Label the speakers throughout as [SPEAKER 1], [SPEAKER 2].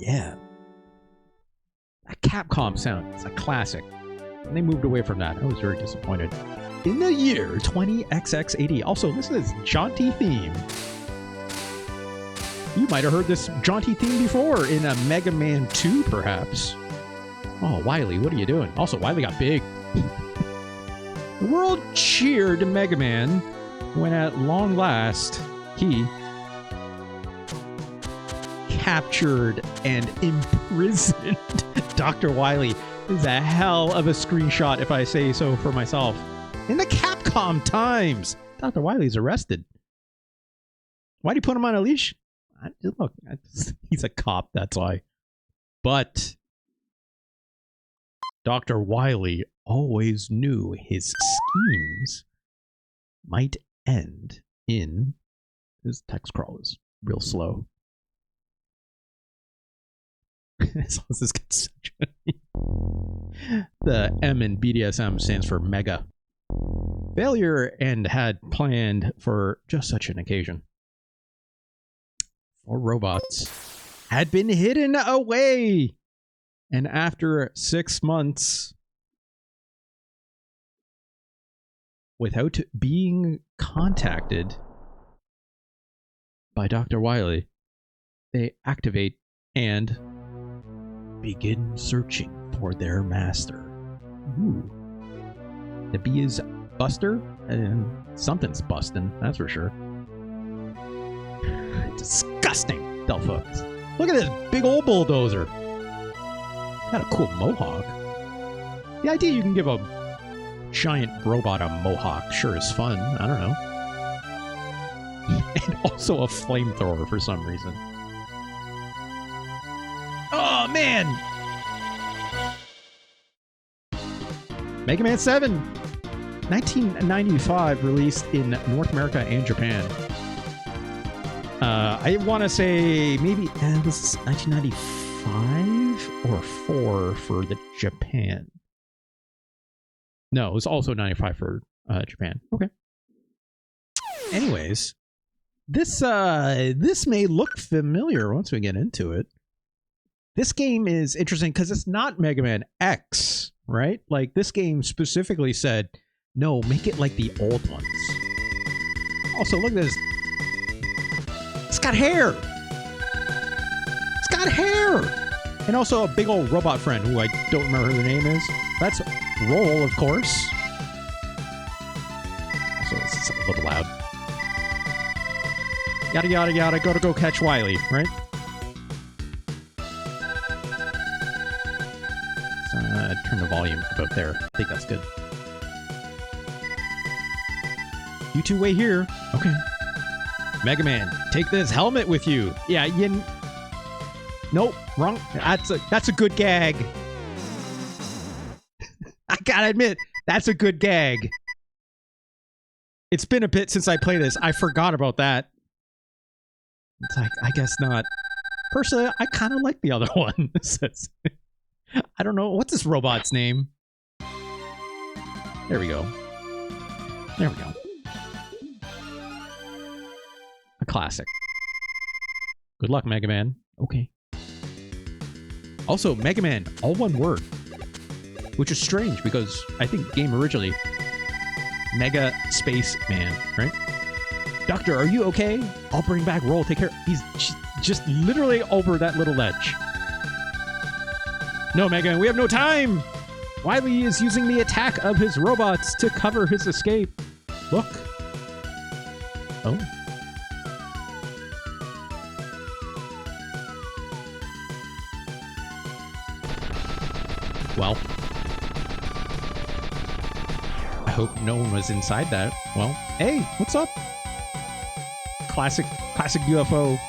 [SPEAKER 1] yeah. That Capcom sound is a classic. And they moved away from that. I was very disappointed. In the year 20XX80. Also, this is jaunty theme. You might have heard this jaunty theme before in a Mega Man 2, perhaps. Oh, Wily, what are you doing? Also, Wily got big. The world cheered Mega Man when at long last he captured and imprisoned Dr. Wily. This is a hell of a screenshot, if I say so for myself. In the Capcom times, Dr. Wily's arrested. Why'd he put him on a leash? Look, he's a cop, that's why. But Dr. Wily always knew his schemes might end in... His text crawl is real slow. As long as this gets the M in BDSM stands for mega. Failure and had planned for just such an occasion. 4 robots had been hidden away. And after 6 months, without being contacted by Dr. Wily, they activate and begin searching for their master. Ooh. The bee is Buster, and something's busting, that's for sure. Disgusting, Delphos. Look at this big old bulldozer. Got a cool mohawk. The idea you can give a giant robot a mohawk sure is fun. I don't know. And also a flamethrower for some reason. Oh, man! Mega Man 7! 1995, released in North America and Japan. I want to say maybe this is 1995 or 4 for the Japan. No, it was also 95 for Japan. Okay. Anyways, this may look familiar once we get into it. This game is interesting because it's not Mega Man X, right? Like, this game specifically said, no, make it like the old ones. Also, look at this. It's got hair! It's got hair! And also a big old robot friend who I don't remember who the name is. That's Roll, of course. Also, it's a little loud. Yada, yada, yada. Gotta go catch Wily, right? Turn the volume about there. I think that's good. You two wait here. Okay. Mega Man, take this helmet with you. Yeah, you... Nope, wrong. That's a good gag. I gotta admit, that's a good gag. It's been a bit since I played this. I forgot about that. It's like, I guess not. Personally, I kind of like the other one. I don't know. What's this robot's name? There we go. There we go. A classic. Good luck, Mega Man. Okay. Also, Mega Man, all one word. Which is strange because I think the game originally... Mega Space Man, right? Doctor, are you okay? I'll bring back Roll. Take care. He's just literally over that little ledge. No, Mega Man, we have no time! Wily is using the attack of his robots to cover his escape. Look. Oh. Well. I hope no one was inside that. Well, hey, what's up? Classic UFO.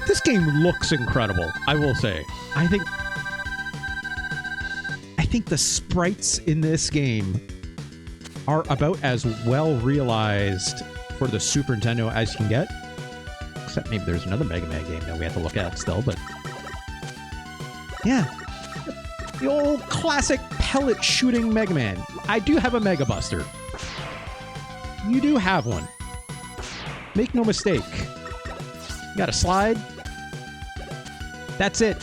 [SPEAKER 1] This game looks incredible, I will say. I think the sprites in this game are about as well realized for the Super Nintendo as you can get. Except maybe there's another Mega Man game that we have to look at still, but... Yeah. The old classic pellet shooting Mega Man. I do have a Mega Buster. You do have one. Make no mistake. You got a slide. That's it.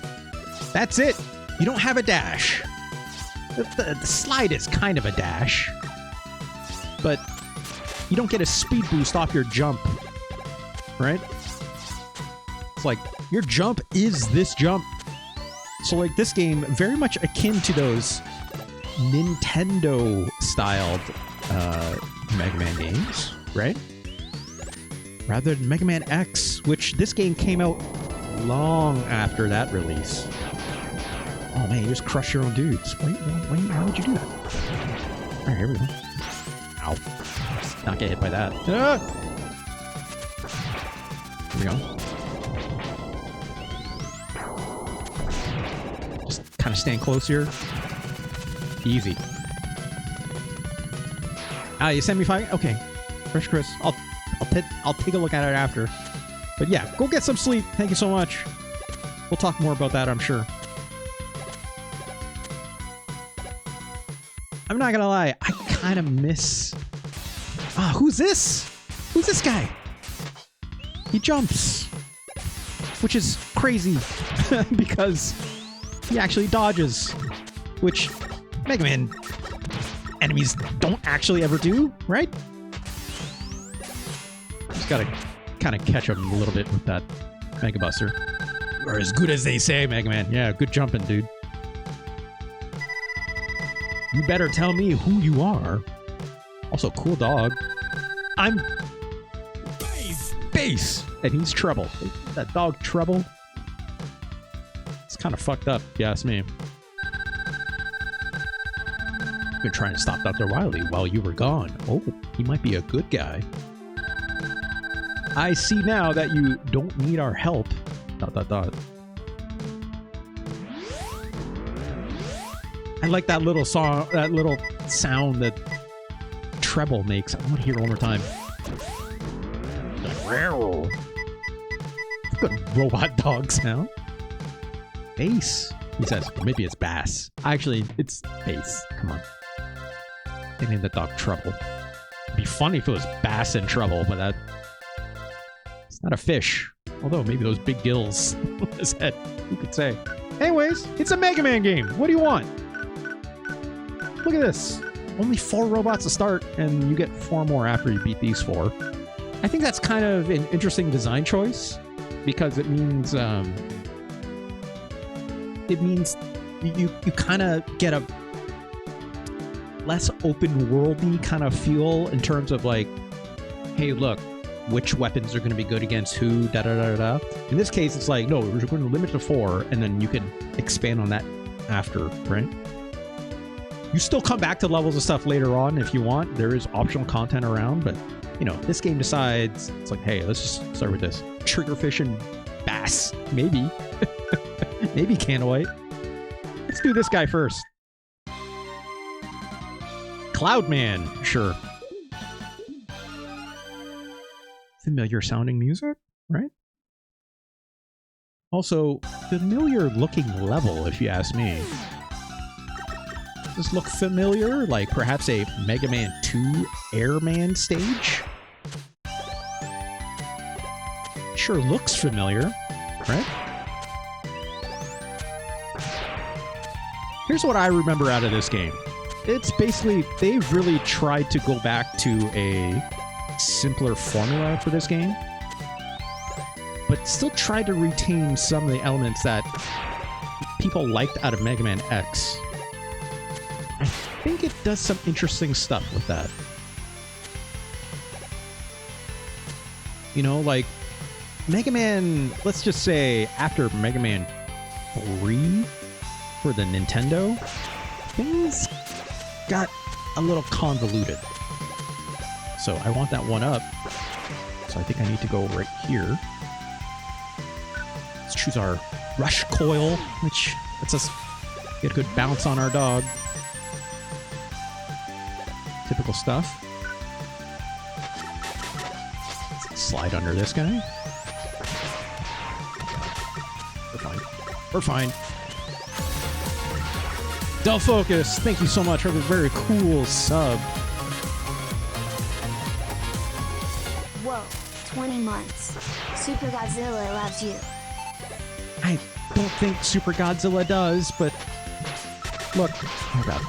[SPEAKER 1] That's it. You don't have a dash. The slide is kind of a dash, but you don't get a speed boost off your jump, right? It's like your jump is this jump. So like this game, very much akin to those Nintendo-styled Mega Man games, right? Rather than Mega Man X, which this game came out long after that release. Oh man, you just crush your own dudes. Wait, how would you do that? Alright, here we go. Ow. Not get hit by that. Ah! Here we go. Just kind of stand close here. Easy. Ah, you semi-fight? Okay. Fresh Chris. I'll take a look at it after. But yeah, go get some sleep. Thank you so much. We'll talk more about that, I'm sure. I'm not gonna lie, I kind of miss... Ah, who's this? Who's this guy? He jumps. Which is crazy, because he actually dodges. Which Mega Man enemies don't actually ever do, right? Just gotta kind of catch him a little bit with that Mega Buster. Or as good as they say, Mega Man. Yeah, good jumping, dude. You better tell me who you are. Also, cool dog. I'm... Bass! And he's Treble. That dog Treble. It's kind of fucked up, if you ask me. Been trying to stop Dr. Wily while you were gone. Oh, he might be a good guy. I see now that you don't need our help. ... I like that little song, that little sound that Treble makes. I want to hear it one more time. Like, row. Good robot dog sound. Bass, he says. Maybe it's bass. Actually, it's bass. Come on. They named the dog Treble. It'd be funny if it was bass and treble, but that... It's not a fish. Although, maybe those big gills on his head. Who could say? Anyways, it's a Mega Man game. What do you want? Look at this. Only 4 robots to start, and you get 4 more after you beat these 4. I think that's kind of an interesting design choice, because it means you kind of get a less open worldy kind of feel in terms of like, hey, look, which weapons are going to be good against who, da-da-da-da. In this case, it's like, no, we're going to limit to 4, and then you can expand on that after, right? You still come back to levels of stuff later on if you want. There is optional content around, but, you know, this game decides, it's like, hey, let's just start with this. Triggerfish and bass. Maybe. Maybe Canoite. Let's do this guy first. Cloudman, sure. Familiar sounding music, right? Also, familiar looking level, if you ask me. Does this look familiar? Like perhaps a Mega Man 2 Airman stage? Sure looks familiar, right? Here's what I remember out of this game. It's basically, they've really tried to go back to a simpler formula for this game, but still tried to retain some of the elements that people liked out of Mega Man X. I think it does some interesting stuff with that. You know, like Mega Man, let's just say after Mega Man 3 for the Nintendo, things got a little convoluted. So I want that one up. So I think I need to go right here. Let's choose our Rush Coil, which lets us get a good bounce on our dog. Typical stuff. Let's slide under this guy. We're fine. We're fine. Del Focus, thank you so much for the very cool sub.
[SPEAKER 2] Whoa, 20 months. Super Godzilla loves you.
[SPEAKER 1] I don't think Super Godzilla does, but look, oh god,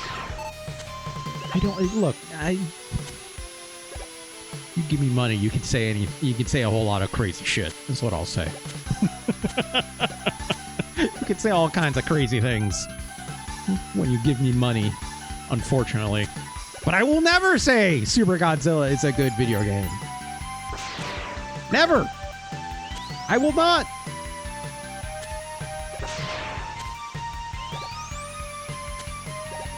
[SPEAKER 1] I don't look. You give me money, you can say you can say a whole lot of crazy shit. That's what I'll say. You can say all kinds of crazy things when you give me money, unfortunately. But I will never say Super Godzilla is a good video game. Never. I will not.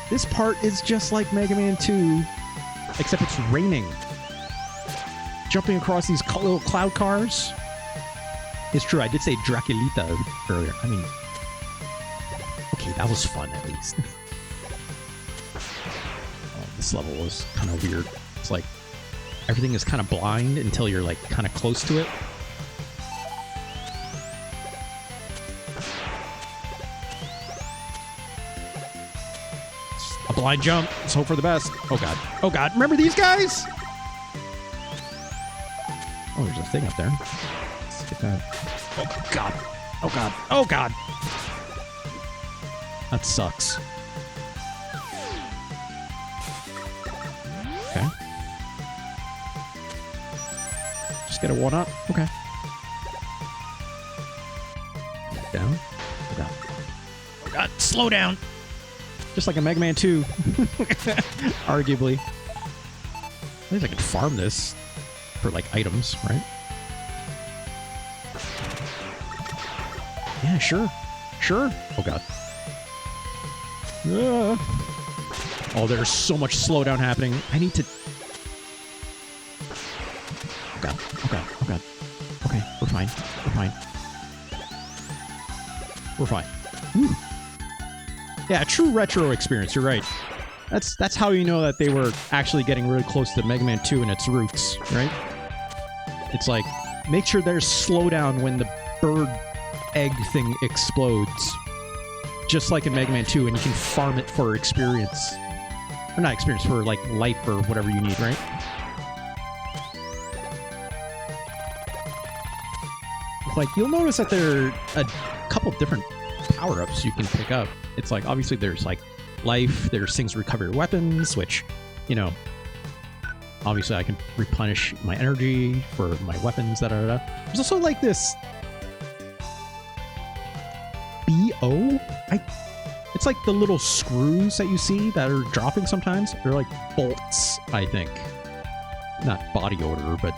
[SPEAKER 1] This part is just like Mega Man 2, except it's raining. Jumping across these little cloud cars. It's true, I did say Draculita earlier. I mean, okay, that was fun at least. This level was kind of weird. It's like everything is kind of blind until you're like kind of close to it. A blind jump. Let's hope for the best. Oh god. Oh god. Remember these guys? Oh, there's a thing up there. Let's get that. Oh god. Oh god. Oh god. That sucks. Okay. Just get a one up. Okay. Down. Oh god. Oh god. Slow down. Just like a Mega Man 2. Arguably. At least I can farm this for like items, right? Yeah, sure. Sure. Oh god. Oh, there's so much slowdown happening. I need to... Oh god. Oh god. Oh god. Okay, we're fine. We're fine. We're fine. Woo. Yeah, a true retro experience. You're right. That's how you know that they were actually getting really close to Mega Man 2 in its roots, right? It's like, make sure there's slowdown when the bird egg thing explodes. Just like in Mega Man 2, and you can farm it for experience. Or not experience, for like life or whatever you need, right? It's like, you'll notice that there are a couple different power-ups you can pick up. It's like, obviously there's like life, there's things to recover your weapons, which, you know, obviously I can replenish my energy for my weapons, da-da-da. There's also like this BO? It's like the little screws that you see that are dropping sometimes. They're like bolts, I think. Not body odor, but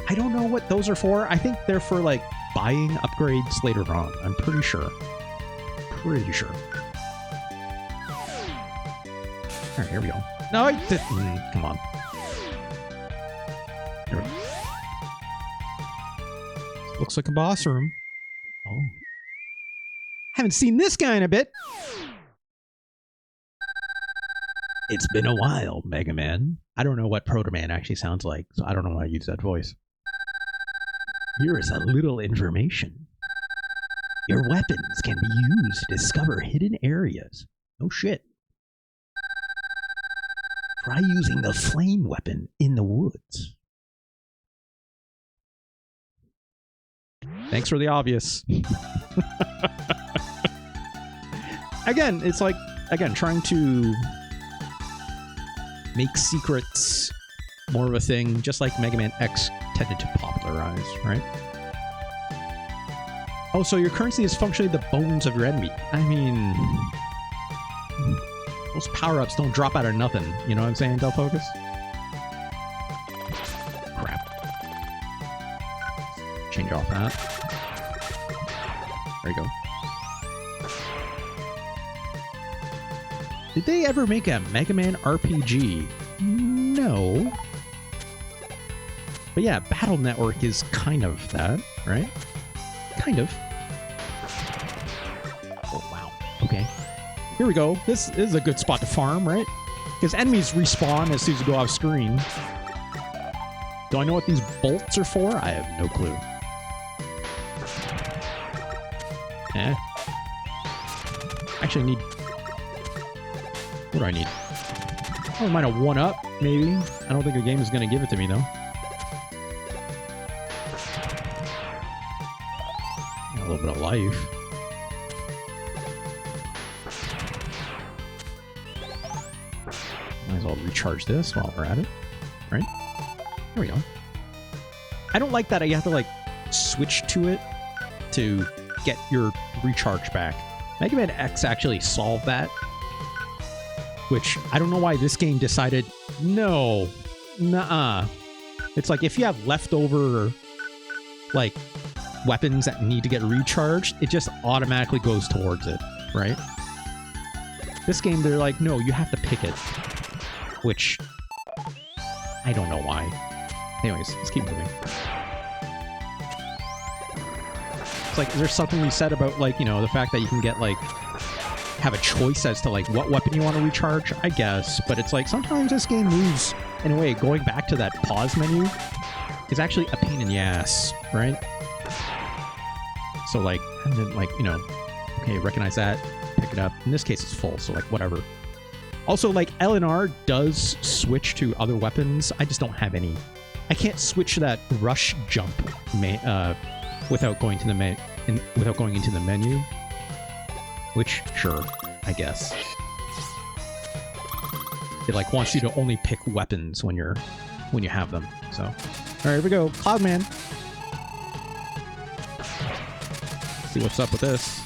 [SPEAKER 1] I don't know what those are for. I think they're for like buying upgrades later on. I'm pretty sure. Pretty sure. Alright, here we go. No, I didn't. Come on. Here we go. Looks like a boss room. Oh. Haven't seen this guy in a bit. It's been a while, Mega Man. I don't know what Proto Man actually sounds like, so I don't know why I use that voice. Here is a little information. Your weapons can be used to discover hidden areas. No shit. Try using the flame weapon in the woods. Thanks for the obvious. Again, it's like, trying to make secrets more of a thing, just like Mega Man X tended to popularize, right? Oh, so your currency is functionally the bones of your enemy. I mean, those power-ups don't drop out of nothing. You know what I'm saying, Del Focus? Crap. Change off that. There you go. Did they ever make a Mega Man RPG? No. But yeah, Battle Network is kind of that, right? Kind of. Oh, wow. Okay. Here we go. This is a good spot to farm, right? Because enemies respawn as soon as you go off screen. Do I know what these bolts are for? I have no clue. Eh. Actually, I need... What do I need? Oh, I might have one up, maybe. I don't think the game is going to give it to me, though. little bit of life. Might as well recharge this while we're at it, right? There we go. I don't like that you have to, like, switch to it to get your recharge back. Mega Man X actually solved that, which I don't know why this game decided, no, nuh-uh. It's like if you have leftover, like, weapons that need to get recharged, it just automatically goes towards it, right? This game, they're like, no, you have to pick it, which I don't know why. Anyways, let's keep moving. It's like, is there something we said about, like, you know, the fact that you can get, like, have a choice as to, like, what weapon you want to recharge? I guess, but it's like, sometimes this game moves in a way, going back to that pause menu is actually a pain in the ass, right? So, like, and then, like, you know, okay, recognize that, pick it up. In this case, it's full, so, like, whatever. Also, like, L and R does switch to other weapons. I just don't have any. I can't switch to that rush jump without going to the without going into the menu. Which, sure, I guess. It, like, wants you to only pick weapons when you have them. So, all right, here we go, Cloudman. See what's up with this.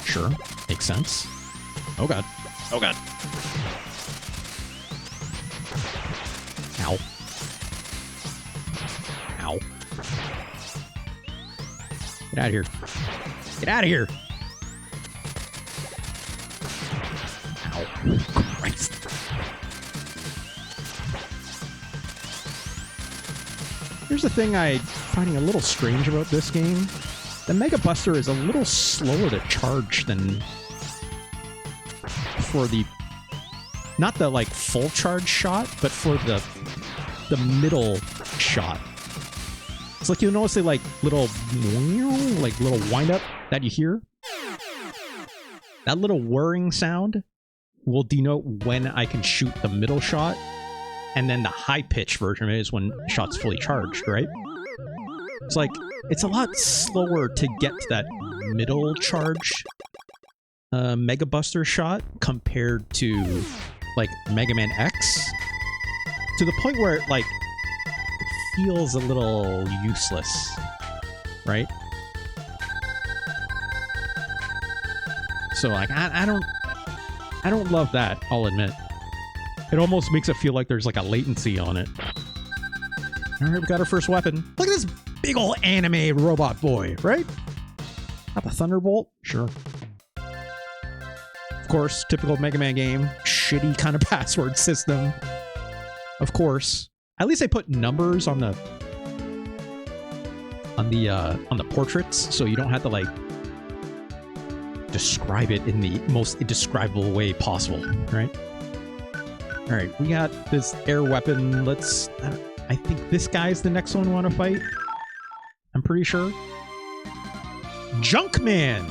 [SPEAKER 1] Sure, makes sense. Oh god. Oh god. Ow. Ow. Get out of here. Get out of here. Ow. Christ. Here's the thing I'm finding a little strange about this game. The Mega Buster is a little slower to charge than for the, not the, like, full charge shot, but for the middle shot. It's like, you'll notice they, like, little wind up that you hear. That little whirring sound will denote when I can shoot the middle shot, and then the high pitch version of it is when shot's fully charged, right? It's like, it's a lot slower to get to that middle charge Mega Buster shot compared to, like, Mega Man X, to the point where it, like, feels a little useless, right? So, like, I don't love that, I'll admit. It almost makes it feel like there's, like, a latency on it. Alright, we got our first weapon. Look at this big ol' anime robot boy, right? Not the Thunderbolt? Sure. Of course, typical Mega Man game. Shitty kind of password system. Of course. At least they put numbers on the portraits, so you don't have to, like, describe it in the most indescribable way possible, right? Alright, we got this air weapon. Let's... I think this guy's the next one we want to fight. I'm pretty sure. Junkman!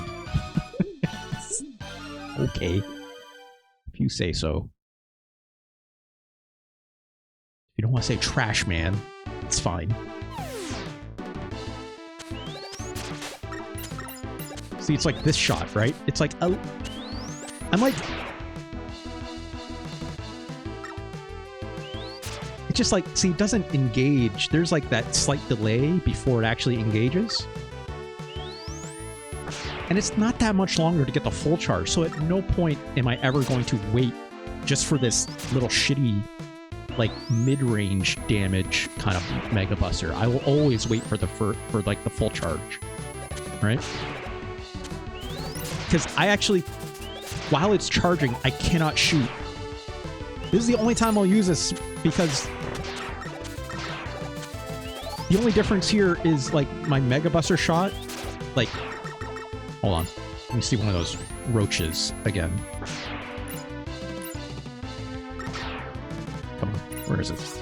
[SPEAKER 1] Okay. If you say so. If you don't want to say Trash Man, it's fine. See, it's like this shot, right? It's like... I'm like... It's just like, see, it doesn't engage. There's like that slight delay before it actually engages. And it's not that much longer to get the full charge, so at no point am I ever going to wait just for this little shitty, like, mid-range damage kind of Mega Buster. I will always wait for the like the full charge, right? Because I actually, while it's charging, I cannot shoot. This is the only time I'll use this, because the only difference here is, like, my Mega Buster shot, like, hold on, let me see one of those roaches again. Come on, where is it?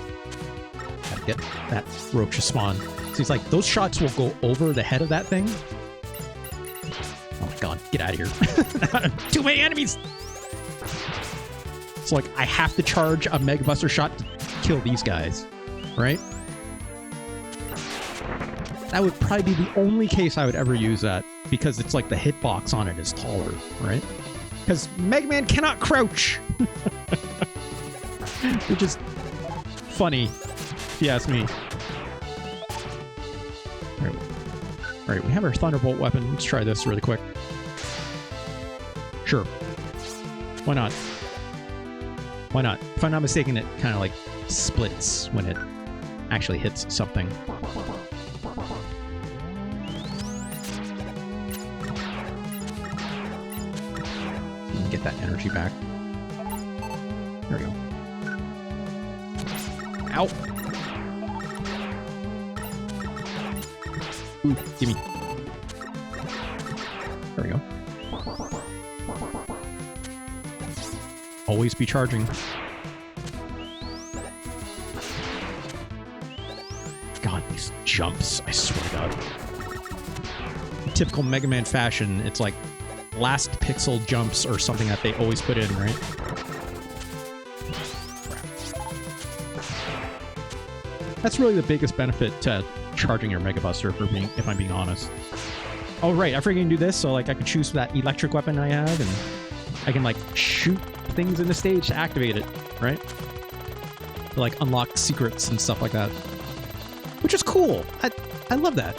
[SPEAKER 1] Gotta get that roach to spawn. So it's like, those shots will go over the head of that thing. Oh my god, get out of here. Too many enemies! So, like, I have to charge a Mega Buster shot to kill these guys, right? that would probably be the only case I would ever use that, because it's like the hitbox on it is taller, right? Because Mega Man cannot crouch, which is funny, if you ask me. All right, we have our Thunderbolt weapon. Let's try this really quick. Sure. Why not? Why not? If I'm not mistaken, it kind of like splits when it actually hits something. Get that energy back. There we go. Ow! Ooh, gimme. There we go. Always be charging. God, these jumps, I swear to God. In typical Mega Man fashion, it's like last pixel jumps or something that they always put in, right? That's really the biggest benefit to charging your Mega Buster, if I'm being honest. Oh right, I freaking do this, so like I can choose that electric weapon I have, and I can like shoot things in the stage to activate it, right? To, like unlock secrets and stuff like that, which is cool. I love that.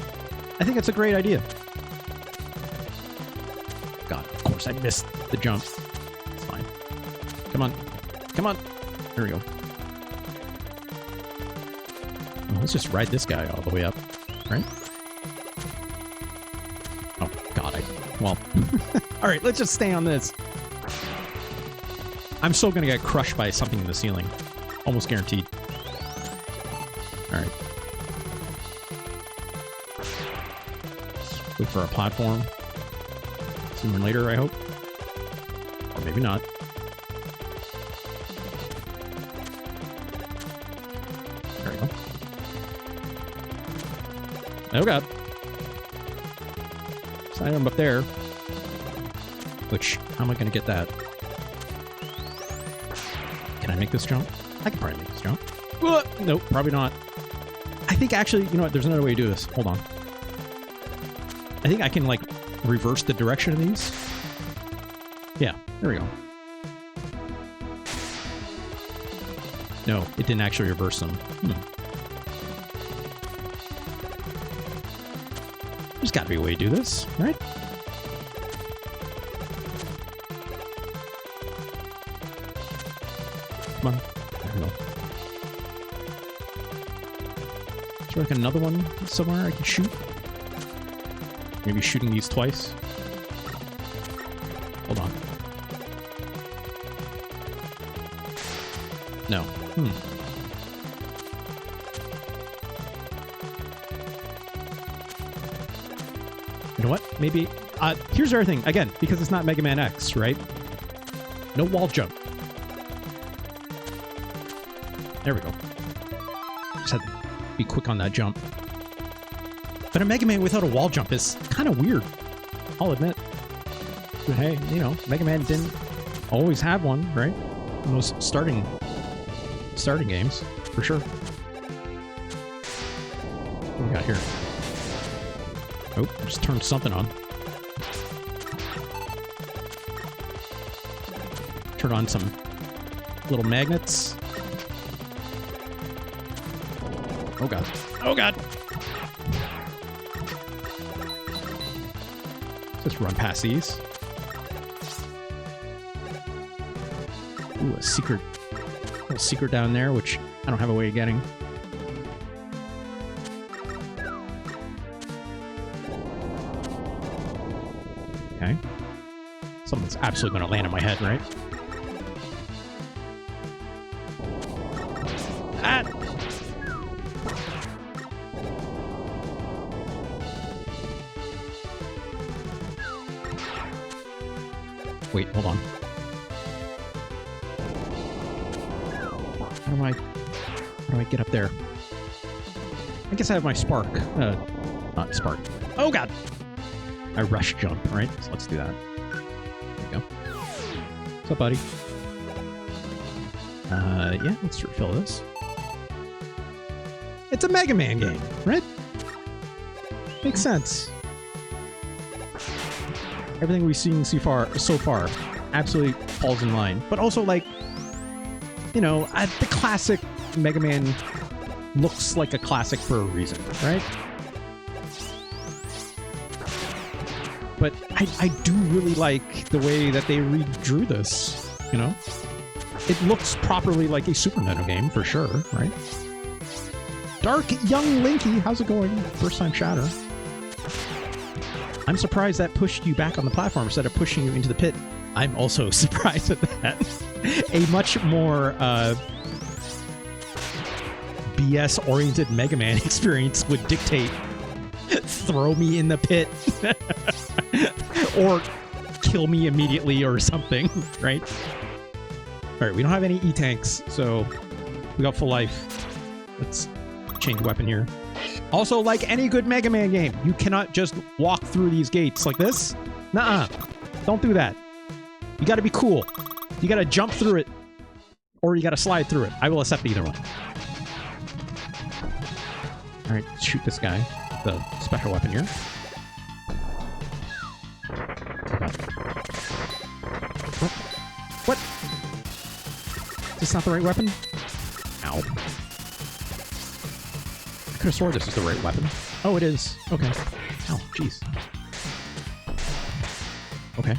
[SPEAKER 1] I think it's a great idea. God, of course I missed the jump. It's fine. Come on. Come on. There we go. Well, let's just ride this guy all the way up, right? Oh, God, well... Alright, let's just stay on this. I'm still gonna get crushed by something in the ceiling. Almost guaranteed. Alright. Wait for a platform. Sooner or later, I hope. Or maybe not. There we go. Oh god. There's an item up there. Which, how am I going to get that? Can I make this jump? I can probably make this jump. Nope, probably not. I think actually, you know what, there's another way to do this. Hold on. I think I can, like, reverse the direction of these. Yeah, there we go. No, it didn't actually reverse them. There's got to be a way to do this, right? Come on. There we go. Is there like another one somewhere I can shoot? Maybe shooting these twice? Hold on. No. You know what? Maybe... here's the other thing. Again, because it's not Mega Man X, right? No wall jump. There we go. Just had to be quick on that jump. But a Mega Man without a wall jump is kind of weird. I'll admit. But hey, you know, Mega Man didn't always have one, right? In those starting games, for sure. What do we got here? Oh, I just turned something on. Turn on some little magnets. Oh god. Oh god! Let's just run past these. Ooh, a secret. Little secret down there, which I don't have a way of getting. Okay. Something's absolutely going to land on my head, right? Ah! Wait, hold on. How do I get up there? I guess I have my spark. Not spark. Oh god! I rush jump, right? So let's do that. There we go. What's up, buddy? Yeah, let's refill this. It's a Mega Man game, right? Makes sense. Everything we've seen so far absolutely falls in line. But also, like, you know, the classic Mega Man looks like a classic for a reason, right? But I do really like the way that they redrew this, you know? It looks properly like a Super Nintendo game, for sure, right? Dark Young Linky, how's it going? First time chatter. I'm surprised that pushed you back on the platform instead of pushing you into the pit. I'm also surprised at that. A much more BS-oriented Mega Man experience would dictate throw me in the pit or kill me immediately or something, right? All right, we don't have any E-tanks, so we got full life. Let's change weapon here. Also, like any good Mega Man game, you cannot just walk through these gates like this. Nuh-uh. Don't do that. You gotta be cool. You gotta jump through it, or you gotta slide through it. I will accept either one. All right, shoot this guy. The special weapon here. What? Is this not the right weapon? Ow. I could have sworn this is the right weapon. Oh, it is. Okay. Oh, jeez. Okay.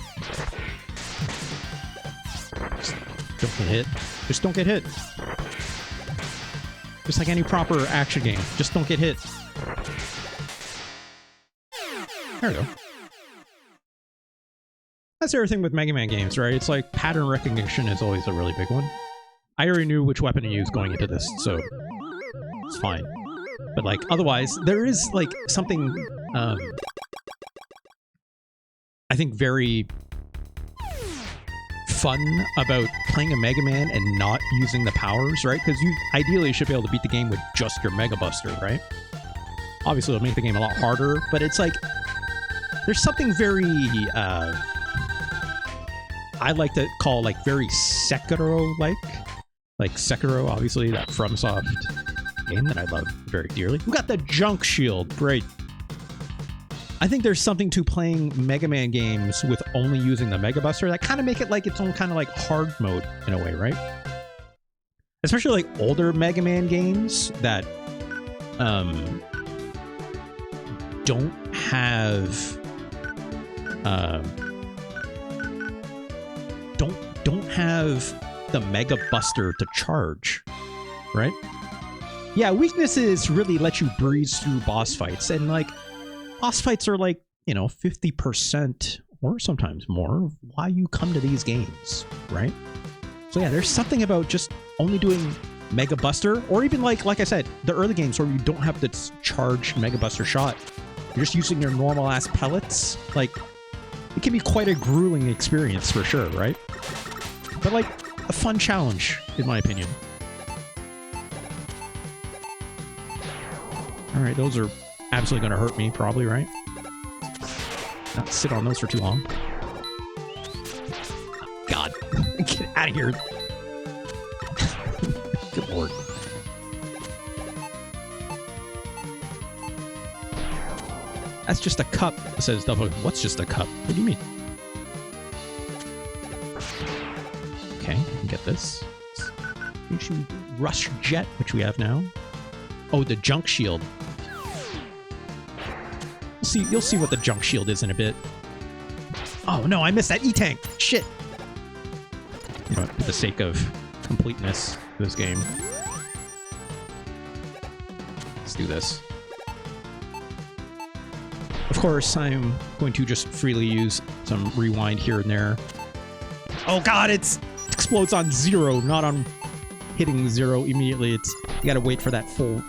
[SPEAKER 1] Just don't get hit. Just don't get hit. Just like any proper action game. Just don't get hit. There we go. That's everything with Mega Man games, right? It's like pattern recognition is always a really big one. I already knew which weapon to use going into this, so it's fine. But like otherwise, there is like something I think very fun about playing a Mega Man and not using the powers, right? Because you ideally should be able to beat the game with just your Mega Buster, right? Obviously, it'll make the game a lot harder, but it's like there's something very I like to call like very Sekiro-like. Like Sekiro, obviously, that FromSoft game that I love very dearly. We got the junk shield. Great. I think there's something to playing Mega Man games with only using the Mega Buster that kind of make it like its own kind of like hard mode in a way, right? Especially like older Mega Man games that don't have don't have the Mega Buster to charge, right? Yeah, weaknesses really let you breeze through boss fights, and like boss fights are like, you know, 50% or sometimes more of why you come to these games, right? So yeah, there's something about just only doing Mega Buster, or even like I said, the early games where you don't have this charged Mega Buster shot. You're just using your normal ass pellets. Like, it can be quite a grueling experience for sure, right? But like a fun challenge, in my opinion. All right, those are absolutely going to hurt me, probably, right? Not sit on those for too long. Oh, God, get out of here! Good lord. That's just a cup, says Double. What's just a cup? What do you mean? Okay, get this. Rush Jet, which we have now. Oh, the junk shield. You'll see what the junk shield is in a bit. Oh no, I missed that E-tank. Shit. You know, for the sake of completeness of this game, let's do this. Of course, I'm going to just freely use some rewind here and there. Oh god, it explodes on 0, not on hitting 0 immediately. You gotta wait for that full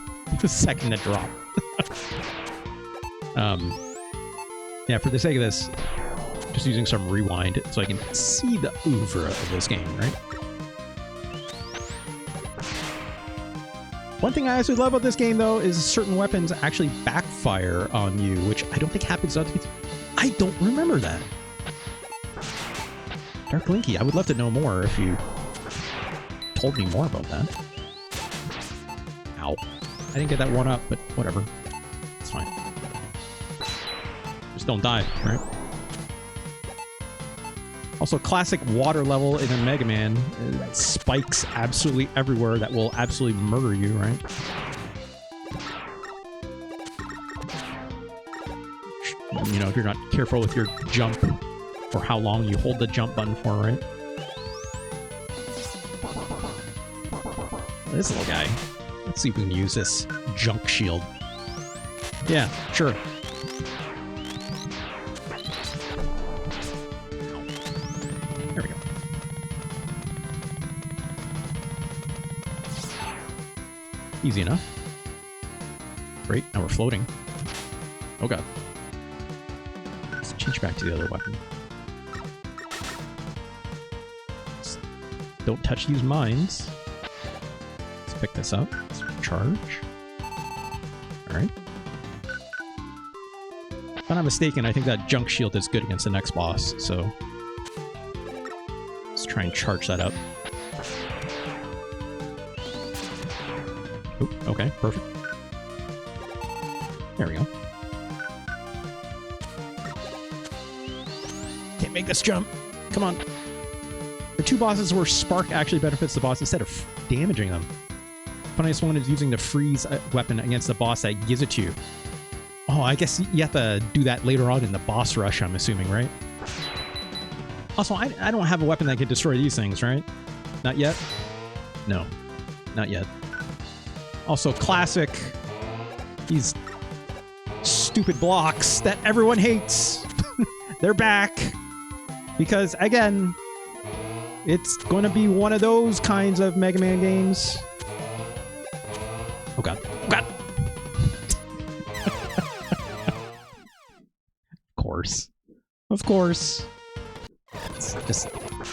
[SPEAKER 1] second to drop. Yeah, for the sake of this, just using some rewind so I can see the oeuvre of this game, right? One thing I absolutely love about this game, though, is certain weapons actually backfire on you, which I don't think happens to other people. I don't remember that. Dark Linky, I would love to know more if you told me more about that. Ow. I didn't get that one up, but whatever. It's fine. Just don't die, right? Also, classic water level in a Mega Man. Spikes absolutely everywhere that will absolutely murder you, right? You know, if you're not careful with your jump or how long you hold the jump button for, right? This little guy. Let's see if we can use this junk shield. Yeah, sure. There we go. Easy enough. Great, now we're floating. Oh god. Let's change back to the other weapon. Don't touch these mines. Let's pick this up. Let's charge. Alright. If I'm not mistaken, I think that junk shield is good against the next boss, so let's try and charge that up. Oop, okay, perfect. There we go. Can't make this jump. Come on. There are two bosses where Spark actually benefits the boss instead of damaging them. Funniest one is using the freeze weapon against the boss that gives it to you. Oh, I guess you have to do that later on in the boss rush, I'm assuming, right? Also, I don't have a weapon that can destroy these things, right? Not yet? No. Not yet. Also, classic. These stupid blocks that everyone hates. They're back. Because, again, it's going to be one of those kinds of Mega Man games. Oh god. Oh god! Of course. Of course. It's just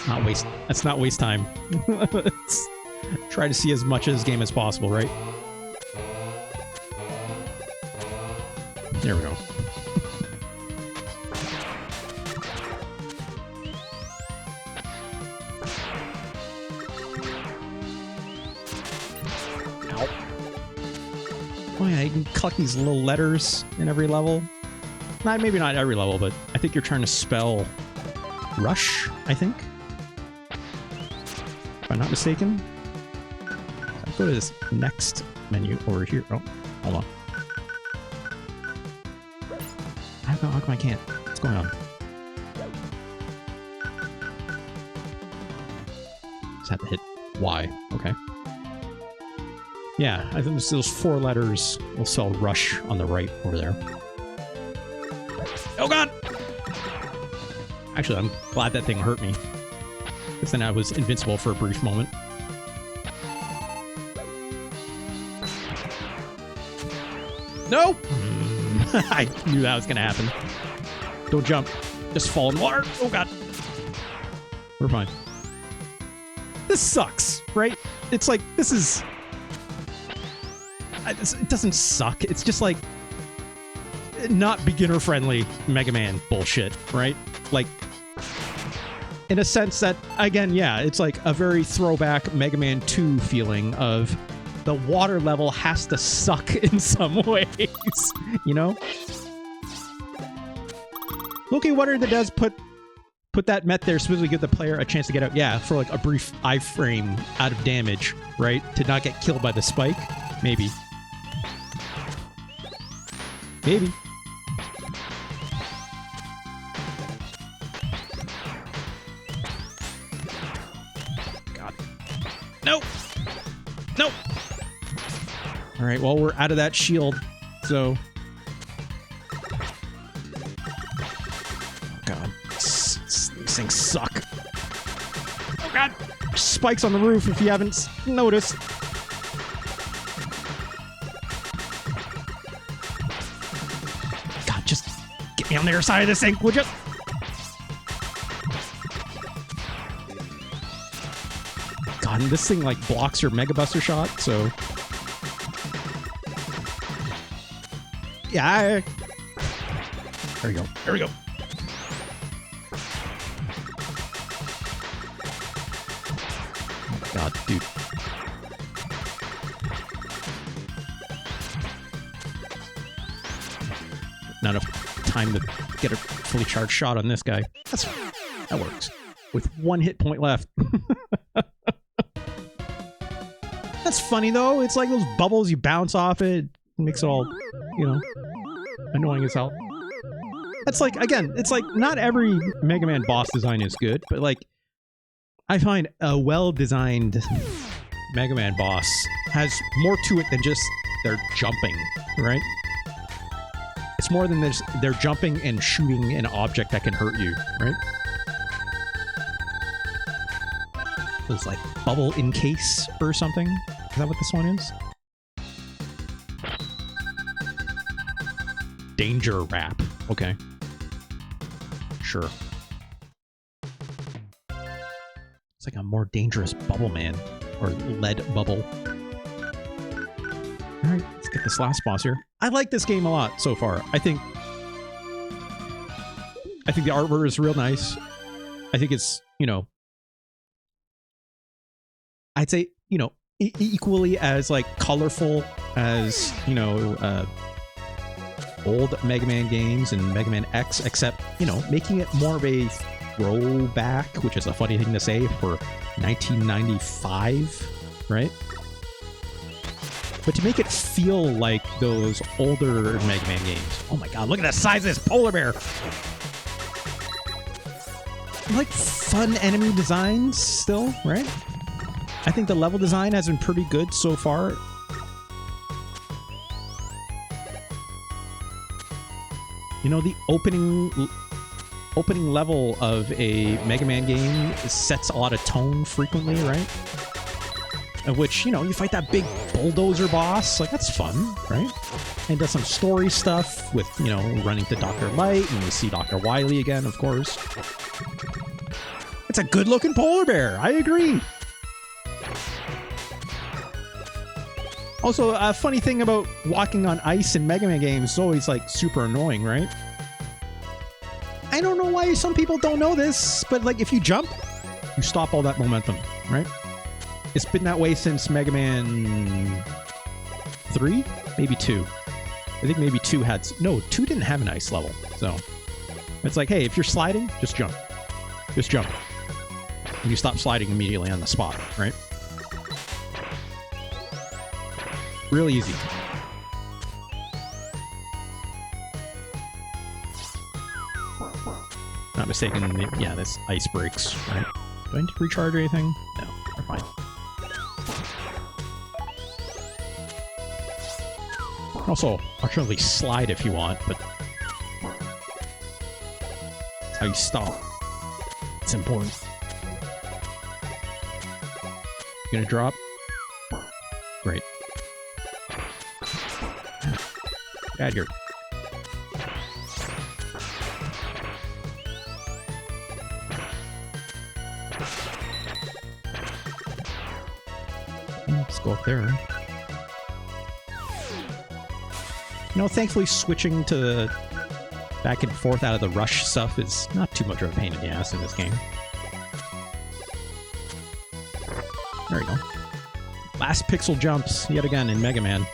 [SPEAKER 1] not waste. Let's not waste time. Let's try to see as much of this game as possible, right? There we go. Ow. Oh yeah, you can collect these little letters in every level. Maybe not every level, but I think you're trying to spell rush, I think. If I'm not mistaken. I'll go to this next menu over here. Oh, hold on. How come I can't? What's going on? Just have to hit Y. Okay. Yeah, I think those 4 letters will spell rush on the right over there. Oh god! Actually, I'm glad that thing hurt me. Because then I was invincible for a brief moment. No! I knew that was gonna happen. Don't jump. Just fall in water. Oh god. We're fine. This sucks, right? It's like, this is... It doesn't suck. It's just like... not beginner-friendly Mega Man bullshit, right? Like... in a sense that, again, yeah, it's like a very throwback Mega Man 2 feeling of... the water level has to suck in some ways, you know? Loki Water that does put that met there specifically give the player a chance to get out. Yeah, for like a brief iframe out of damage, right? To not get killed by the spike. Maybe. Maybe. God. No! No! Alright, well, we're out of that shield, so... oh god. These things suck. Oh god! Spikes on the roof if you haven't noticed. God, just get me on the other side of this thing, would you? God, and this thing, like, blocks your Mega Buster shot, so... yeah. There we go. There we go. Oh god, dude. Not enough time to get a fully charged shot on this guy. That works. With 1 hit point left. That's funny, though. It's like those bubbles, you bounce off it. Makes it all, you know, annoying as hell. That's like, again, it's like not every Mega Man boss design is good, but like, I find a well-designed Mega Man boss has more to it than just their jumping, right? It's more than they're jumping and shooting an object that can hurt you, right? It's like bubble encase or something. Is that what this one is? Danger wrap. Okay. Sure. It's like a more dangerous bubble man. Or lead bubble. Alright, let's get this last boss here. I like this game a lot so far. I think the artwork is real nice. I think it's, you know, I'd say, you know, equally as like colorful as, you know, old Mega Man games and Mega Man X, except, you know, making it more of a throwback, which is a funny thing to say for 1995, right? But to make it feel like those older Mega Man games. Oh my god, look at the size of this polar bear! I like fun enemy designs still, right? I think the level design has been pretty good so far. You know, the opening level of a Mega Man game sets a lot of tone frequently, right? In which, you know, you fight that big bulldozer boss, like that's fun, right? And does some story stuff with, you know, running to Dr. Light, and we see Dr. Wily again, of course. It's a good-looking polar bear, I agree. Also, a funny thing about walking on ice in Mega Man games is always, like, super annoying, right? I don't know why some people don't know this, but, like, if you jump, you stop all that momentum, right? It's been that way since Mega Man 3? Maybe 2. I think maybe 2 had... No, 2 didn't have an ice level, so... It's like, hey, if you're sliding, just jump. Just jump. And you stop sliding immediately on the spot, right? Real easy. Not mistaken, yeah, this ice breaks, right? Do I need to recharge or anything? No, we're fine. Also, alternatively slide if you want, but that's how you stop. It's important. You gonna drop? Great. Get out of here. Let's go up there. You know, thankfully switching to back and forth out of the rush stuff is not too much of a pain in the ass in this game. There we go. Last pixel jumps, yet again, in Mega Man.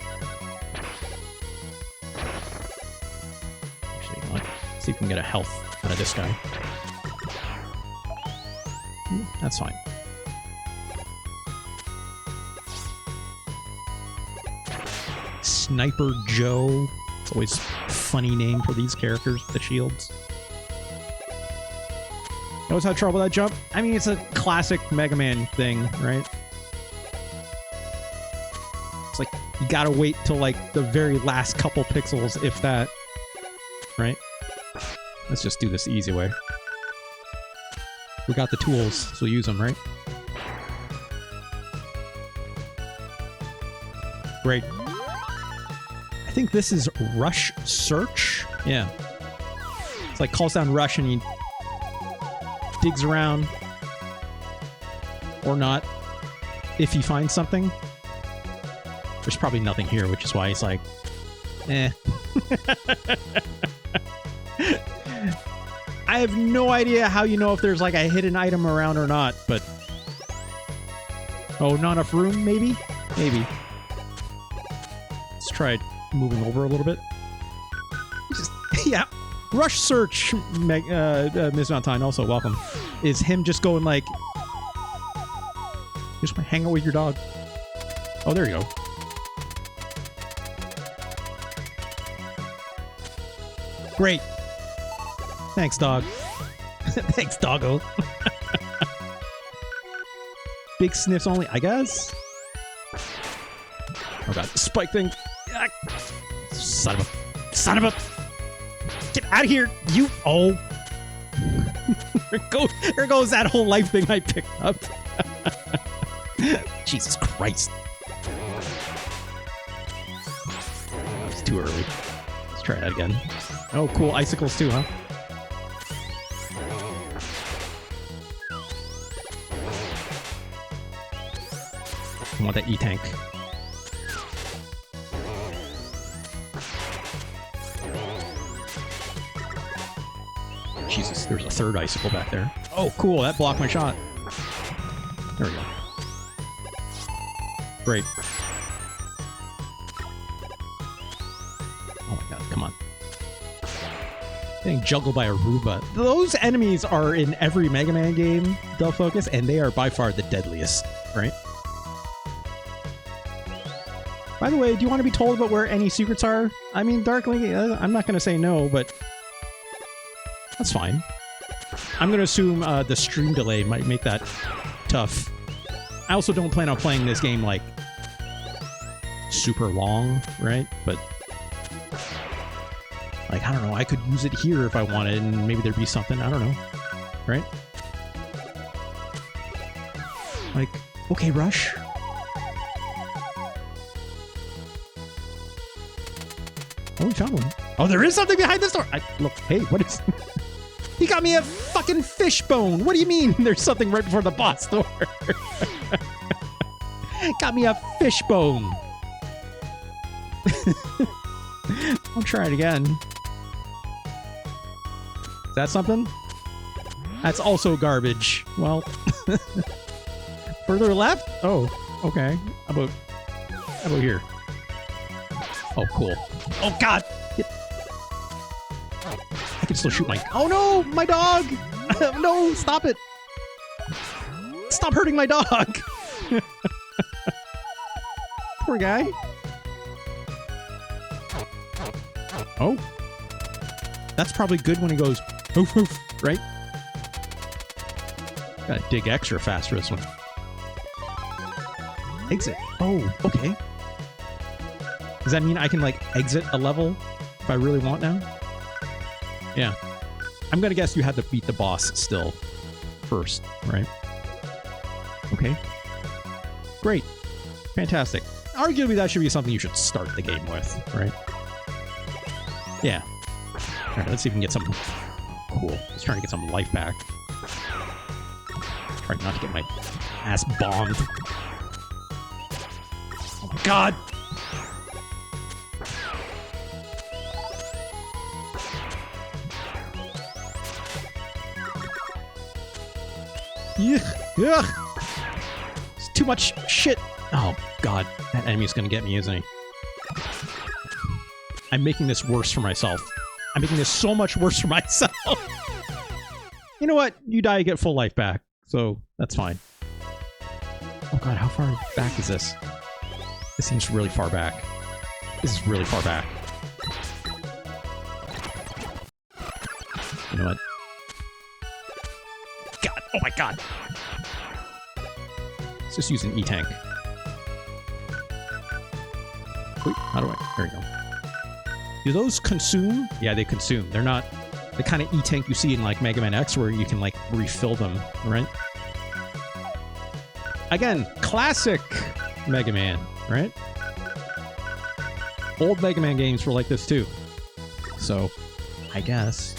[SPEAKER 1] Actually, you know what? See if we can get a health out of this guy. That's fine. Sniper Joe. It's always a funny name for these characters with the shields. Notice how trouble that jump? I mean, it's a classic Mega Man thing, right? It's like, you gotta wait till like the very last couple pixels, if that. Right? Let's just do this the easy way. We got the tools, so use them, right? Great. I think this is Rush Search. Yeah. It's like calls down Rush and he digs around. Or not. If he finds something. There's probably nothing here, which is why he's like, eh. I have no idea how you know if there's like a hidden item around or not, but... Oh, not enough room, maybe? Maybe. Let's try moving over a little bit. Just, yeah, Rush Search, Ms. Valentine, also welcome, is him just going like, just hang out with your dog. Oh, there you go. Great. Thanks, dog. Thanks, doggo. Big sniffs only, I guess? Oh god, the spike thing. Son of a... Get out of here, you... Oh. There goes that whole life thing I picked up. Jesus Christ. That was too early. Let's try that again. Oh, cool. Icicles too, huh? I want that E-tank. Jesus, there's a third icicle back there. Oh, cool. That blocked my shot. There we go. Great. Oh my god, come on. Getting juggled by a Roomba. Those enemies are in every Mega Man game, Del Focus, and they are by far the deadliest, right? By the way, do you want to be told about where any secrets are? I mean, Darkling, I'm not going to say no, but that's fine. I'm going to assume the stream delay might make that tough. I also don't plan on playing this game, like, super long, right? But, like, I don't know, I could use it here if I wanted, and maybe there'd be something, I don't know, right? Like, okay, Rush. Oh, we found one. Oh, there is something behind this door! Look, hey, what is... He got me a fucking fishbone! What do you mean there's something right before the boss door? Got me a fishbone! I'll try it again. Is that something? That's also garbage. Well... Further left? Oh, okay. How about here? Oh, cool. Oh, God! I can still shoot my... Oh, no! My dog! No, stop it! Stop hurting my dog! Poor guy. Oh. That's probably good when he goes... Oof, oof, right? Gotta dig extra fast for this one. Exit. Oh, okay. Does that mean I can, like, exit a level if I really want now? Yeah. I'm gonna guess you had to beat the boss still first, right? Okay. Great. Fantastic. Arguably, that should be something you should start the game with, right? Yeah. Alright, let's see if we can get some... Cool. Let's try to get some life back. Try not to get my ass bombed. Oh my god! Ugh. It's too much shit. Oh, God. That enemy's gonna get me, isn't he? I'm making this worse for myself. I'm making this so much worse for myself. You know what? You die, you get full life back. So, that's fine. Oh, God. How far back is this? This seems really far back. This is really far back. You know what? God. Oh, my God. Let's just use an E-tank. Wait, how do I... There we go. Do those consume? Yeah, they consume. They're not the kind of E-tank you see in, like, Mega Man X where you can, like, refill them, right? Again, classic Mega Man, right? Old Mega Man games were like this, too. So, I guess...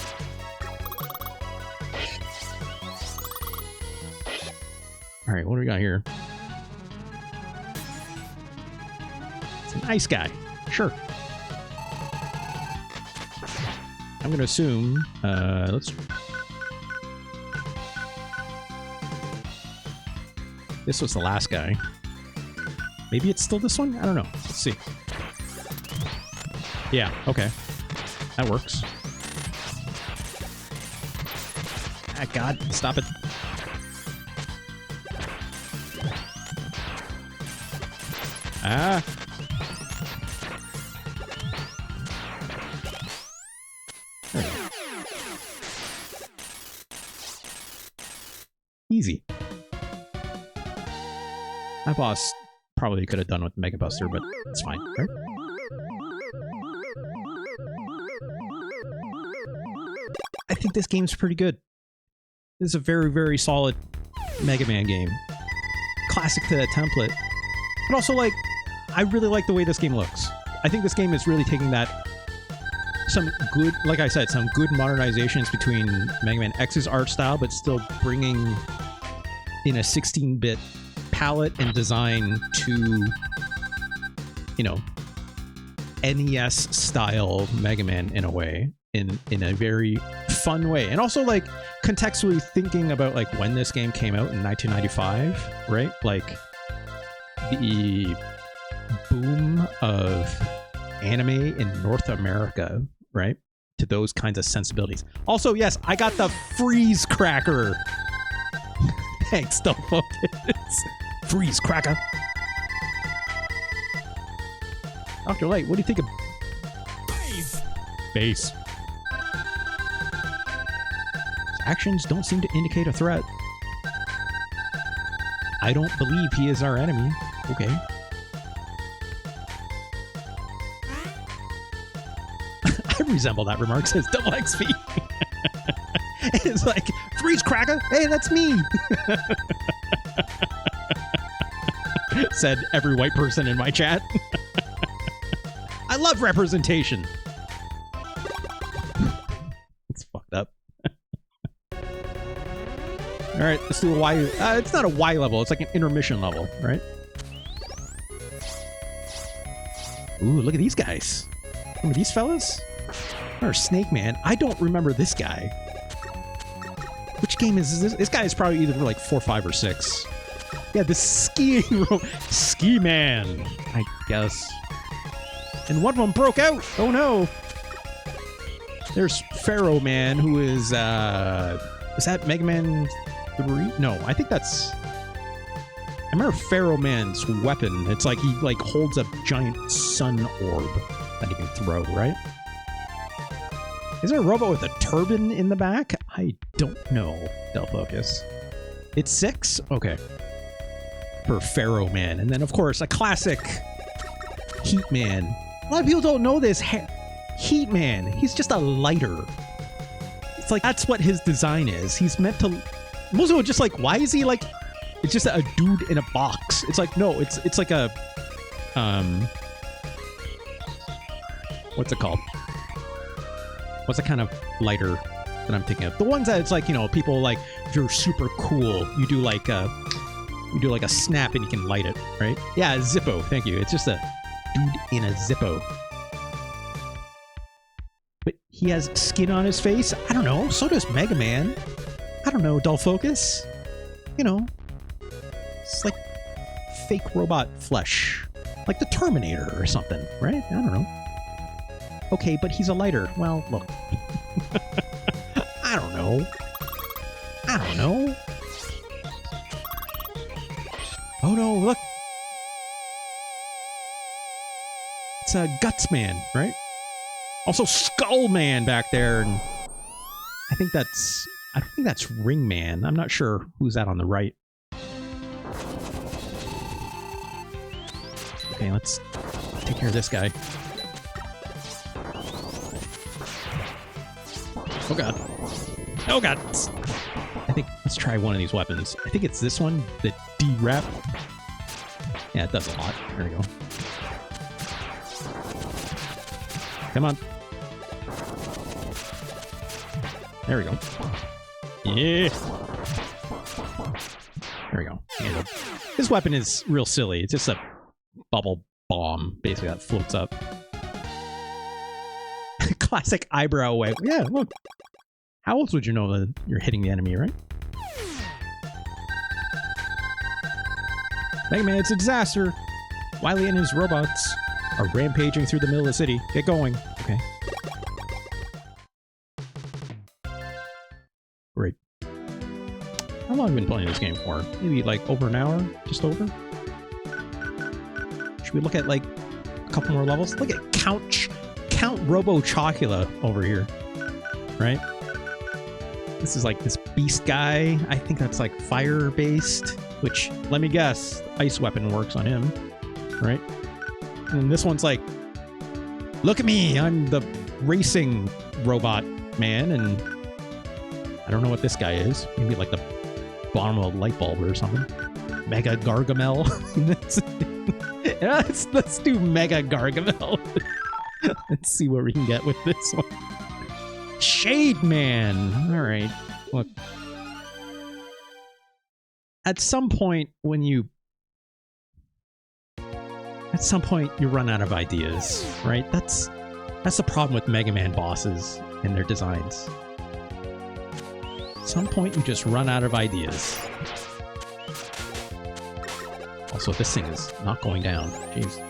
[SPEAKER 1] Alright, what do we got here? It's an ice guy. Sure. I'm gonna assume, let's... This was the last guy. Maybe it's still this one? I don't know. Let's see. Yeah, okay. That works. Ah, God, stop it. Ah. Easy. My boss probably could have done with Mega Buster, but it's fine, right? I think this game's pretty good. This is a very, very solid Mega Man game. Classic to that template. But also, like, I really like the way this game looks. I think this game is really taking that... some good, like I said, some good modernizations between Mega Man X's art style, but still bringing in a 16-bit palette and design to, you know, NES-style Mega Man in a way, in a very fun way. And also, like, contextually thinking about, like, when this game came out in 1995, right? Like, the boom of anime in North America, right? To those kinds of sensibilities. Also, yes, I got the freeze cracker. Thanks, don't focus. Freeze cracker. Dr. Light, what do you think of base? His actions don't seem to indicate a threat. I don't believe he is our enemy. Okay. I resemble that remark, says Double XP. It's like, freeze cracker? Hey, that's me. Said every white person in my chat. I love representation. It's fucked up. All right, let's do a Y. It's not a Y level. It's like an intermission level, right? Ooh, look at these guys. Remember these fellas? Or Snake Man. I don't remember this guy. Which game is this? This guy is probably either like 4, 5, or 6. Yeah, the skiing rope. Ski Man, I guess. And one of them broke out. Oh no. There's Pharaoh Man, who is that Mega Man 3? No, I think that's... I remember Pharaoh Man's weapon. It's like he like holds a giant sun orb that he can throw, right? Is there a robot with a turban in the back? I don't know. Del Focus. It's 6? Okay. For Pharaoh Man. And then, of course, a classic Heat Man. A lot of people don't know this. Heat Man. He's just a lighter. It's like, that's what his design is. He's meant to... Most people are just like, why is he like... It's just a dude in a box. It's like, no, it's like a... What's it called? What's the kind of lighter that I'm thinking of? The ones that it's like, you know, people like, if you're super cool, you do like a snap and you can light it, right? Yeah, a Zippo. Thank you. It's just a dude in a Zippo. But he has skin on his face. I don't know. So does Mega Man. I don't know. Dull Focus. You know, it's like fake robot flesh, like the Terminator or something, right? I don't know. Okay, but he's a lighter. Well, look. I don't know. I don't know. Oh no, look. It's a Guts Man, right? Also Skull Man back there. And I don't think that's Ring Man. I'm not sure who's that on the right. Okay, let's take care of this guy. Oh god. Oh god. I think, let's try one of these weapons. I think it's this one, the D-Rep. Yeah, it does a lot. There we go. Come on. There we go. Yeah. There we go. This weapon is real silly. It's just a bubble bomb, basically, that floats up. Classic eyebrow wave. Yeah, look. How else would you know that you're hitting the enemy, right? Mega Man, it's a disaster. Wily and his robots are rampaging through the middle of the city. Get going. Okay. Great. long have we been playing this game for? Maybe like over an hour? Just over? Should we look at like a couple more levels? Look at Count Robo Chocula over here. Right? This is like this beast guy. I think that's like fire based, which, let me guess, ice weapon works on him. Right? And this one's like, look at me, I'm the racing robot man, and I don't know what this guy is. Maybe like the bottom of a light bulb or something. Mega Gargamel. Let's do Mega Gargamel. Let's see what we can get with this one. Shade Man. All right. Look. At some point you run out of ideas, right? That's the problem with Mega Man bosses and their designs. At some point you just run out of ideas. Also, this thing is not going down. Jeez.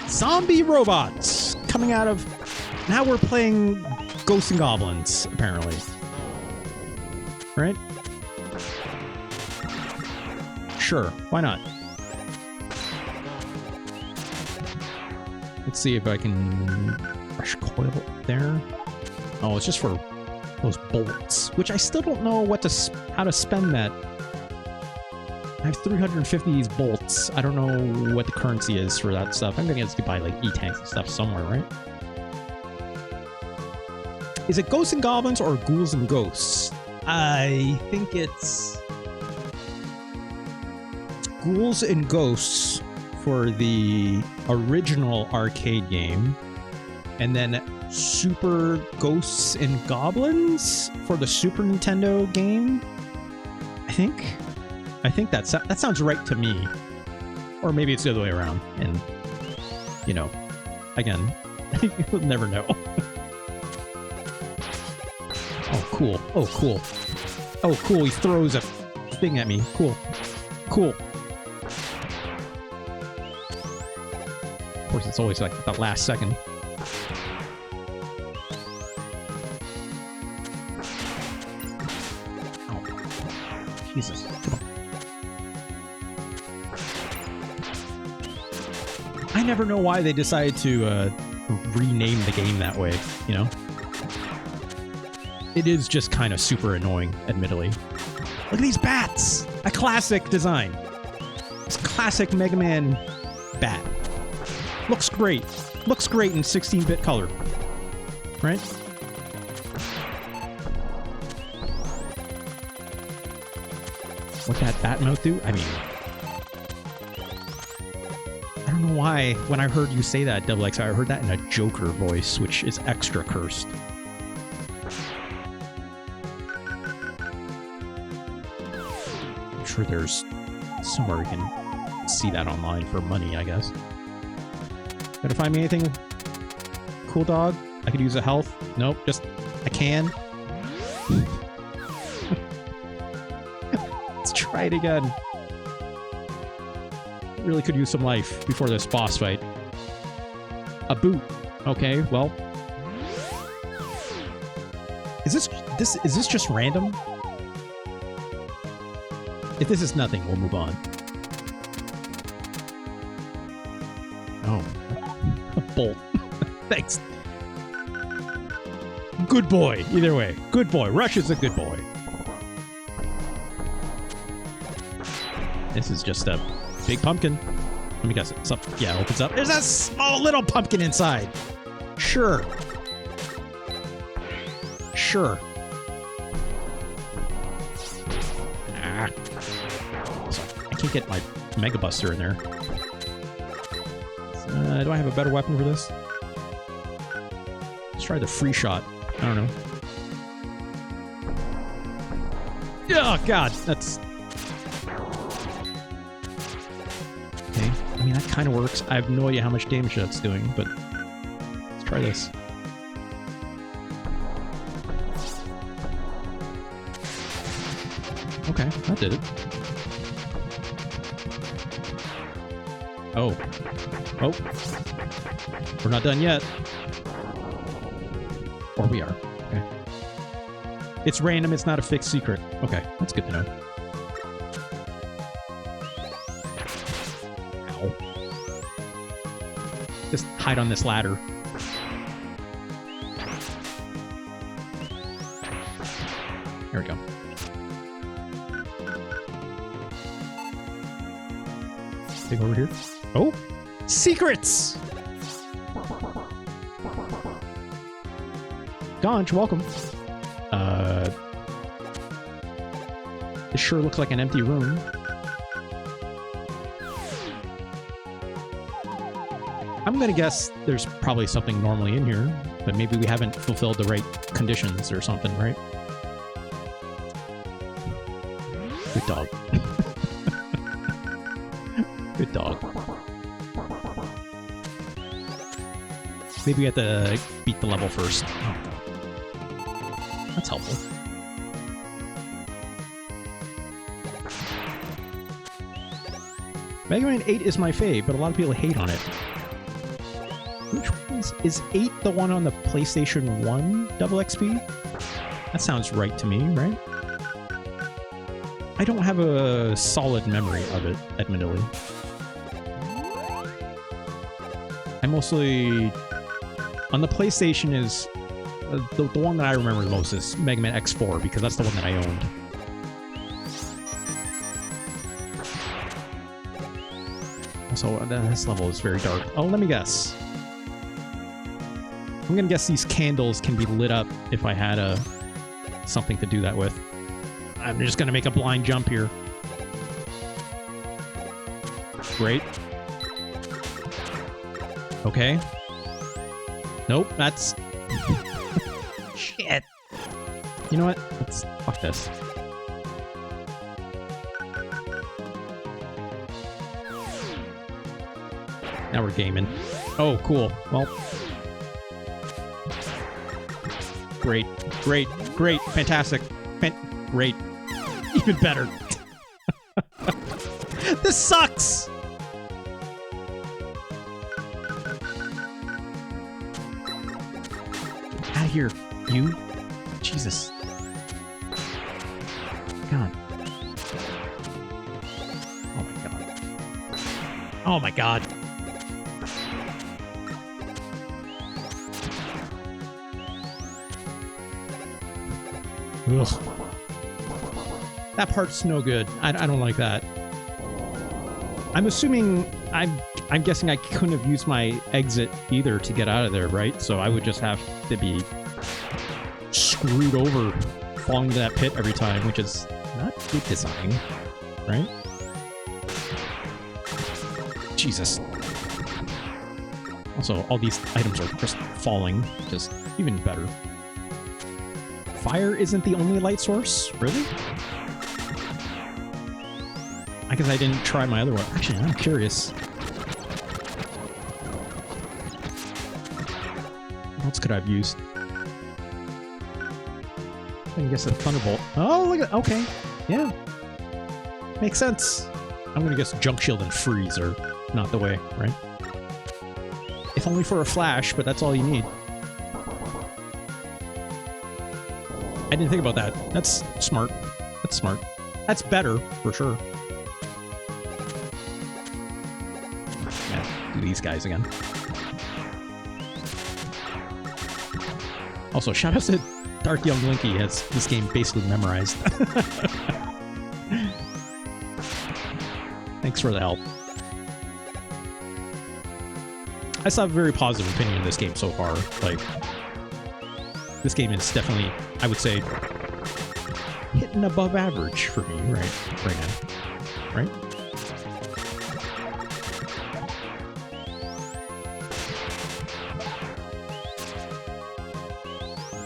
[SPEAKER 1] Zombie robots coming out of... Now we're playing Ghosts and Goblins, apparently. Right? Sure, why not? Let's see if I can rush coil there. Oh, it's just for those bolts, which I still don't know how to spend that. I have 350 of these bolts. I don't know what the currency is for that stuff. I'm gonna get to buy like E-tanks and stuff somewhere, right? Is it Ghosts and Goblins or Ghouls and Ghosts? I think it's Ghouls and Ghosts for the original arcade game, and then Super Ghosts and Goblins for the Super Nintendo game. I think that sounds right to me. Or maybe it's the other way around. And, you know, again, you'll never know. Oh, cool. Oh, cool. Oh, cool. He throws a thing at me. Cool. Cool. Of course, it's always like the last second. Oh. Jesus. Come on. I never know why they decided to rename the game that way, you know? It is just kind of super annoying, admittedly. Look at these bats! A classic design. This classic Mega Man bat. Looks great. Looks great in 16-bit color. Right? What that bat mouth do? I mean... I don't know why, when I heard you say that, Double X, I heard that in a Joker voice, which is extra cursed. I'm sure there's somewhere you can see that online for money, I guess. Gotta find me anything cool, dog? I could use a health. Nope, just a can. Let's try it again. Really could use some life before this boss fight. A boot. Okay, well. Is this just random? If this is nothing, we'll move on. Oh. A bolt. Thanks. Good boy. Either way. Good boy. Rush is a good boy. This is just a big pumpkin. Let me guess. It's up. Yeah, it opens up. There's a small little pumpkin inside. Sure. Sure. Ah. So I can't get my Mega Buster in there. Do I have a better weapon for this? Let's try the free shot. I don't know. Oh, God. That's... Okay. I mean, that kind of works. I have no idea how much damage that's doing, but let's try this. Okay, that did it. Oh. Oh. We're not done yet. Or we are. Okay. It's random, it's not a fixed secret. Okay, that's good to know. Ow. Just hide on this ladder. There we go. Take over here. Oh! Secrets! Gonch, welcome. This sure looks like an empty room. I'm gonna guess there's probably something normally in here, but maybe we haven't fulfilled the right conditions or something, right? Good dog. Good dog. Maybe we have to beat the level first. Oh, God. That's helpful. Mega Man 8 is my fave, but a lot of people hate on it. Which one is 8 the one on the PlayStation 1 double XP? That sounds right to me, right? I don't have a solid memory of it, admittedly. I mostly... On the PlayStation is... the one that I remember the most is Mega Man X4, because that's the one that I owned. Also, this level is very dark. Oh, let me guess. I'm gonna guess these candles can be lit up if I had something to do that with. I'm just gonna make a blind jump here. Great. Okay. Nope, that's... Shit. You know what? Let's... Fuck this. Now we're gaming. Oh, cool. Well... Great. Great. Great. Fantastic. Great. Even better. This sucks! Out of here, you. Jesus. God. Oh my God. Oh my God. Ugh. That part's no good. I don't like that. I'm assuming... I'm guessing I couldn't have used my exit either to get out of there, right? So I would just have to be screwed over falling into that pit every time, which is not good design, right? Jesus. Also, all these items are just falling, just even better. Fire isn't the only light source? Really? I guess I didn't try my other one. Actually, I'm curious. What else could I have used? I guess a Thunderbolt. Oh, look at... Okay. Yeah. Makes sense. I'm gonna guess Junk Shield and Freeze are not the way, right? If only for a flash, but that's all you need. I didn't think about that. That's smart. That's smart. That's better, for sure. Yeah, do these guys again. Also, shout out to Dark Young Linky, has this game basically memorized. Thanks for the help. I still have a very positive opinion of this game so far. Like, this game is definitely, I would say, hitting above average for me right now. Right?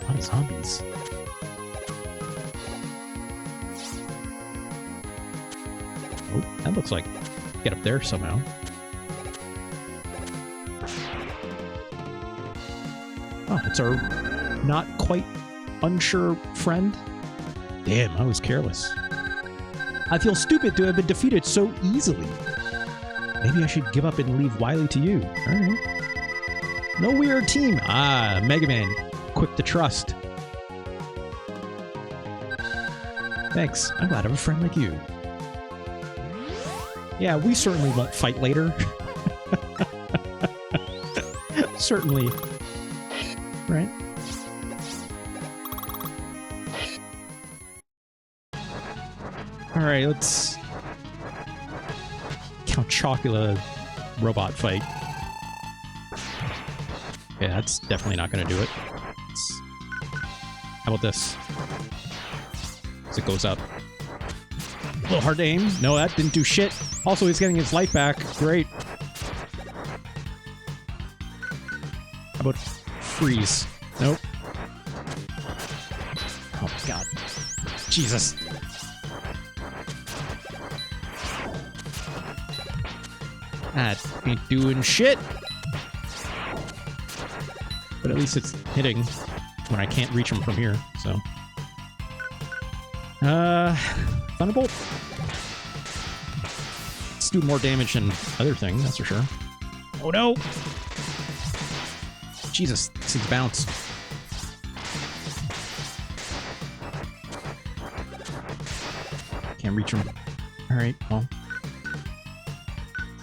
[SPEAKER 1] A lot of zombies. Oh, that looks like get up there somehow. Oh, it's our not quite unsure friend. Damn, I was careless. I feel stupid to have been defeated so easily. Maybe I should give up and leave Wily to you. Alright. No weird team. Ah, Mega Man. Quick to trust. Thanks. I'm glad I have a friend like you. Yeah, we certainly won't fight later. Certainly. Right? Alright, let's... Count Chocula robot fight. Yeah, that's definitely not going to do it. How about this? As it goes up. A little hard to aim. No, that didn't do shit. Also, he's getting his life back. Great. How about freeze? Nope. Oh my god. Jesus. That ain't doing shit. But at least it's hitting when I can't reach him from here, so. Thunderbolt? Let's do more damage than other thing, that's for sure. Oh no! Jesus, this thing's bounce. Can't reach him. Alright, well.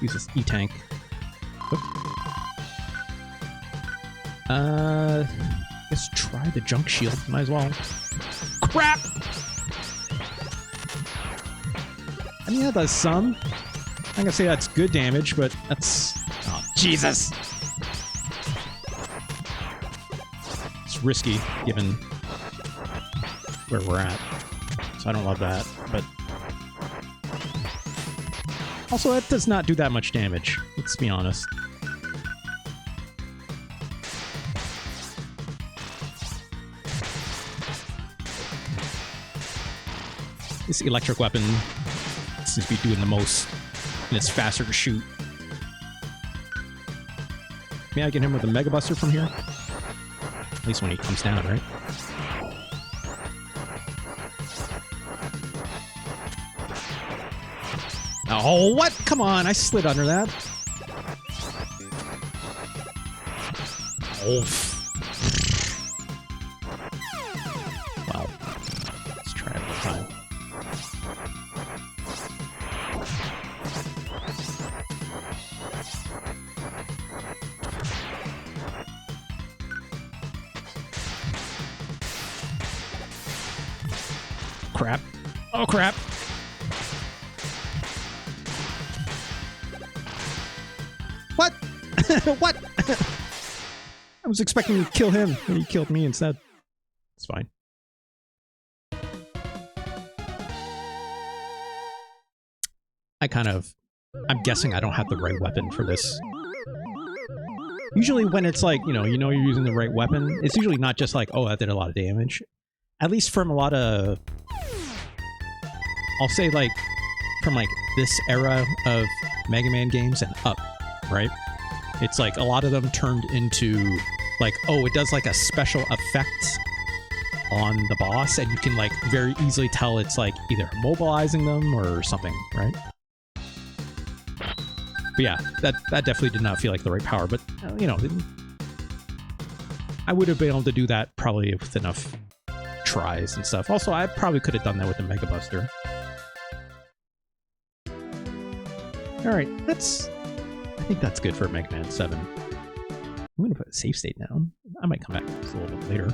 [SPEAKER 1] Use this E-tank. Let's try the junk shield. Might as well. Crap! I mean, that does some. I'm gonna say that's good damage, but that's... Oh, Jesus! It's risky, given where we're at. So I don't love that, but... Also, that does not do that much damage. Let's be honest. This electric weapon seems to be doing the most, and it's faster to shoot. May I get him with a Mega Buster from here? At least when he comes down, right? Oh, what? Come on, I slid under that. Oh. Wow. Let's try it one time. Crap. Oh, crap. What? What? I was expecting to kill him, and he killed me instead. It's fine. I'm guessing I don't have the right weapon for this. Usually when it's like, you know you're using the right weapon, it's usually not just like, oh, that did a lot of damage. At least from a lot of... I'll say like, from like this era of Mega Man games and up, right? It's like a lot of them turned into like, oh, it does like a special effect on the boss, and you can like very easily tell it's like either mobilizing them or something, right? But yeah, that definitely did not feel like the right power, but you know, I would have been able to do that probably with enough tries and stuff. Also, I probably could have done that with the Mega Buster. Alright, I think that's good for Mega Man 7. I'm gonna put a save state down. I might come back to this a little bit later.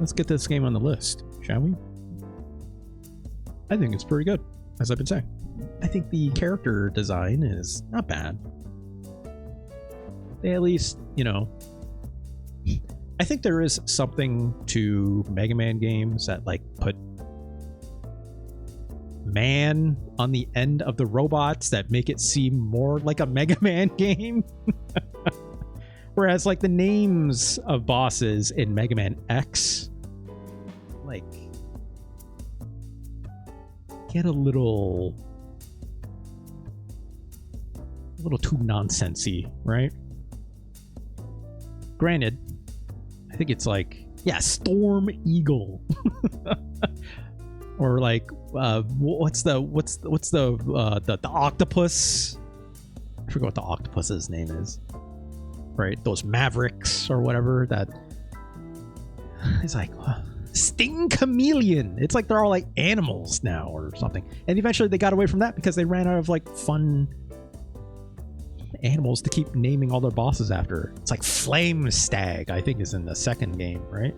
[SPEAKER 1] Let's get this game on the list, shall we? I think it's pretty good, as I've been saying. I think the character design is not bad. They at least, you know... I think there is something to Mega Man games that, like, put man on the end of the robots that make it seem more like a Mega Man game. Whereas, like, the names of bosses in Mega Man X, like, get a little too nonsensy, right? Granted, I think it's like, yeah, Storm Eagle. Or like, what's the octopus? I forget what the octopus's name is. Right, those Mavericks or whatever. That It's like Sting Chameleon. It's like they're all like animals now or something. And eventually they got away from that because they ran out of like fun animals to keep naming all their bosses after. It's like Flame Stag, I think, is in the second game, right?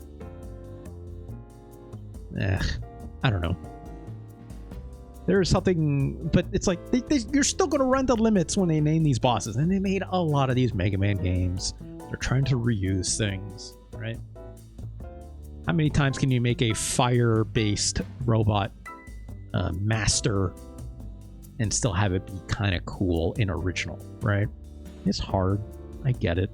[SPEAKER 1] I don't know. There's something, but it's like you're still going to run the limits when they name these bosses. And they made a lot of these Mega Man games. They're trying to reuse things, right? How many times can you make a fire-based robot master and still have it be kind of cool and original, right? It's hard. I get it.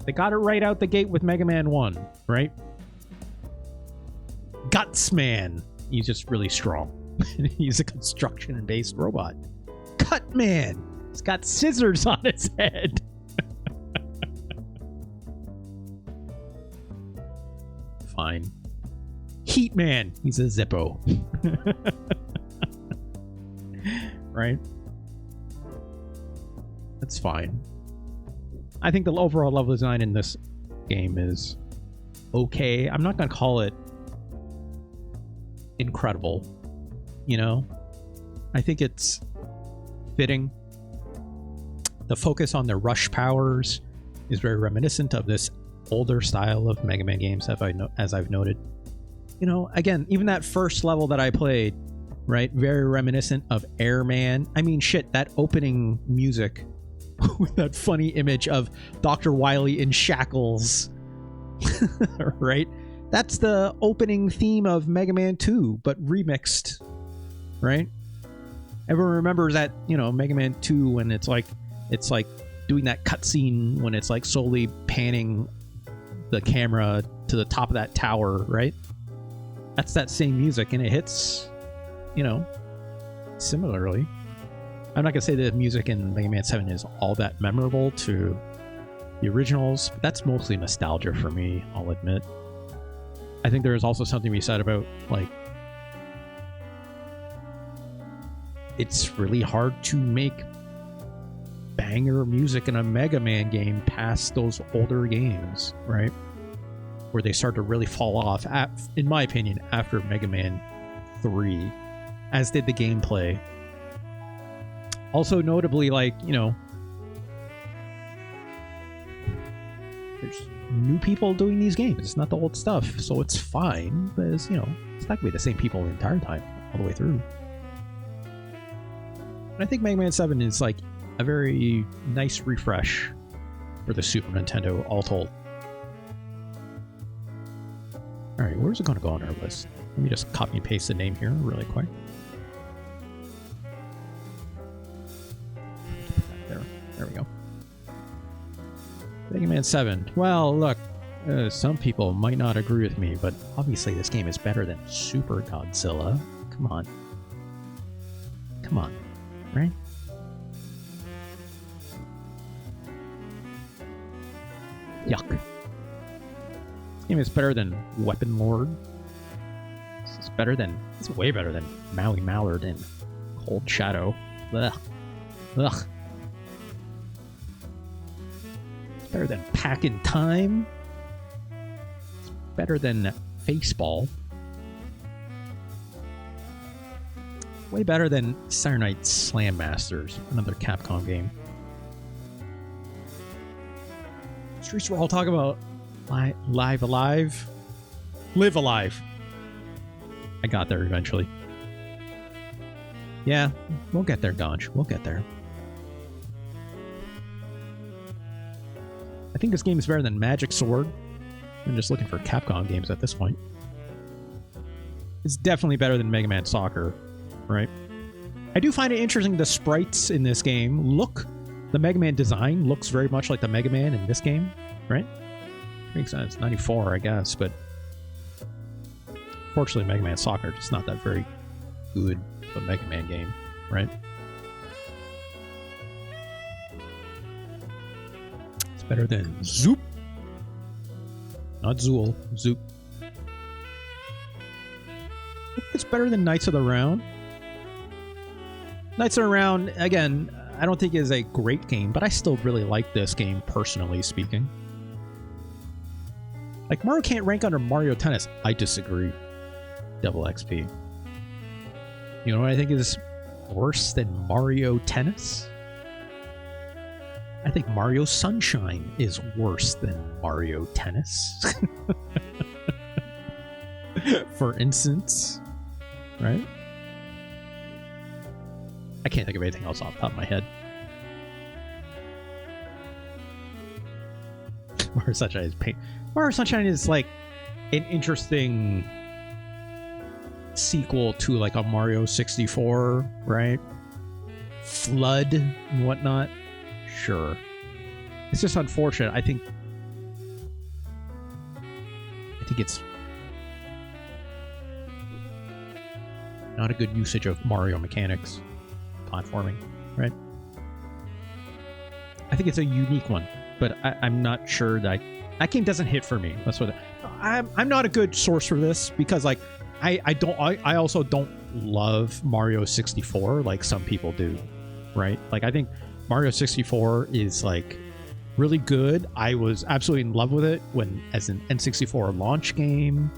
[SPEAKER 1] They got it right out the gate with Mega Man 1, right? Gutsman. He's just really strong. He's a construction-based robot. Cutman. He's got scissors on his head. Fine. Heatman. He's a Zippo. Right? That's fine. I think the overall level design in this game is okay. I'm not going to call it incredible. You know? I think it's fitting. The focus on the rush powers is very reminiscent of this older style of Mega Man games, as I've noted. You know, again, even that first level that I played, right? Very reminiscent of Airman. I mean, shit, that opening music with that funny image of Dr. Wily in shackles, right? That's the opening theme of Mega Man 2, but remixed, right? Everyone remembers that, you know, Mega Man 2 when it's like doing that cutscene when it's like slowly panning the camera to the top of that tower, right? That's that same music, and it hits, you know, similarly. I'm not gonna say the music in Mega Man 7 is all that memorable to the originals, but that's mostly nostalgia for me, I'll admit. I think there is also something to be said about, like, it's really hard to make banger music in a Mega Man game past those older games, right? Where they start to really fall off, in my opinion, after Mega Man 3, as did the gameplay. Also notably, like, you know, there's new people doing these games. It's not the old stuff, so it's fine, but it's, you know, it's not gonna be the same people the entire time, all the way through. And I think Mega Man 7 is like a very nice refresh for the Super Nintendo, all told. Alright, where's it going to go on our list? Let me just copy and paste the name here really quick. There we go. Mega Man 7. Well, look, some people might not agree with me, but obviously this game is better than Super Godzilla. Come on. Come on. Right? Yuck. This game is better than Weapon Lord. It's way better than Maui Mallard and Cold Shadow. Ugh. Ugh. It's better than Pack in Time. It's better than Faceball. Way better than Saturday Night Slam Masters, another Capcom game. Streets we're all talking about Live Alive. Live Alive. I got there eventually. Yeah, we'll get there, Gonch. We'll get there. I think this game is better than Magic Sword. I'm just looking for Capcom games at this point. It's definitely better than Mega Man Soccer, right? I do find it interesting the sprites in this game the Mega Man design looks very much like the Mega Man in this game, right? Makes sense. 94, I guess, but fortunately Mega Man Soccer is not that very good of a Mega Man game, right? It's better than Zoop. Not Zool, Zoop. It's better than Knights of the Round. Knights of the Round, again, I don't think is a great game, but I still really like this game, personally speaking. Like, Mario can't rank under Mario Tennis. I disagree. Double XP. You know what I think is worse than Mario Tennis? I think Mario Sunshine is worse than Mario Tennis. For instance. Right? I can't think of anything else off the top of my head. Mario Sunshine is pain. Mario Sunshine is like an interesting sequel to like a Mario 64, right? Flood and whatnot. Sure. It's just unfortunate. I think it's not a good usage of Mario mechanics. Platforming, right? I think it's a unique one, but I'm not sure that that game doesn't hit for me. That's what I'm not a good source for this because like I also don't love Mario 64 like some people do, right? Like I think Mario 64 is like really good. I was absolutely in love with it when as an N64 launch game,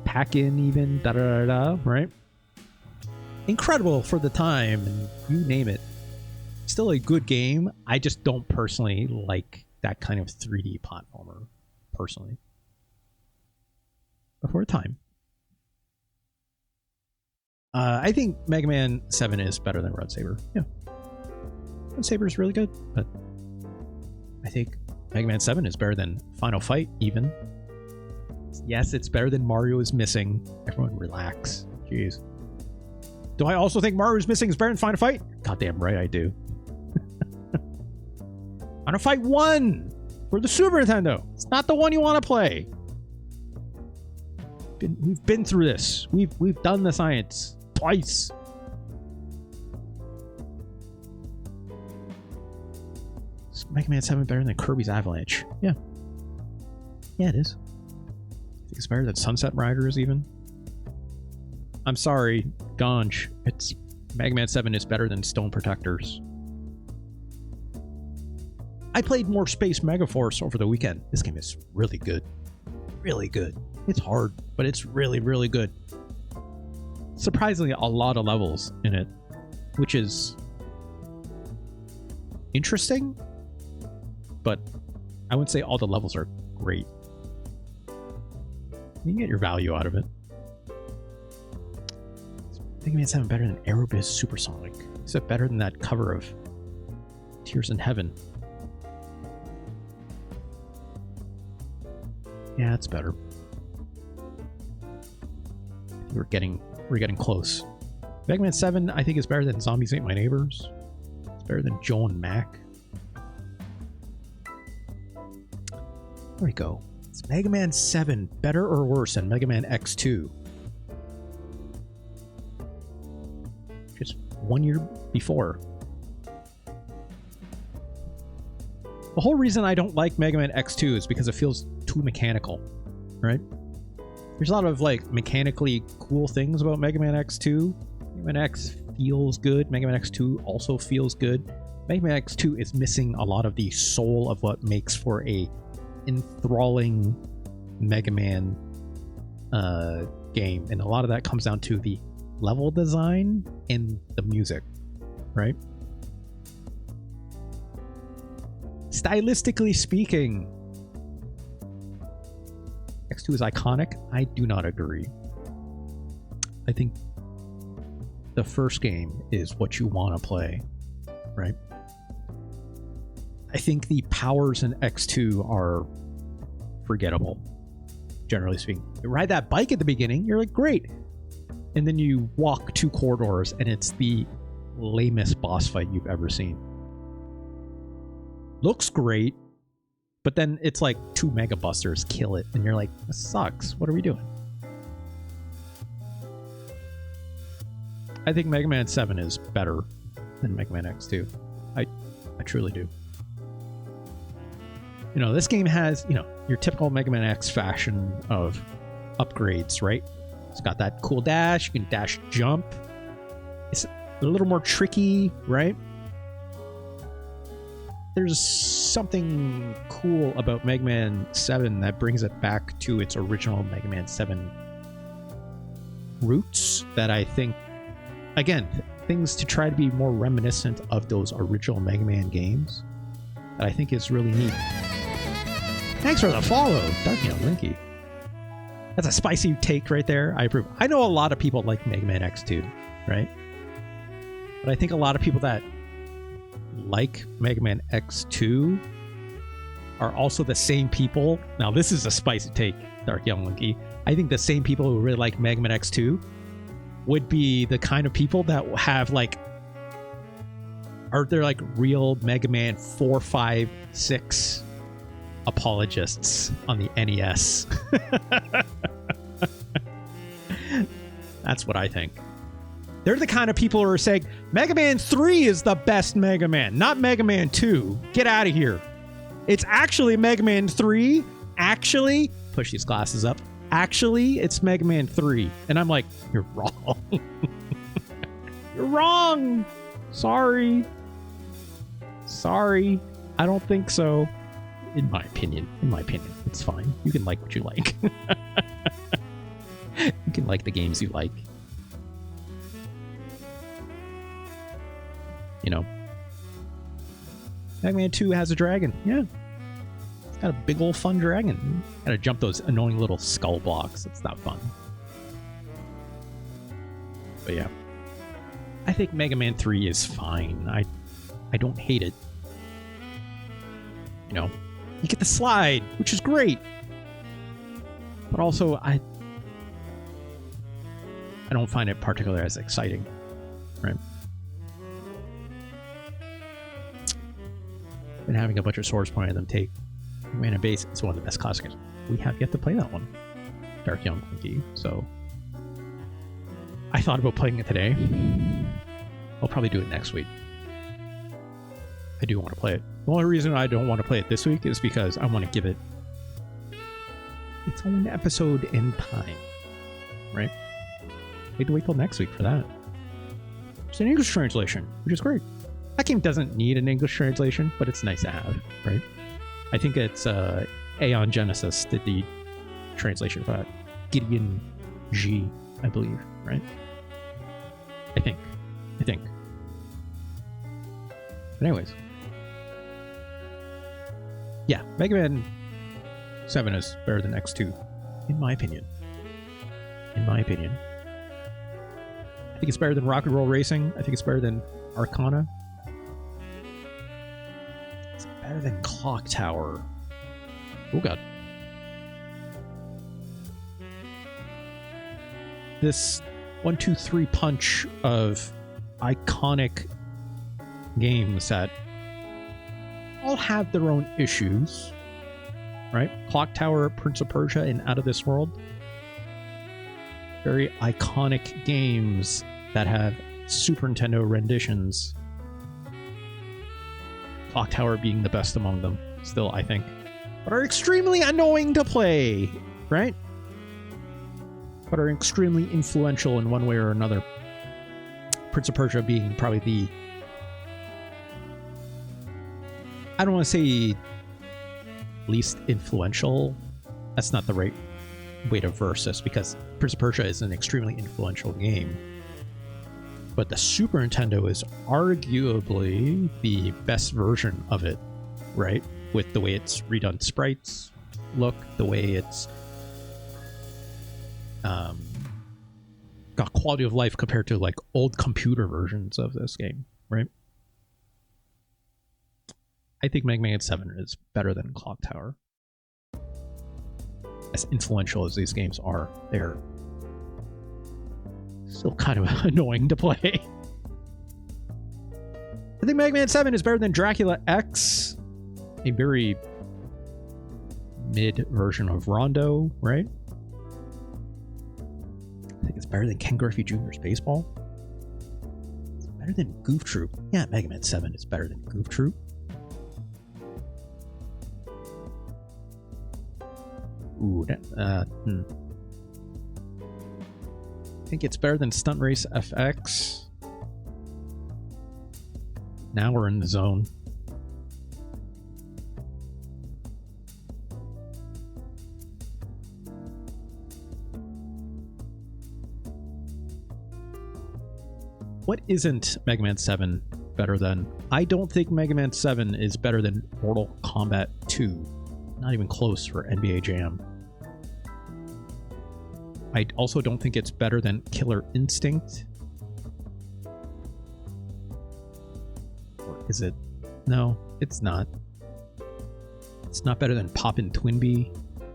[SPEAKER 1] pack-in even, right? Incredible for the time, and you name it. Still a good game. I just don't personally like that kind of 3D platformer, personally. But for a time. I think Mega Man 7 is better than Red Saber. Yeah. Red Saber is really good, but I think Mega Man 7 is better than Final Fight, even. Yes, it's better than Mario is Missing. Everyone relax. Jeez. Do I also think Mario is Missing is better than Final Fight? Goddamn right I do. Final Fight 1 for the Super Nintendo. It's not the one you want to play. We've been through this. We've done the science twice. Is Mega Man 7 better than Kirby's Avalanche? Yeah. Yeah, it is. I think it's better than Sunset Riders even. I'm sorry, Ganj. It's Mega Man 7 is better than Stone Protectors. I played more Space Megaforce over the weekend. This game is really good. Really good. It's hard, but it's really, really good. Surprisingly, a lot of levels in it, which is interesting, but I wouldn't say all the levels are great. You can get your value out of it. Mega Man 7 better than Aerobiz Supersonic. Is it better than that cover of Tears in Heaven? Yeah, it's better. We're getting close. Mega Man 7, I think, is better than Zombies Ate My Neighbors. It's better than Joe and Mac. There we go. Is Mega Man 7 better or worse than Mega Man X2? Just 1 year before. The whole reason I don't like Mega Man X2 is because it feels too mechanical, right? There's a lot of like mechanically cool things about Mega Man X2. Mega Man X feels good. Mega Man X2 also feels good. Mega Man X2 is missing a lot of the soul of what makes for a enthralling Mega Man game, and a lot of that comes down to the level design and the music, right? Stylistically speaking, X2 is iconic. I do not agree. I think the first game is what you want to play, right? I think the powers in X2 are forgettable, generally speaking. You ride that bike at the beginning, you're like, great. And then you walk 2 corridors, and it's the lamest boss fight you've ever seen. Looks great, but then it's like 2 Mega Busters kill it, and you're like, this sucks. What are we doing? I think Mega Man 7 is better than Mega Man X2. I truly do. You know, this game has, you know, your typical Mega Man X fashion of upgrades, right? It's got that cool dash. You can dash jump. It's a little more tricky, right? there's something cool about Mega Man 7 that brings it back to its original Mega Man 7 roots that I think, again, things to try to be more reminiscent of those original Mega Man games that I think is really neat. Thanks for the follow, Dark Young Linky. That's a spicy take right there. I approve. I know a lot of people like Mega Man X2, right? But I think a lot of people that like Mega Man X2 are also the same people. Now, this is a spicy take, Dark Young Linky. I think the same people who really like Mega Man X2 would be the kind of people that have like, are they're like real Mega Man 4, 5, 6 apologists on the NES. That's what I think. They're the kind of people who are saying Mega Man 3 is the best Mega Man, not Mega Man 2. Get out of here. It's actually Mega Man 3. Actually, push these glasses up. Actually, it's Mega Man 3. And I'm like, you're wrong. You're wrong. Sorry. Sorry. I don't think so. In my opinion, it's fine. You can like what you like. You can like the games you like. You know, Mega Man 2 has a dragon. Yeah. It's got a big old fun dragon. Gotta jump those annoying little skull blocks. It's not fun. But yeah. I think Mega Man 3 is fine. I don't hate it. You know, you get the slide, which is great. But also, I don't find it particularly as exciting. Right? Been having a bunch of swords pointed at them take Mana Base. It's one of the best classics. We have yet to play that one, Dark Young Clinky. So I thought about playing it today. I'll probably do it next week. I do want to play it. The only reason I don't want to play it this week is because I want to give it its own episode in time. Right? I had to wait till next week for that. It's an English translation, which is great. That game doesn't need an English translation, but it's nice to have, right? I think it's Aeon Genesis did the translation for that. Gideon G, I believe, right? I think. But anyways. Yeah, Mega Man 7 is better than X2, in my opinion. I think it's better than Rock and Roll Racing. I think it's better than Arcana. Better than Clock Tower. Oh god. This 1, 2, 3 punch of iconic games that all have their own issues, right? Clock Tower, Prince of Persia, and Out of This World. Very iconic games that have Super Nintendo renditions. Clock Tower being the best among them, still, I think. But are extremely annoying to play, right? But are extremely influential in one way or another. Prince of Persia being probably the... I don't want to say least influential. That's not the right way to verse this, because Prince of Persia is an extremely influential game. But the Super Nintendo is arguably the best version of it, right? With the way it's redone sprites look, the way it's got quality of life compared to like old computer versions of this game, right? I think Mega Man 7 is better than Clock Tower. As influential as these games are, they're still kind of annoying to play. I think Mega Man 7 is better than Dracula X, a very mid version of Rondo, right? I think it's better than Ken Griffey Jr.'s Baseball. It's better than Goof Troop. Yeah, Mega Man 7 is better than Goof Troop. Ooh, I think it's better than Stunt Race FX. Now we're in the zone. What isn't Mega Man 7 better than? I don't think Mega Man 7 is better than Mortal Kombat 2. Not even close for NBA Jam. I also don't think it's better than Killer Instinct. Or is it? No, it's not. It's not better than Poppin' Twinbee.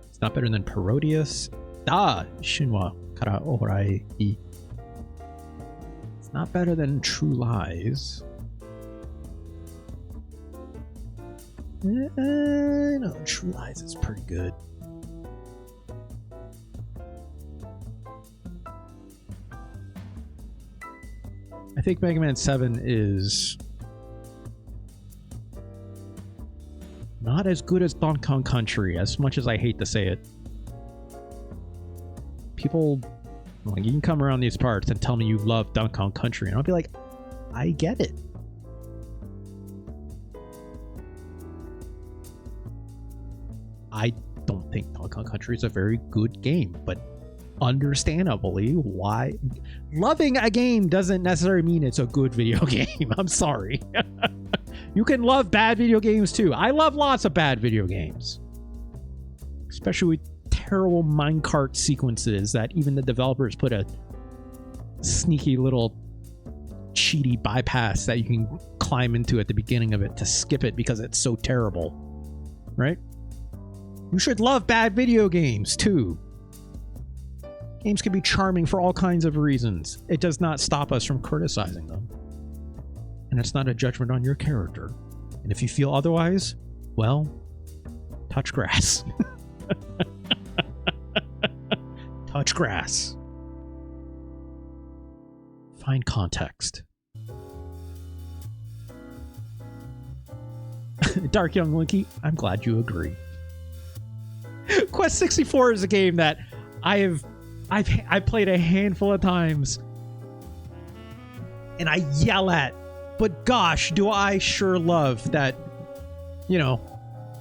[SPEAKER 1] It's not better than Parodius. Shinwa Kara Orai. It's not better than True Lies. No, True Lies is pretty good. I think Mega Man 7 is not as good as Donkey Kong Country, as much as I hate to say it. People, like, you can come around these parts and tell me you love Donkey Kong Country, and I'll be like, I get it. I don't think Donkey Kong Country is a very good game, but understandably, why loving a game doesn't necessarily mean it's a good video game. I'm sorry. You can love bad video games too. I love lots of bad video games, especially with terrible minecart sequences that even the developers put a sneaky little cheaty bypass that you can climb into at the beginning of it to skip it because it's so terrible, right? You should love bad video games too. Games can be charming for all kinds of reasons. It does not stop us from criticizing them. And it's not a judgment on your character. And if you feel otherwise, well, touch grass. Touch grass. Find context. Dark Young Linky, I'm glad you agree. Quest 64 is a game that I've played a handful of times and I yell at, but gosh, do I sure love that, you know,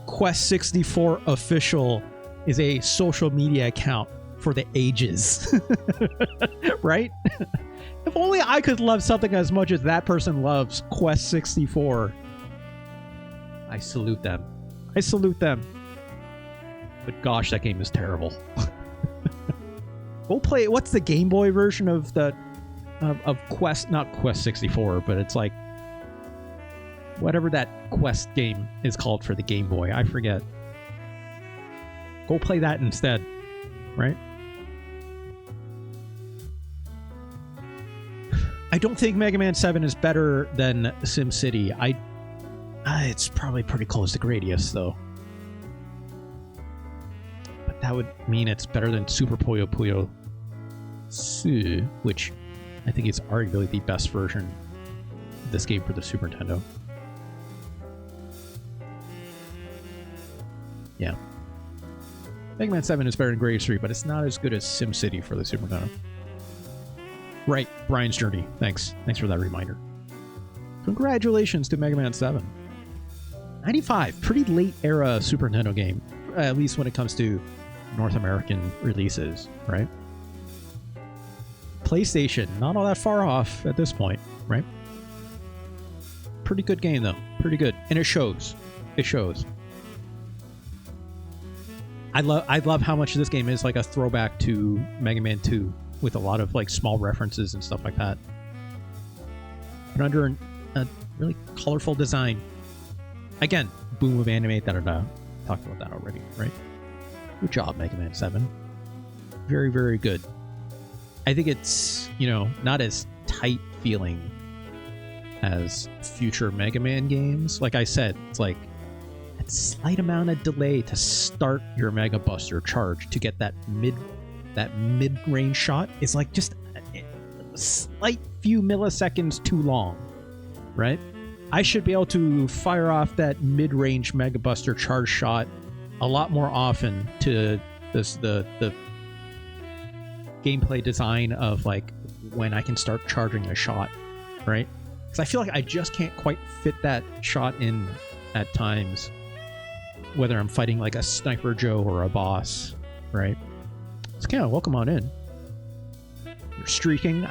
[SPEAKER 1] Quest 64 official is a social media account for the ages. Right? If only I could love something as much as that person loves Quest 64. I salute them. I salute them. But gosh, that game is terrible. Go play. What's the Game Boy version of the of Quest? Not Quest 64, but it's like whatever that Quest game is called for the Game Boy. I forget. Go play that instead, right? I don't think Mega Man 7 is better than SimCity. It's probably pretty close to Gradius though. That would mean it's better than Super Puyo Puyo 2, which I think is arguably the best version of this game for the Super Nintendo. Yeah. Mega Man 7 is better than Gradius 3, but it's not as good as SimCity for the Super Nintendo. Right, Brian's Journey. Thanks. Thanks for that reminder. Congratulations to Mega Man 7. 95, pretty late era Super Nintendo game, at least when it comes to North American releases, right? PlayStation, not all that far off at this point, right? Pretty good game though, pretty good, and it shows. It shows. I love how much this game is like a throwback to Mega Man 2 with a lot of like small references and stuff like that, but under a really colorful design. Again, boom of anime. Talked about that already, right? Good job, Mega Man 7. Very, very good. I think it's, you know, not as tight feeling as future Mega Man games. Like I said, it's like a slight amount of delay to start your Mega Buster charge to get that mid-range shot is like just a slight few milliseconds too long, right? I should be able to fire off that mid-range Mega Buster charge shot a lot more often to the gameplay design of like when I can start charging a shot, right? Because I feel like I just can't quite fit that shot in at times, whether I'm fighting like a Sniper Joe or a boss, right? So yeah, welcome on in. You're streaking.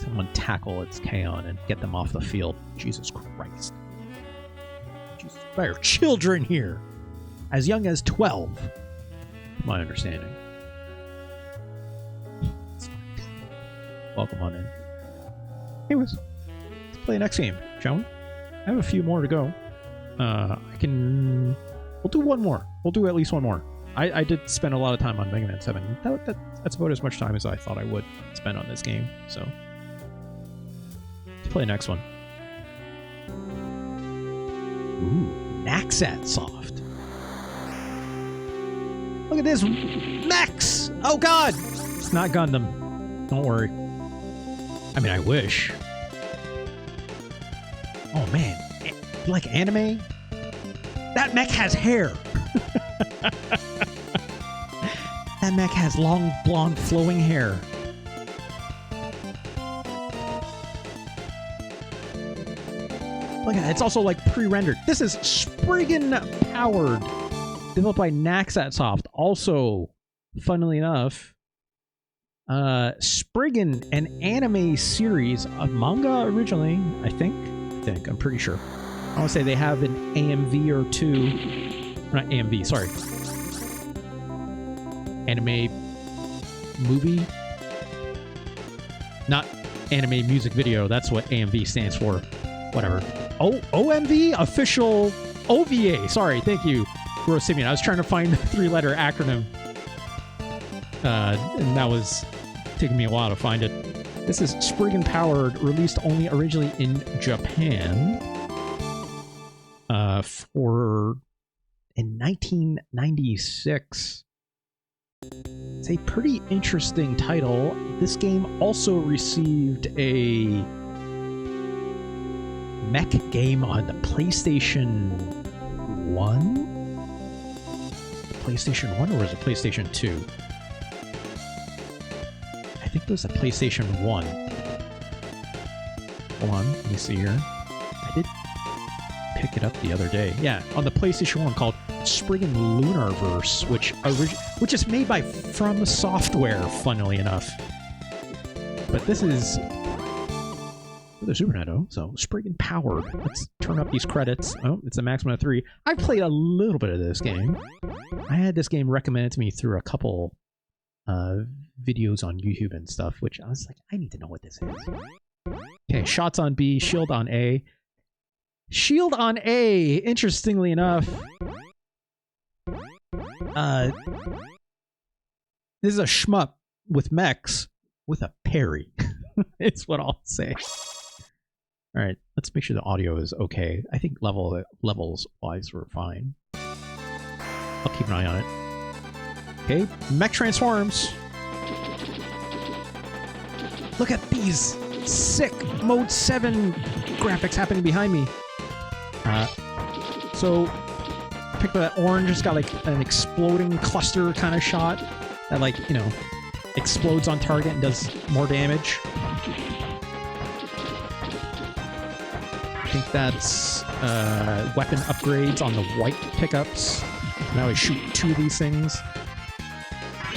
[SPEAKER 1] someone tackle its Kaon and get them off the field. Jesus Christ. Jesus, there are children here! As young as 12, to my understanding. Welcome on in. Anyways, let's play the next game, shall we? I have a few more to go. We'll do one more. We'll do at least one more. I did spend a lot of time on Mega Man 7. That's about as much time as I thought I would spend on this game, so... Let's play the next one. Ooh, Naxat Soft. Look at this! Mechs! Oh god! It's not Gundam. Don't worry. I mean, I wish. Oh man. You like anime? That mech has hair! That mech has long, blonde, flowing hair. Look at it. It's also like pre-rendered. This is Spriggan Powered, developed by Naxat Soft. Also, funnily enough, Spriggan, an anime series of manga originally, I think, I'm pretty sure. I want to say they have an AMV or two. Not AMV, sorry. Anime movie? Not anime music video. That's what AMV stands for. Whatever. Oh, OMV? Official OVA. Sorry, thank you, Gross Simeon. I was trying to find the three-letter acronym. And that was taking me a while to find it. This is Spriggan Powered, released only originally in Japan. In 1996. It's a pretty interesting title. This game also received a mech game on the PlayStation 1? The PlayStation 1 or was it PlayStation 2? I think it was a PlayStation 1. Hold on, let me see here. I did pick it up the other day. Yeah, on the PlayStation 1 called Spriggan Lunarverse, which is made by From Software, funnily enough. But this is for the Super Nintendo, so Spriggan Powered. Let's turn up these credits. Oh, it's a maximum of 3. I played a little bit of this game. I had this game recommended to me through a couple videos on YouTube and stuff, which I was like, I need to know what this is. Okay, shots on B, shield on A. Shield on A, interestingly enough, this is a shmup with mechs with a parry. It's what I'll say. All right, let's make sure the audio is okay. I think levels wise we're fine. I'll keep an eye on it. Okay, mech transforms. Look at these sick Mode 7 graphics happening behind me. So pick that orange. It's got like an exploding cluster kind of shot that, like, you know, explodes on target and does more damage. I think that's weapon upgrades on the white pickups. Now I shoot 2 of these things.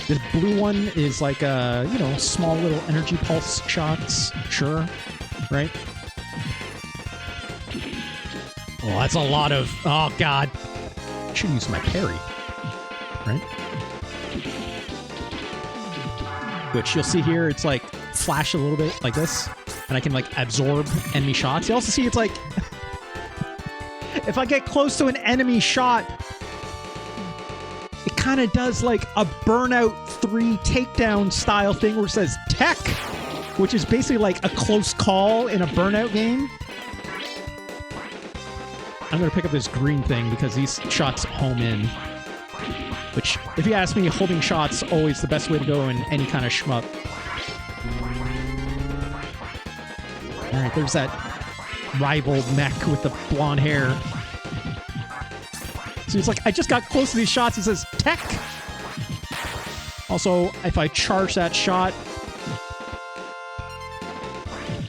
[SPEAKER 1] This blue one is like, you know, small little energy pulse shots. Sure, right? Oh, that's a lot of... Oh, God. I should use my parry. Right? Which you'll see here, it's like flash a little bit like this. And I can like absorb enemy shots. You also see it's like... if I get close to an enemy shot, it kind of does like a Burnout 3 takedown style thing where it says tech, which is basically like a close call in a Burnout game. I'm going to pick up this green thing because these shots home in. Which, if you ask me, holding shots always the best way to go in any kind of shmup. Alright, there's that rival mech with the blonde hair. So it's like, I just got close to these shots, it says tech! Also, if I charge that shot,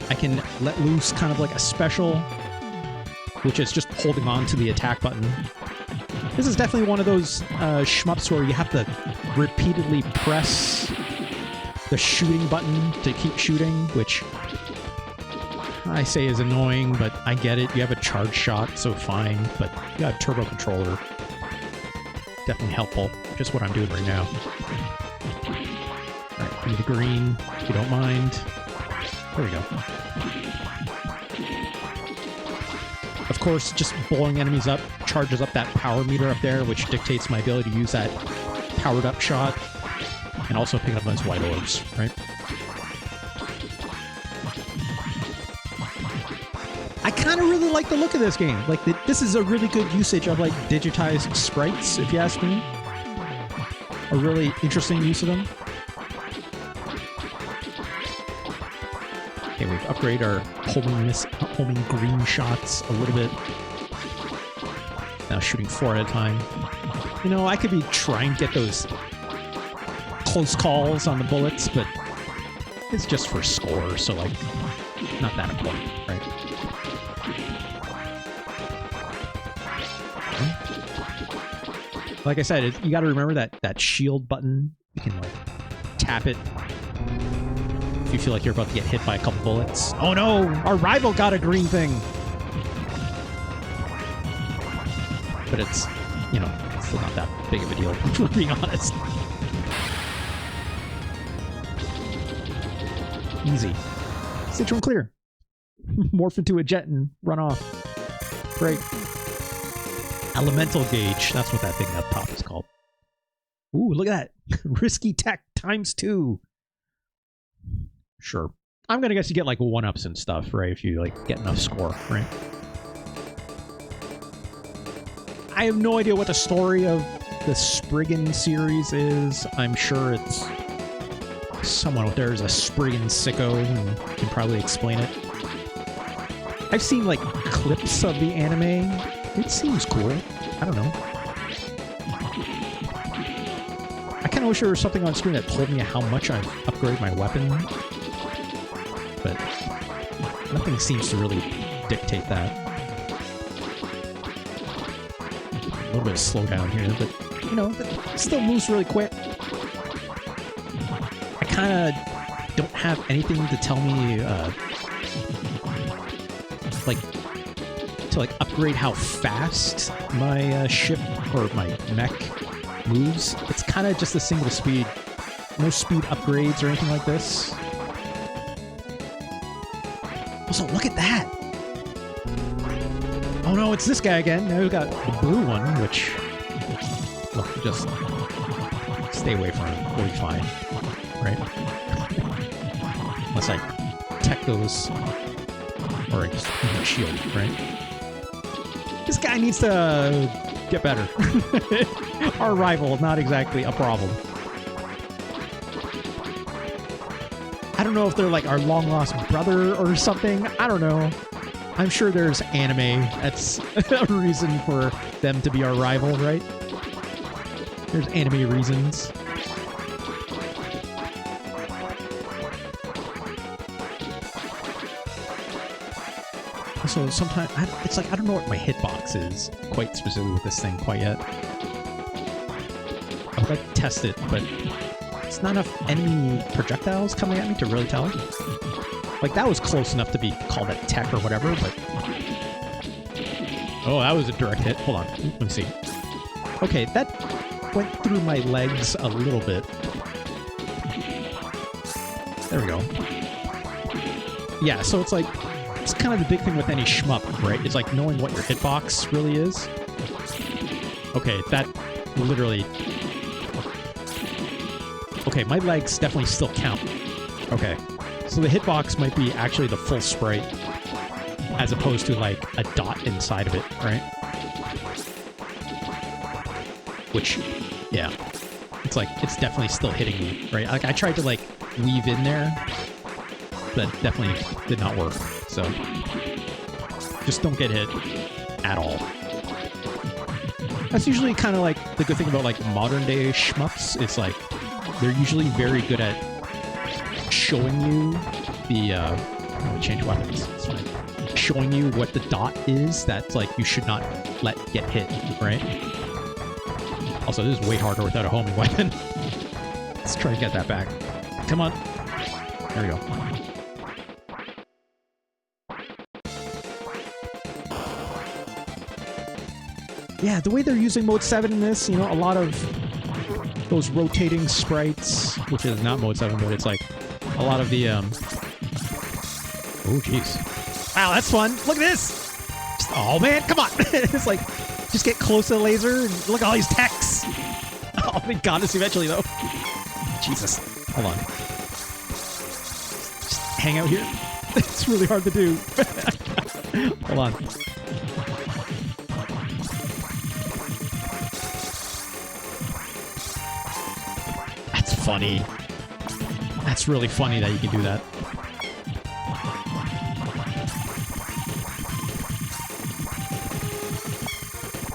[SPEAKER 1] I can let loose kind of like a special, which is just holding on to the attack button. This is definitely one of those shmups where you have to repeatedly press the shooting button to keep shooting, which I say is annoying, but I get it. You have a charge shot, so fine. But you got a turbo controller. Definitely helpful. Just what I'm doing right now. Alright, give me the green, if you don't mind. There we go. Of course, just blowing enemies up charges up that power meter up there, which dictates my ability to use that powered up shot. And also picking up those white orbs, right? I kind of really like the look of this game. Like, this is a really good usage of, like, digitized sprites, if you ask me. A really interesting use of them. Okay, we've upgraded our homing green shots a little bit. Now shooting 4 at a time. You know, I could be trying to get those close calls on the bullets, but it's just for score, so, like, not that important, right? Like I said, you got to remember that shield button. You can, like, tap it if you feel like you're about to get hit by a couple bullets. Oh no! Our rival got a green thing! But it's, you know, it's still not that big of a deal, if we're being honest. Easy. Stage 1 clear. Morph into a jet and run off. Great. Elemental gauge. That's what that thing up top is called. Ooh, look at that. Risky tech ×2. Sure. I'm gonna guess you get like 1-ups and stuff, right? If you like get enough score, right? I have no idea what the story of the Spriggan series is. I'm sure it's someone out there is a Spriggan sicko and can probably explain it. I've seen like clips of the anime. It seems cool. I don't know. I kind of wish there was something on screen that told me how much I've upgraded my weapon. But nothing seems to really dictate that. A little bit of slowdown here, but, you know, it still moves really quick. I kind of don't have anything to tell me, like, to like upgrade how fast my ship or my mech moves. It's kind of just a single speed. No speed upgrades or anything like this. Also, look at that! Oh no, it's this guy again. Now we've got the blue one, which... Look, just stay away from him. We'll be fine. Right? Unless I tech those... Or just shield, right? This guy needs to get better. Our rival, not exactly a problem. I don't know if they're like our long-lost brother or something. I don't know. I'm sure there's anime. That's a reason for them to be our rival, right? There's anime reasons. So sometimes, it's like, I don't know what my hitbox is quite specifically with this thing quite yet. I would like to test it, but it's not enough enemy projectiles coming at me to really tell. Like, that was close enough to be called a tech or whatever, but... Oh, that was a direct hit. Hold on. Let me see. Okay, that went through my legs a little bit. There we go. Yeah, so it's like... It's kind of the big thing with any shmup, right? It's like knowing what your hitbox really is. Okay, that literally... Okay, my legs definitely still count. Okay. So the hitbox might be actually the full sprite, as opposed to like a dot inside of it, right? Which, yeah. It's like, it's definitely still hitting me, right? Like, I tried to like weave in there, but definitely did not work. So, just don't get hit at all. That's usually kind of like the good thing about like modern day shmups. It's like, they're usually very good at showing you the, let me change weapons, it's fine. Showing you what the dot is that's like you should not let get hit, right? Also, this is way harder without a homing weapon. Let's try to get that back. Come on. There we go. Yeah, the way they're using Mode 7 in this, you know, a lot of those rotating sprites, which is not Mode 7, but it's like a lot of the, oh, jeez. Wow, that's fun. Look at this. Just, oh, man, come on. It's like, just get close to the laser and look at all these techs. Oh, we got us eventually, though. Jesus. Hold on. Just hang out here. It's really hard to do. Hold on. That's funny. That's really funny that you can do that.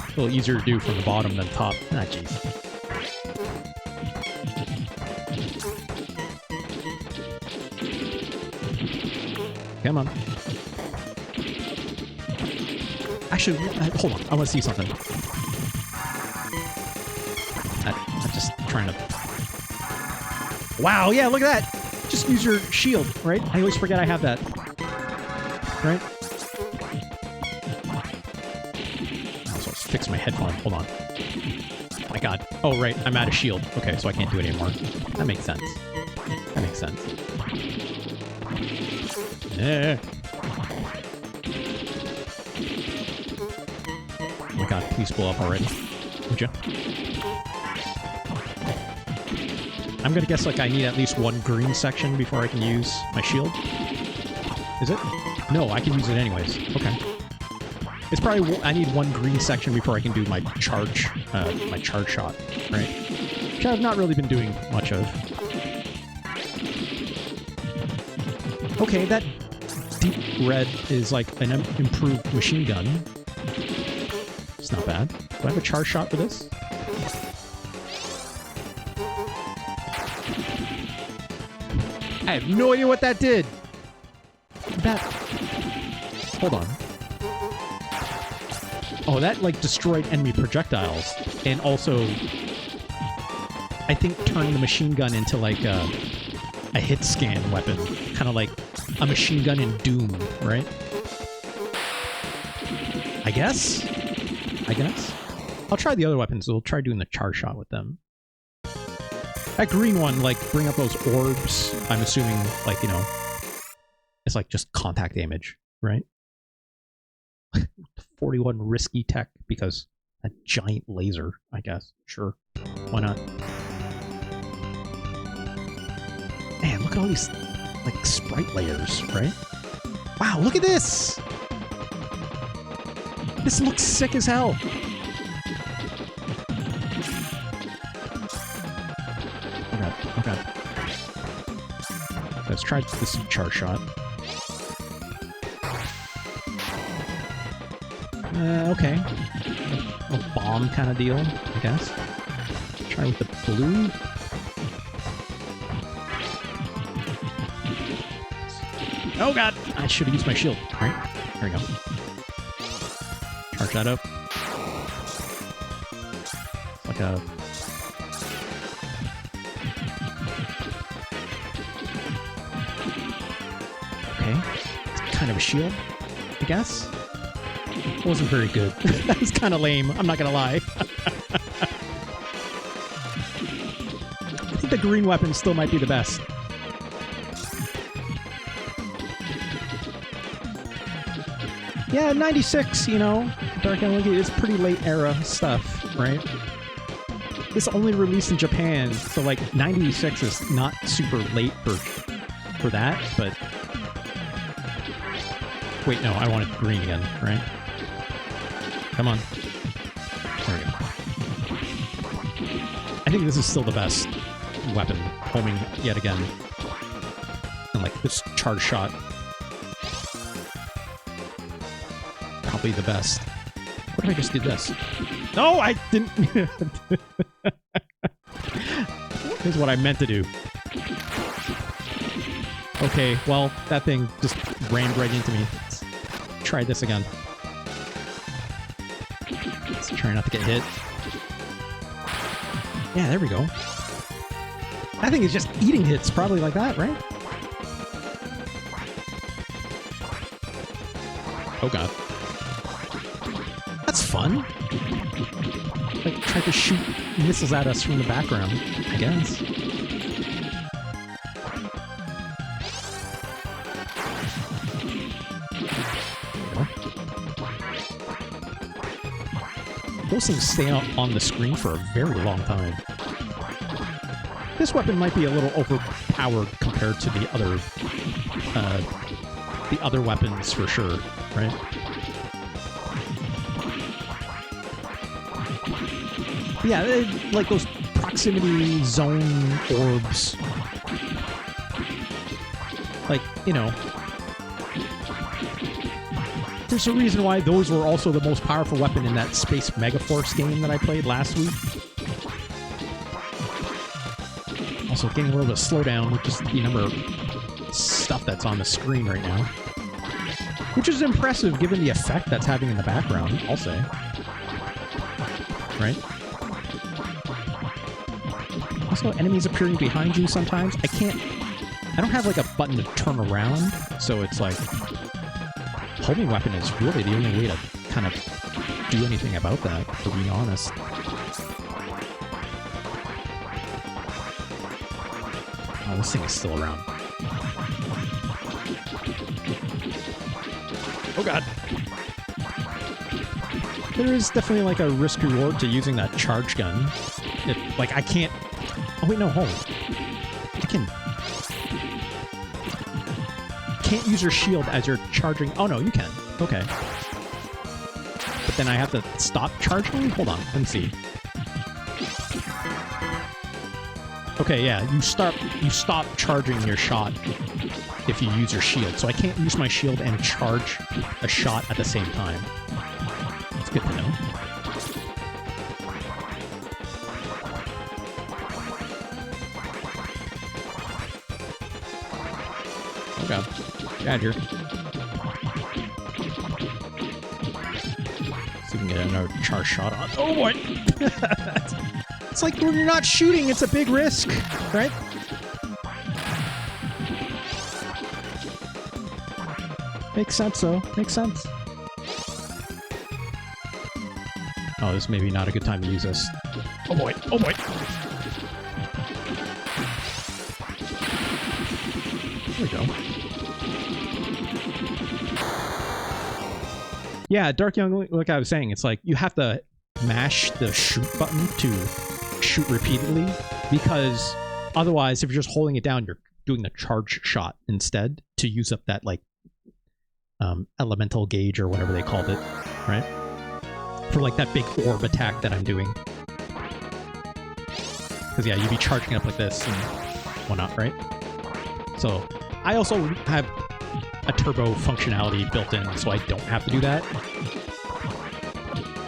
[SPEAKER 1] A little easier to do from the bottom than top. Ah, jeez. Come on. Actually, hold on. I want to see something. I'm just trying to... Wow, yeah, look at that. Just use your shield, right? I always forget I have that. Right? Also, let's fix my headphone. Hold on. Oh my god. Oh, right. I'm out of shield. Okay, so I can't do it anymore. That makes sense. That makes sense. Yeah. Oh my god, please blow up already. Would you? I'm gonna guess like I need at least one green section before I can use my shield. Is it? No, I can use it anyways. Okay. It's probably I need one green section before I can do my charge shot, right? Which I've not really been doing much of. Okay, that deep red is like an improved machine gun. It's not bad. Do I have a charge shot for this? I have no idea what that did. That... Hold on. Oh, that, like, destroyed enemy projectiles. And also, I think turned the machine gun into, like, a hit scan weapon. Kind of like a machine gun in Doom, right? I guess? I'll try the other weapons. We'll try doing the charge shot with them. That green one, like, bring up those orbs. I'm assuming, like, you know, it's like just contact damage, right? 41 risky tech because a giant laser, I guess. Sure. Why not? Man, look at all these, like, sprite layers, right? Wow, look at this! This looks sick as hell! Oh god. Let's try this charge shot. Okay. A bomb kind of deal, I guess. Try with the blue. Oh god! I should have used my shield. Right? There we go. Charge that up. It's like a... Okay. It's kind of a shield, I guess. It wasn't very good. That was kind of lame, I'm not gonna lie. I think the green weapon still might be the best. Yeah, 96, you know, Dark Energy is pretty late era stuff, right? This only released in Japan, so like 96 is not super late for that, but... Wait, no, I wanted green again, right? Come on. There we go. I think this is still the best weapon. Homing yet again. And like this charge shot. Probably the best. What if I just did this? No, I didn't. Here's what I meant to do. Okay, well, that thing just rammed right into me. Let's try this again. Let's try not to get hit. Yeah, there we go. That thing is just eating hits, probably like that, right? Oh god. That's fun. like tried to shoot missiles at us from the background, I guess. Those things stay out on the screen for a very long time. This weapon might be a little overpowered compared to the other weapons for sure, right? Yeah, like those proximity zone orbs. Like, you know, there's a reason why those were also the most powerful weapon in that Space Megaforce game that I played last week. Also getting a little bit of slowdown with just the number of stuff that's on the screen right now. Which is impressive given the effect that's having in the background, I'll say. Right? Also, enemies appearing behind you sometimes. I don't have like a button to turn around, so it's like homing weapon is really the only way to kind of do anything about that, to be honest. Oh, this thing is still around. Oh god. There is definitely like a risk reward to using that charge gun. Like I can't... Oh wait, no, hold. I can't use your shield as you're charging... Oh no, you can. Okay. But then I have to stop charging? Hold on, let me see. Okay, yeah, you stop charging your shot if you use your shield. So I can't use my shield and charge a shot at the same time. That's good to know. Okay, get out of here. See if we can get another charge shot on. Oh boy! It's like when you're not shooting, it's a big risk, right? Makes sense, though. Makes sense. Oh, this may be not a good time to use this. Oh boy! Oh boy! There we go. Yeah, Dark Young, like I was saying, it's like you have to mash the shoot button to shoot repeatedly, because otherwise, if you're just holding it down, you're doing the charge shot instead to use up that, like, elemental gauge or whatever they called it, right? For, like, that big orb attack that I'm doing. Because, yeah, you'd be charging up like this and whatnot, right? So, I also have a turbo functionality built in, so I don't have to do that.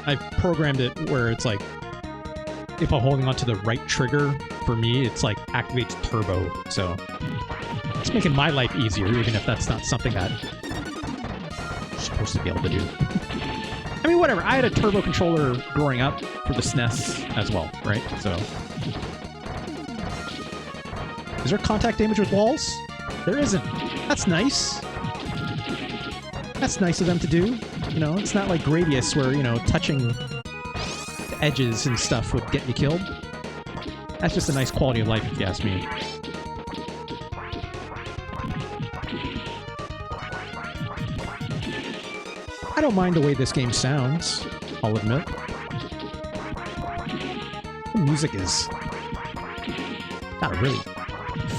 [SPEAKER 1] I've programmed it where it's like, if I'm holding onto the right trigger, for me, it's like activates turbo. So it's making my life easier, even if that's not something that I'm supposed to be able to do. I mean, whatever. I had a turbo controller growing up for the SNES as well, right? So is there contact damage with walls? There isn't. That's nice. That's nice of them to do. You know, it's not like Gradius where, you know, touching the edges and stuff would get you killed. That's just a nice quality of life, if you ask me. I don't mind the way this game sounds, I'll admit. The music is got a really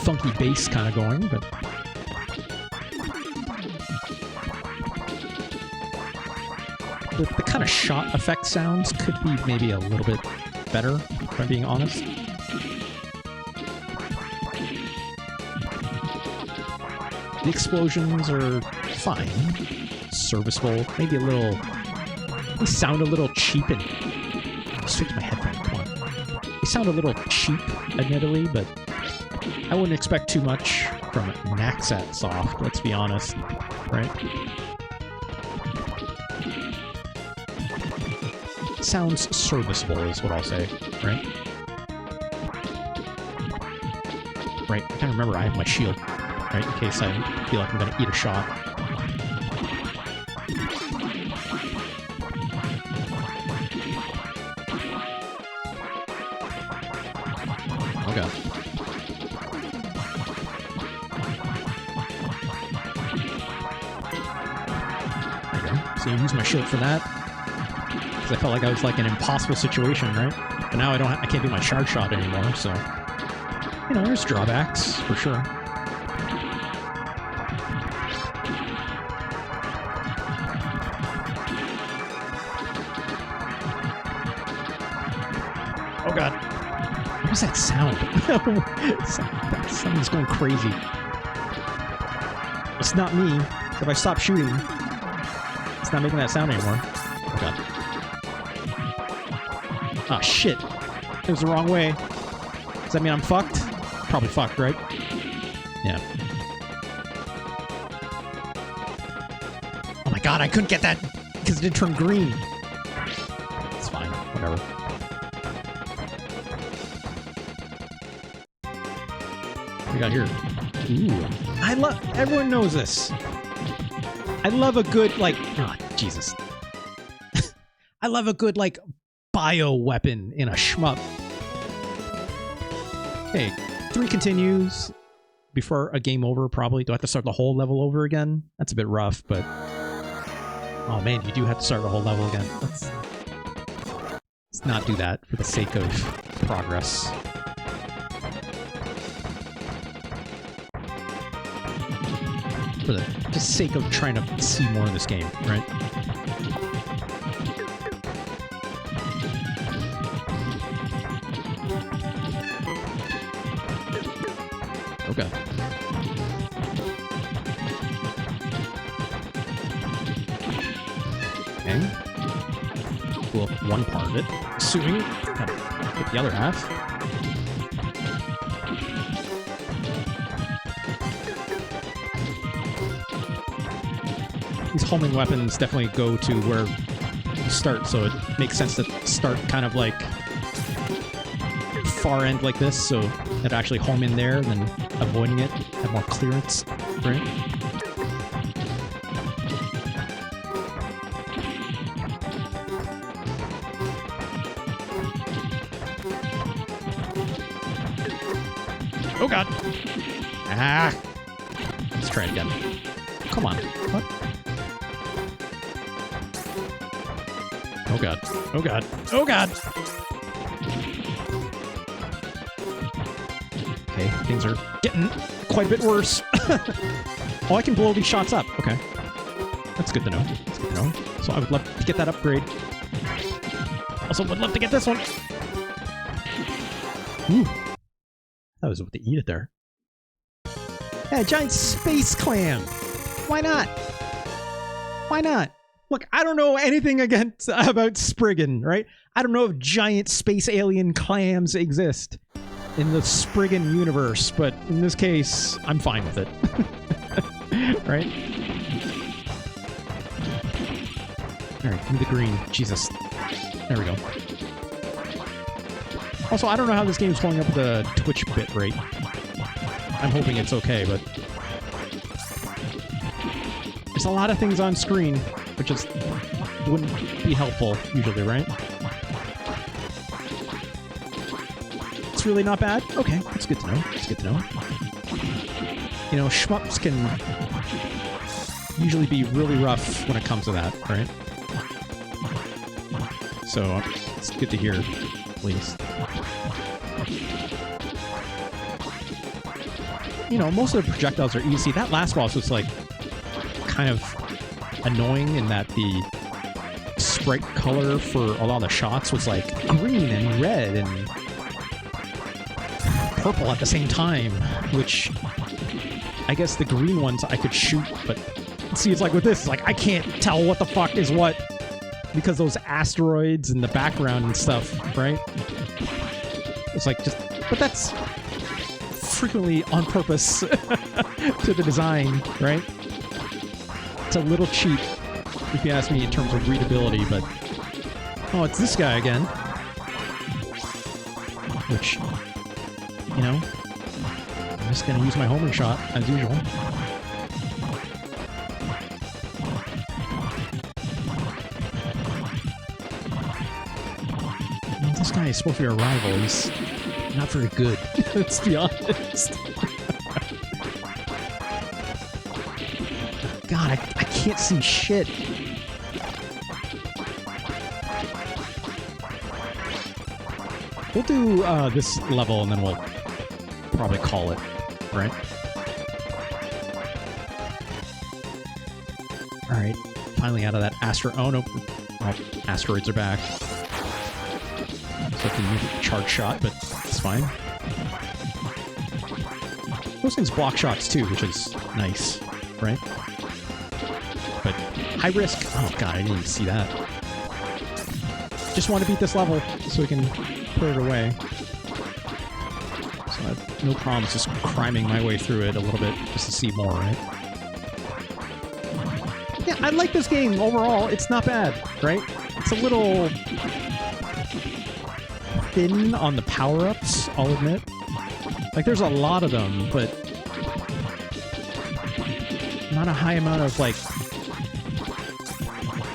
[SPEAKER 1] funky bass kind of going, but the kind of shot effect sounds could be maybe a little bit better, if I'm being honest. The explosions are fine. Serviceable. Maybe a little... They sound a little cheap and... Switch my headphone, come on. They sound a little cheap, admittedly, but I wouldn't expect too much from Naxat Soft, let's be honest. Right? Sounds serviceable is what I'll say, right? Right, I kind of remember I have my shield, right, in case I feel like I'm gonna eat a shot. So you use my shield for that. Because I felt like I was like an impossible situation, right? But now I can't do my shard shot anymore, so... You know, there's drawbacks, for sure. Oh god. What was that sound? Something's going crazy. It's not me. If I stop shooting, it's not making that sound anymore. Oh god. Oh shit. It was the wrong way. Does that mean I'm fucked? Probably fucked, right? Yeah. Oh my god, I couldn't get that because it didn't turn green. It's fine. Whatever. What we got here? Ooh. I love... Everyone knows this. I love a good, like... Oh, Jesus. I love a good, like, bio weapon in a shmup. Okay, 3 continues before a game over, probably. Do I have to start the whole level over again? That's a bit rough, but... Oh man, you do have to start the whole level again. Let's not do that for the sake of progress. For the just sake of trying to see more of this game, right? Okay. Okay. Blow up one part of it. Assuming gotta get the other half. These homing weapons definitely go to where you start, so it makes sense to start kind of like far end like this, so it actually home in there and then avoiding it, have more clearance, right? Oh god! Ah! Let's try it again. Come on. What? Oh god. Oh god. Oh god! Okay, things are getting quite a bit worse. Oh, I can blow these shots up. Okay. That's good to know. That's good to know. So I would love to get that upgrade. Also would love to get this one. Ooh. That was what to eat it there. Yeah, a giant space clam. Why not? Why not? Look, I don't know anything about Spriggan, right? I don't know if giant space alien clams exist in the Spriggan universe, but in this case, I'm fine with it. Right? Alright, give me the green. Jesus. There we go. Also, I don't know how this game's holding up with the Twitch bit rate. I'm hoping it's okay, but... There's a lot of things on screen, which just wouldn't be helpful, usually, right? It's really not bad? Okay, that's good to know. That's good to know. You know, shmups can usually be really rough when it comes to that, right? So, it's good to hear, at least. You know, most of the projectiles are easy. That last boss was, like, kind of annoying in that the sprite color for a lot of the shots was, like, green and red and purple at the same time, which I guess the green ones I could shoot, but see, it's like with this, it's like I can't tell what the fuck is what because those asteroids in the background and stuff, right? It's like just, but that's frequently on purpose to the design, right? It's a little cheap, if you ask me, in terms of readability, but oh, it's this guy again, which, you know, I'm just gonna use my homing shot as usual. This guy is supposed to be a rival. He's not very good, let's be honest. God, I can't see shit. We'll do this level and then we'll probably call it, right? All right, finally out of that asteroid. Oh no, oh, asteroids are back. So I can move a charge shot, but it's fine. Those things block shots too, which is nice, right? But high risk. Oh god, I didn't even see that. Just want to beat this level so we can put it away. So I have no problems just criming my way through it a little bit just to see more, right? Yeah, I like this game overall. It's not bad, right? It's a little thin on the power-ups, I'll admit. Like, there's a lot of them, but not a high amount of, like,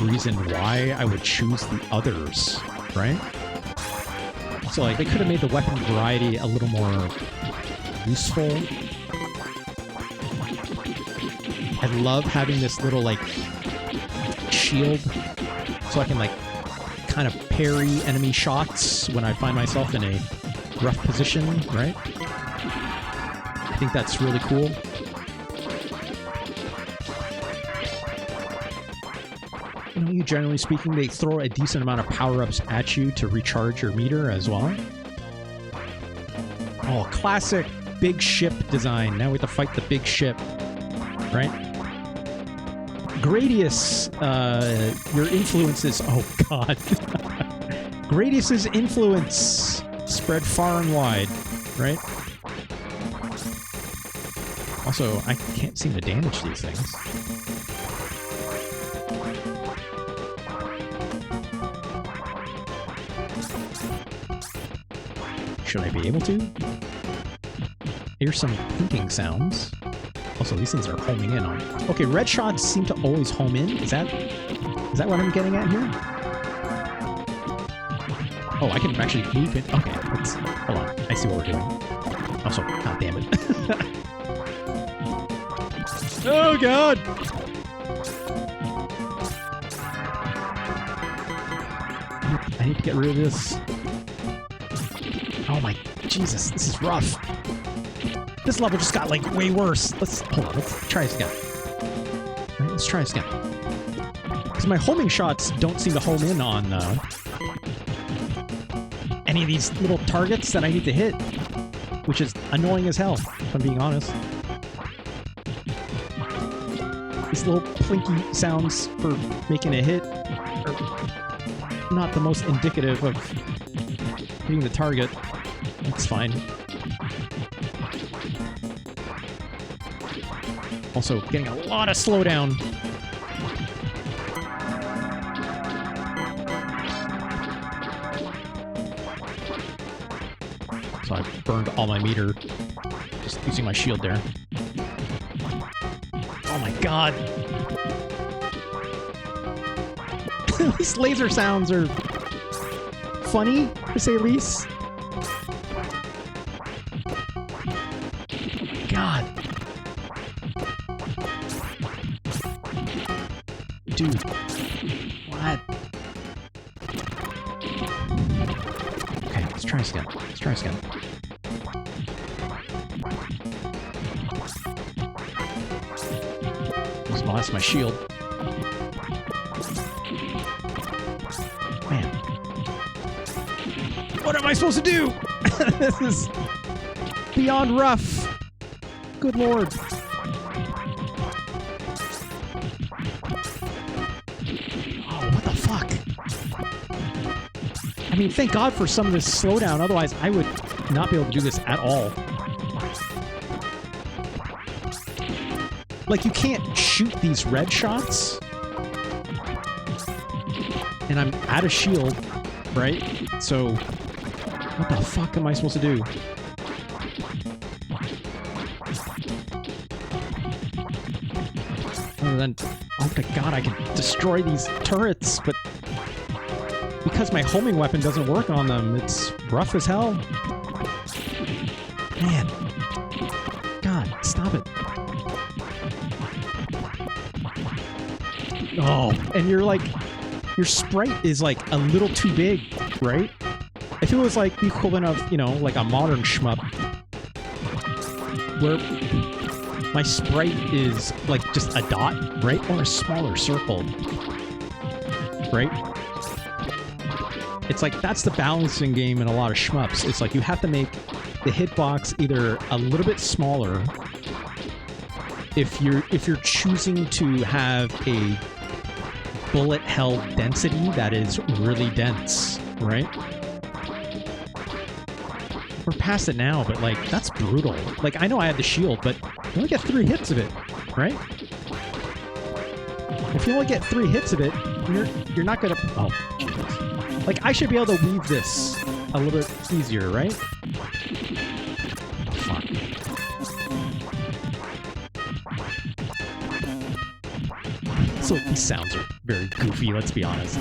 [SPEAKER 1] reason why I would choose the others, right? So, like, they could have made the weapon variety a little more useful. I love having this little, like, shield so I can, like, kind of parry enemy shots when I find myself in a rough position, right? I think that's really cool. You know, generally speaking, they throw a decent amount of power-ups at you to recharge your meter as well. Oh, classic big ship design. Now we have to fight the big ship, right? Gradius, your influences... Oh, God. Gradius's influence spread far and wide, right? Also, I can't seem to damage these things. Should I be able to? Here's some clinking sounds. Also, these things are homing in on. Okay, red shots seem to always home in. Is that what I'm getting at here? Oh, I can actually move it. Okay, let's hold on. I see what we're doing. Also, god damn it. Oh god! I need to get rid of this. Oh my Jesus, this is rough. This level just got, like, way worse. Let's try this again. All right, let's try this again. Because my homing shots don't seem to home in on any of these little targets that I need to hit, which is annoying as hell, if I'm being honest. These little plinky sounds for making a hit are not the most indicative of hitting the target. That's fine. Also, getting a lot of slowdown. So I burned all my meter just using my shield there. Oh my god! These laser sounds are funny, to say the least. God. Dude. What? Okay, let's try this again. Let's try this again. I lost my shield. Man. What am I supposed to do? This is beyond rough. Good lord. Oh, what the fuck? I mean, thank God for some of this slowdown. Otherwise, I would not be able to do this at all. Like, you can't shoot these red shots. And I'm out of shield, right? So, what the fuck am I supposed to do? Other than, oh my god, I can destroy these turrets, but because my homing weapon doesn't work on them, it's rough as hell. Man. God, stop it. Oh, and you're like, your sprite is like a little too big, right? if it was like the equivalent of, you know, like a modern shmup, where my sprite is like just a dot, right? Or a smaller circle, right? It's like, that's the balancing game in a lot of shmups. It's like you have to make the hitbox either a little bit smaller if you're choosing to have a bullet hell density that is really dense, right? We're past it now, but like, that's brutal. Like, I know I had the shield, but you only get 3 hits of it, right? If you only get 3 hits of it, you're not gonna... Oh, Jesus. Like, I should be able to weave this a little bit easier, right? Fuck. So these sounds are very goofy, let's be honest.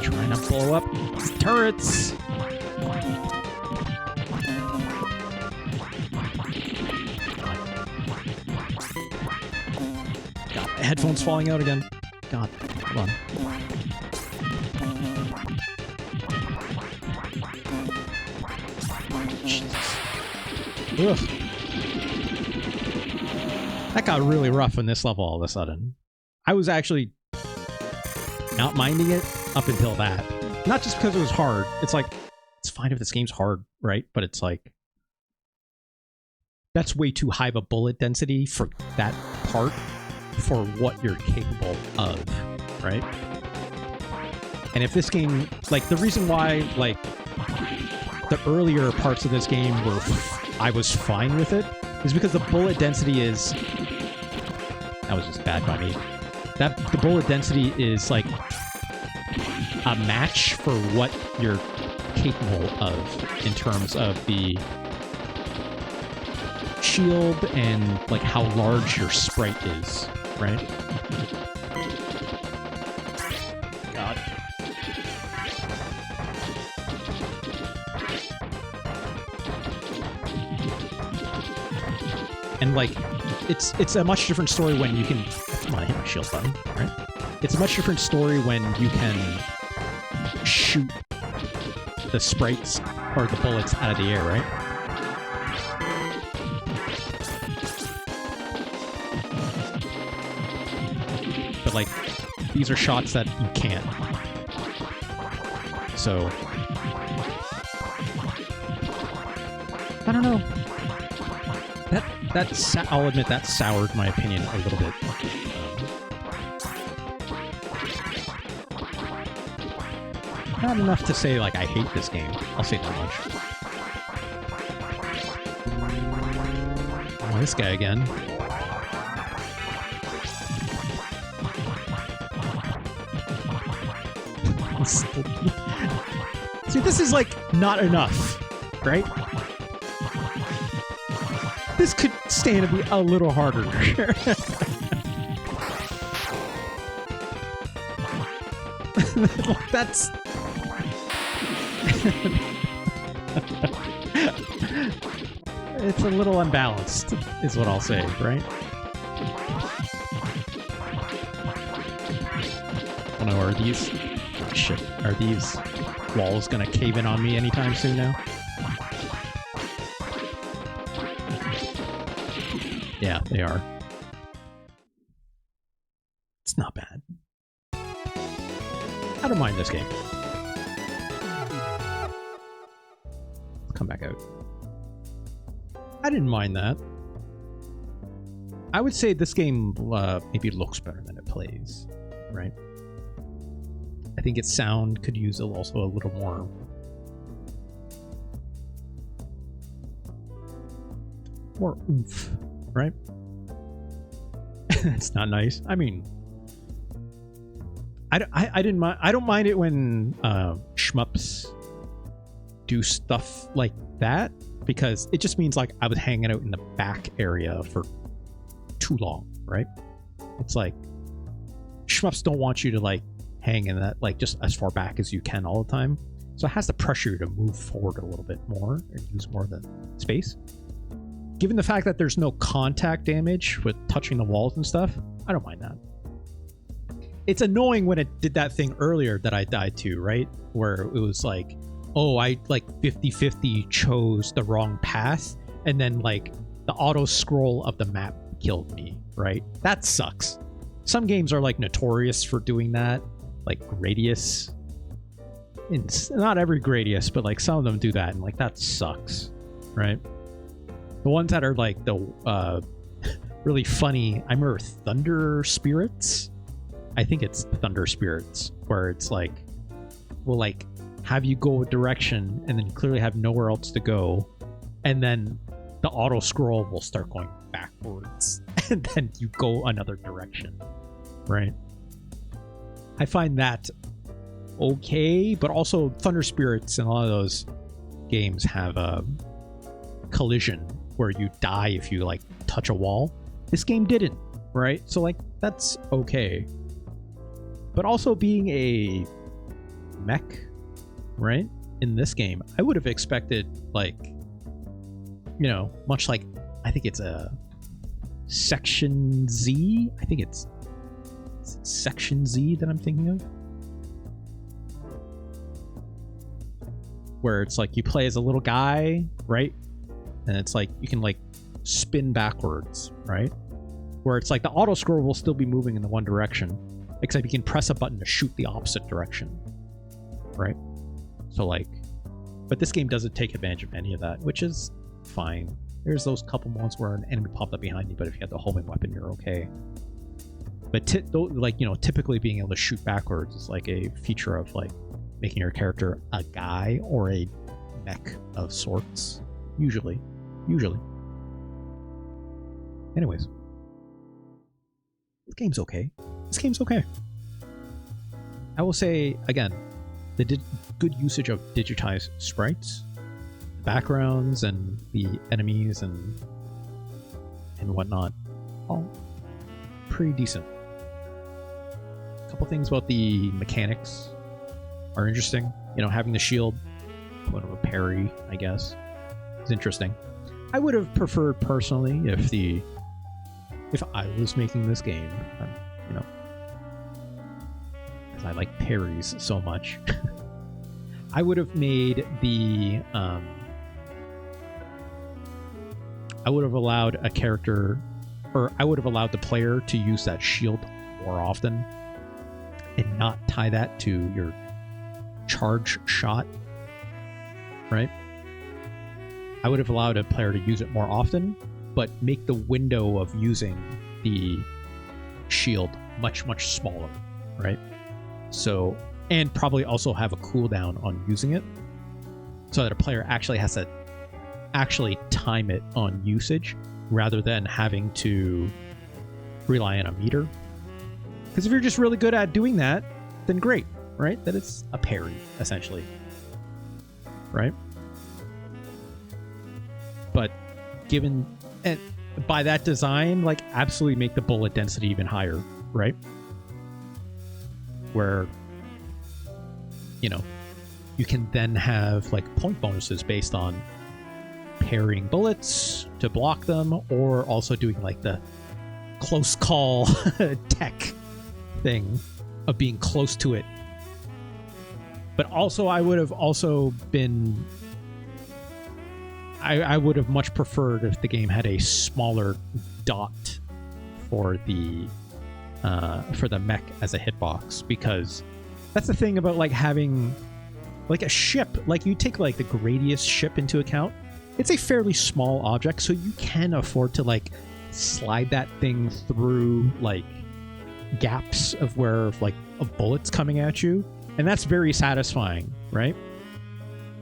[SPEAKER 1] Trying to blow up turrets. God, headphones falling out again. God, hold on. Jesus. Ugh. That got really rough in this level all of a sudden. I was actually not minding it up until that. Not just because it was hard. It's like, it's fine if this game's hard, right? But it's like, that's way too high of a bullet density for that part, for what you're capable of, right? And if this game, like, the reason why, like, the earlier parts of this game were, I was fine with it, is because the bullet density is, that was just bad by me. The bullet density is like a match for what you're capable of in terms of the shield and like how large your sprite is, right? God. And like, it's a much different story when you can... Come on, I hit my shield button, right? It's a much different story when you can shoot the sprites or the bullets out of the air, right? But like, these are shots that you can't. So... I don't know. I'll admit that soured my opinion a little bit. Not enough to say, like, I hate this game. I'll say that much. Oh, this guy again. See, this is, like, not enough, right? This could stand to be a little harder. That's... It's a little unbalanced, is what I'll say, right? Oh no, are these... Oh shit, are these walls gonna cave in on me anytime soon now? Yeah, they are. It's not bad. I don't mind this game. Let's come back out. I didn't mind that. I would say this game maybe looks better than it plays, right? I think its sound could use also a little more oomph, right? It's not nice. I mean, I didn't mind. I don't mind it when shmups do stuff like that, because it just means like I was hanging out in the back area for too long, right? It's like shmups don't want you to like hang in that like just as far back as you can all the time, so it has to pressure you to move forward a little bit more and use more of the space. Given the fact that there's no contact damage with touching the walls and stuff, I don't mind that. it's annoying when it did that thing earlier that I died to, right? Where it was like, oh, I like 50-50 chose the wrong path, and then like the auto scroll of the map killed me, right? That sucks. Some games are like notorious for doing that, like Gradius. It's not every Gradius, but like some of them do that, and like that sucks, right? The ones that are like the really funny, I remember Thunder Spirits. I think it's Thunder Spirits, where it's like, we'll like have you go a direction and then you clearly have nowhere else to go, and then the auto scroll will start going backwards and then you go another direction, right? I find that okay, but also Thunder Spirits and a lot of those games have a collision where you die if you like touch a wall. This game didn't, right? So like that's okay. But also being a mech, right? In this game, I would have expected like, you know, much like I think it's a Section Z. I think it's Section Z that I'm thinking of. Where it's like you play as a little guy, right? And it's like you can like spin backwards, right? Where it's like the auto scroll will still be moving in the one direction, except you can press a button to shoot the opposite direction, right? So like, but this game doesn't take advantage of any of that, which is fine. There's those couple moments where an enemy popped up behind you, but if you have the homing weapon, you're okay. But like, you know, typically being able to shoot backwards is like a feature of like making your character a guy or a mech of sorts. Usually. Anyways. This game's okay. I will say, again, they did good usage of digitized sprites, the backgrounds and the enemies and whatnot. All pretty decent. A couple things about the mechanics are interesting. You know, having the shield, sort of a parry, I guess, is interesting. I would have preferred personally if I was making this game, you know, because I like parries so much. I would have made the I would have allowed a character, or I would have allowed the player to use that shield more often and not tie that to your charge shot, right? I would have allowed a player to use it more often, but make the window of using the shield much smaller, right? So, and probably also have a cooldown on using it, so that a player actually has to actually time it on usage rather than having to rely on a meter. Because if you're just really good at doing that, then great, right? That it's a parry, essentially, right? But given, and by that design, like, absolutely make the bullet density even higher, right? Where, you know, you can then have like point bonuses based on parrying bullets to block them, or also doing like the close call tech thing of being close to it. But also I would have also been, I would have much preferred if the game had a smaller dot for the mech as a hitbox, because that's the thing about like having like a ship. Like, you take like the Gradius ship into account, it's a fairly small object, so you can afford to like slide that thing through like gaps of where like a bullet's coming at you, and that's very satisfying, right?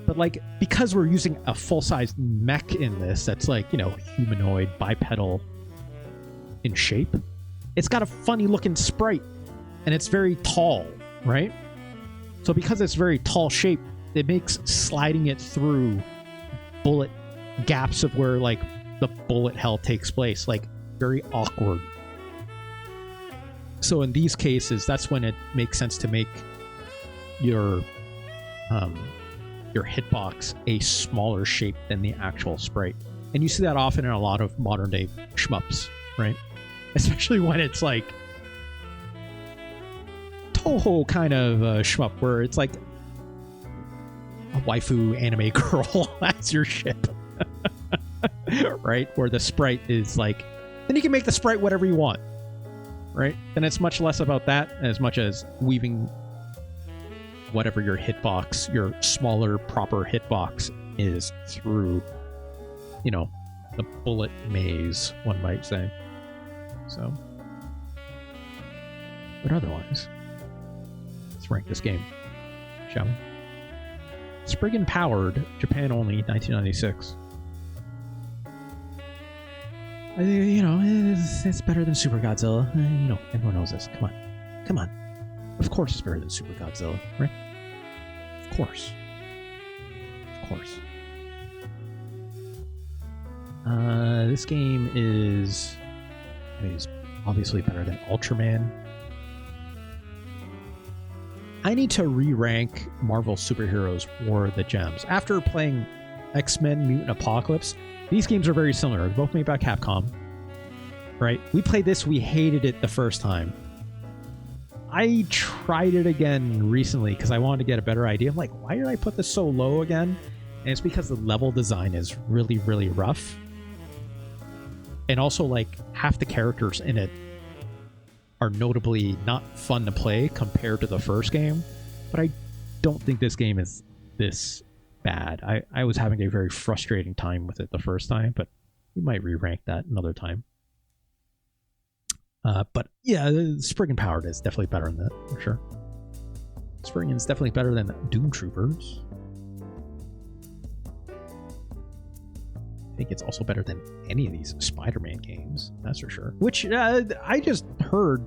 [SPEAKER 1] But like, because we're using a full-size mech in this that's like, you know, humanoid, bipedal in shape, it's got a funny looking sprite, and it's very tall, right? So because it's very tall shape, it makes sliding it through bullet gaps of where like the bullet hell takes place like very awkward. So in these cases, that's when it makes sense to make your hitbox a smaller shape than the actual sprite. And you see that often in a lot of modern day shmups, right? Especially when it's like, Toho kind of shmup where it's like a waifu anime girl as your ship. Right? Where the sprite is like, then you can make the sprite whatever you want. Right? And it's much less about that as much as weaving whatever your hitbox, your smaller proper hitbox is through, you know, the bullet maze, one might say. So, but otherwise, let's rank this game, shall we? Spriggan Powered, Japan only, 1996. You know, it's better than Super Godzilla. You know, everyone knows this. Come on. Of course it's better than Super Godzilla, right? Of course. This game is obviously better than Ultraman. I need to re-rank Marvel Superheroes War of the Gems. After playing X-Men Mutant Apocalypse, these games are very similar. They're both made by Capcom, right? We played this, we hated it the first time. I tried it again recently because I wanted to get a better idea. I'm like, why did I put this so low again? And it's because the level design is really, really rough. And also, like, half the characters in it are notably not fun to play compared to the first game. But I don't think this game is this bad. I was having a very frustrating time with it the first time, but we might re-rank that another time. But yeah, Spriggan Powered is definitely better than that, for sure. Spriggan is definitely better than Doom Troopers. I think it's also better than any of these Spider-Man games, that's for sure. Which I just heard.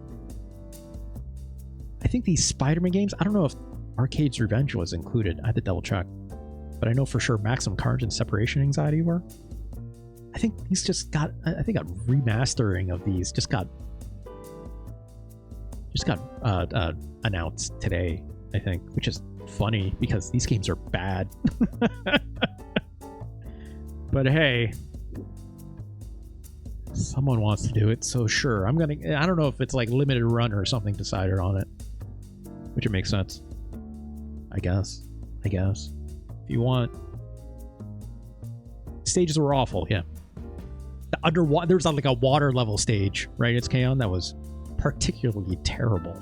[SPEAKER 1] I think these Spider-Man games, I don't know if Arcade's Revenge was included. I had to double check. But I know for sure Maximum Carnage and Separation Anxiety were. I think these just got, I think a remastering of these just got announced today, I think, which is funny because these games are bad. But hey, someone wants to do it, so sure. I don't know if it's like limited run or something decided on it, which it makes sense. I guess. If you want. Stages were awful, yeah. The underwater, there was like a water level stage, right? It's K-On! That was particularly terrible.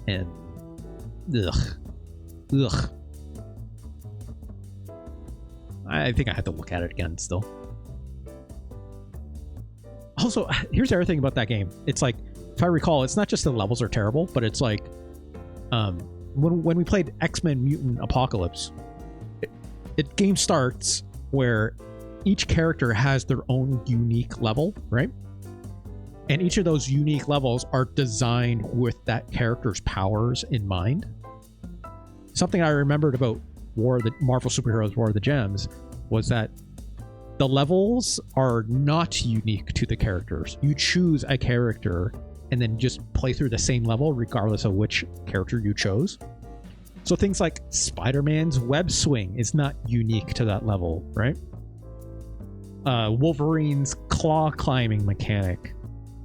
[SPEAKER 1] And ugh. I think I had to look at it again still. Also, here's the other thing about that game. It's like, if I recall, it's not just the levels are terrible, but it's like, when we played X-Men Mutant Apocalypse, it game starts where each character has their own unique level, right? And each of those unique levels are designed with that character's powers in mind. Something I remembered about Marvel Superheroes War of the Gems was that the levels are not unique to the characters. You choose a character and then just play through the same level regardless of which character you chose. So things like Spider-Man's web swing is not unique to that level, right? Wolverine's claw climbing mechanic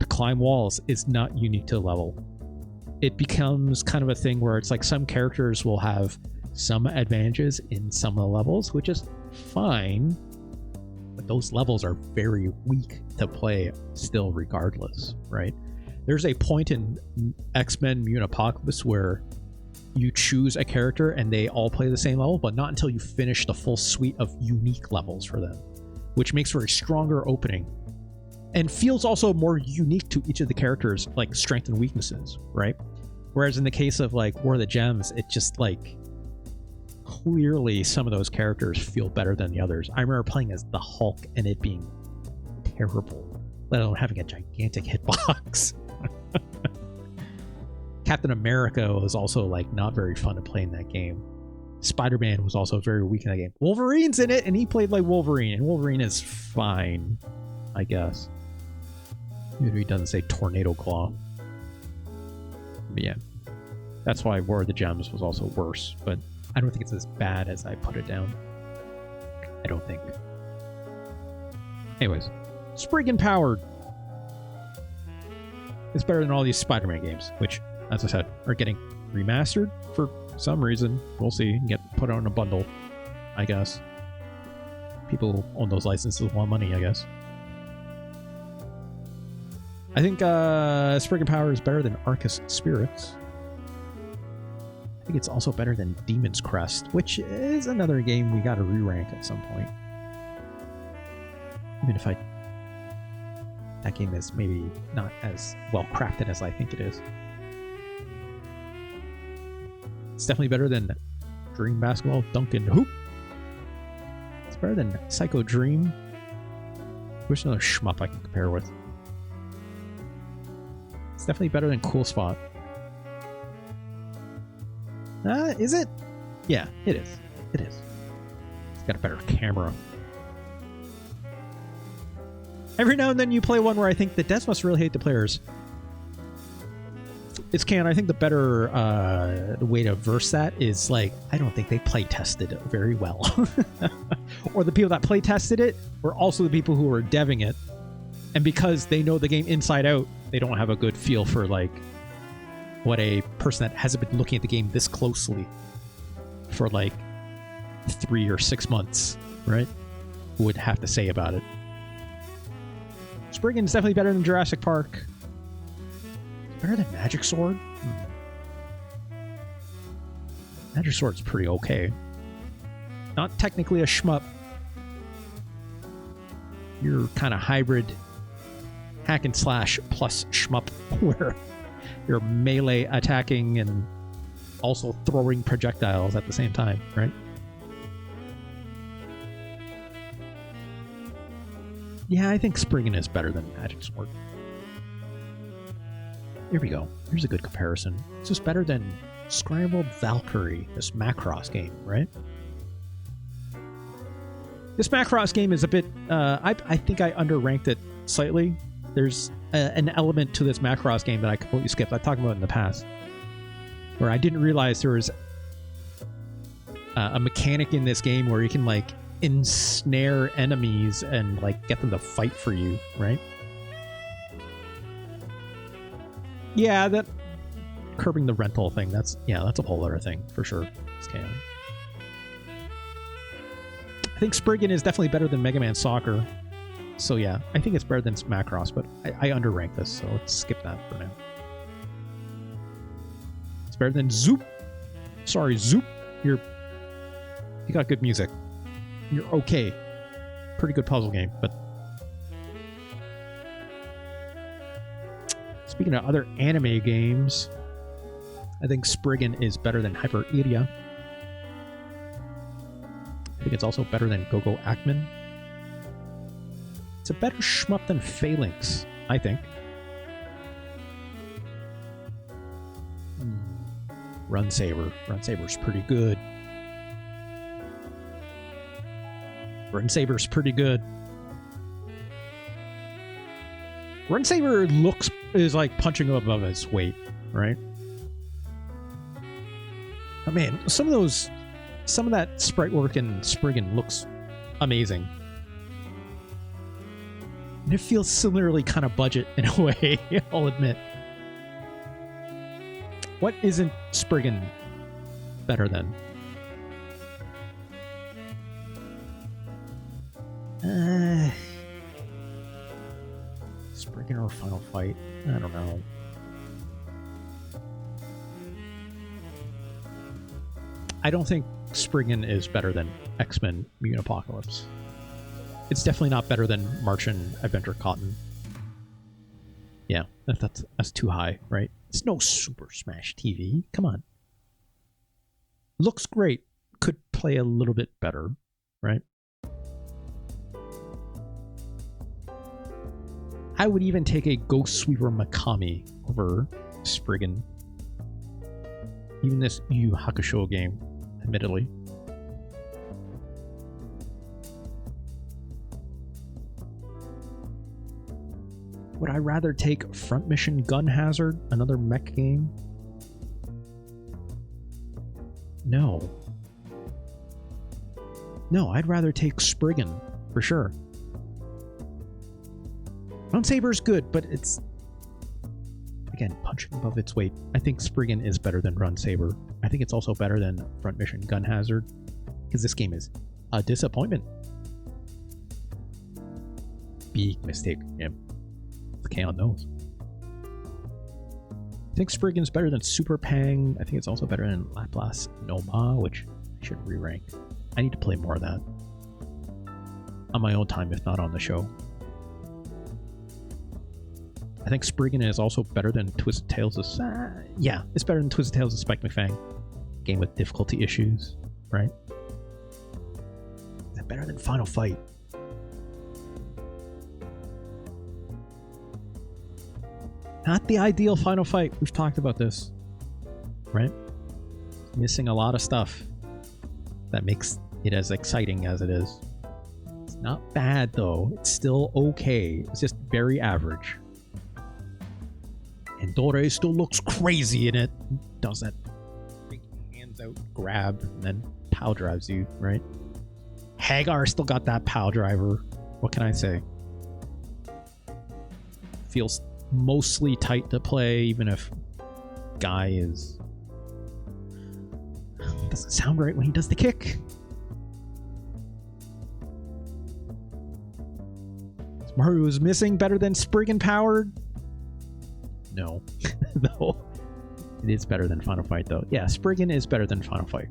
[SPEAKER 1] to climb walls is not unique to the level. It becomes kind of a thing where it's like some characters will have some advantages in some of the levels, which is fine, but those levels are very weak to play still regardless, right? There's a point in X-Men Mutant Apocalypse where you choose a character and they all play the same level, but not until you finish the full suite of unique levels for them, which makes for a stronger opening and feels also more unique to each of the characters, like strengths and weaknesses, right? Whereas in the case of like War of the Gems, it just like clearly some of those characters feel better than the others. I remember playing as the Hulk and it being terrible, let alone having a gigantic hitbox. Captain America was also like not very fun to play in that game. Spider-Man was also very weak in that game. Wolverine's in it and he played like Wolverine, and Wolverine is fine, I guess. Even if he doesn't say Tornado Claw. But yeah, that's why War of the Gems was also worse, but I don't think it's as bad as I put it down. I don't think. Anyways, Spriggan Powered. It's better than all these Spider-Man games, which as I said, are getting remastered for some reason. We'll see. Get put on a bundle, I guess. People who own those licenses want money, I guess. I think Spriggan Powered is better than Arcus Spirits. I think it's also better than Demon's Crest, which is another game we got to re-rank at some point. Even if that game is maybe not as well crafted as I think it is. It's definitely better than Dream Basketball Duncan Hoop. It's better than Psycho Dream. Wish another shmup I can compare with. It's definitely better than Cool Spot. Is it? Yeah, it is. It is. It's got a better camera. Every now and then you play one where I think the devs must really hate the players. It's I think the better way to verse that is like, I don't think they play tested it very well. Or the people that play tested it were also the people who were deving it. And because they know the game inside out, they don't have a good feel for like what a person that hasn't been looking at the game this closely for like 3 or 6 months, right, would have to say about it. Spriggan is definitely better than Jurassic Park. Better than Magic Sword? Magic Sword's pretty okay. Not technically a shmup. You're kind of hybrid hack and slash plus shmup where you're melee attacking and also throwing projectiles at the same time, right? Yeah, I think Spriggan is better than Magic Sword. Here we go. Here's a good comparison. This is better than Scrambled Valkyrie, this Macross game, right? This Macross game is a bit... I think I underranked it slightly. There's an element to this Macross game that I completely skipped. I've talked about it in the past. Where I didn't realize there was a mechanic in this game where you can, like, ensnare enemies and, like, get them to fight for you, right? Yeah, that curbing the rental thing, that's a whole other thing for sure. It's canon. I think Spriggan is definitely better than Mega Man Soccer. So yeah, I think it's better than Macross, but I underrank this, so let's skip that for now. It's better than Zoop. Sorry, Zoop. You got good music. You're okay. Pretty good puzzle game, but speaking of other anime games, I think Spriggan is better than Hyper Iria. I think it's also better than Go-Go Ackman. It's a better shmup than Phalanx, I think. Run Saber. Run Saber's pretty good. Run Saber's pretty good. Run Saber is like punching above its weight, right? Oh man, some of that sprite work in Spriggan looks amazing. And it feels similarly kind of budget in a way, I'll admit. What isn't Spriggan better than? Spriggan or Final Fight? I don't know. I don't think Spriggan is better than X-Men Mutant Apocalypse. It's definitely not better than Martian Adventure Cotton. Yeah, that's too high, right? It's no Super Smash TV. Come on. Looks great. Could play a little bit better, right? I would even take a Ghost Sweeper Mikami over Spriggan. Even this Yu Yu Hakusho game, admittedly. Would I rather take Front Mission Gun Hazard, another mech game? No. No, I'd rather take Spriggan, for sure. Run Saber's good, but it's Again, punching above its weight. I think Spriggan is better than Run Saber. I think it's also better than Front Mission Gun Hazard, because this game is a disappointment. Big mistake. Yeah. Chaos knows. I think Spriggan's better than Super Pang. I think it's also better than Laplace Noma, which I should re-rank. I need to play more of that. On my own time, if not on the show. I think Spriggan is also better than Twisted Tales of... yeah, it's better than Twisted Tales of Spike McFang. Game with difficulty issues, right? Is it better than Final Fight? Not the ideal Final Fight. We've talked about this, right? Missing a lot of stuff that makes it as exciting as it is. It's not bad, though. It's still okay. It's just very average. And Dore still looks crazy in it. Does that big hands out grab and then pow drives you, right? Hagar still got that pow driver. What can I say? Feels mostly tight to play, even if Guy is... doesn't sound right when he does the kick. Mario is missing better than Spriggan Powered? No. No. It is better than Final Fight, though. Yeah, Spriggan is better than Final Fight.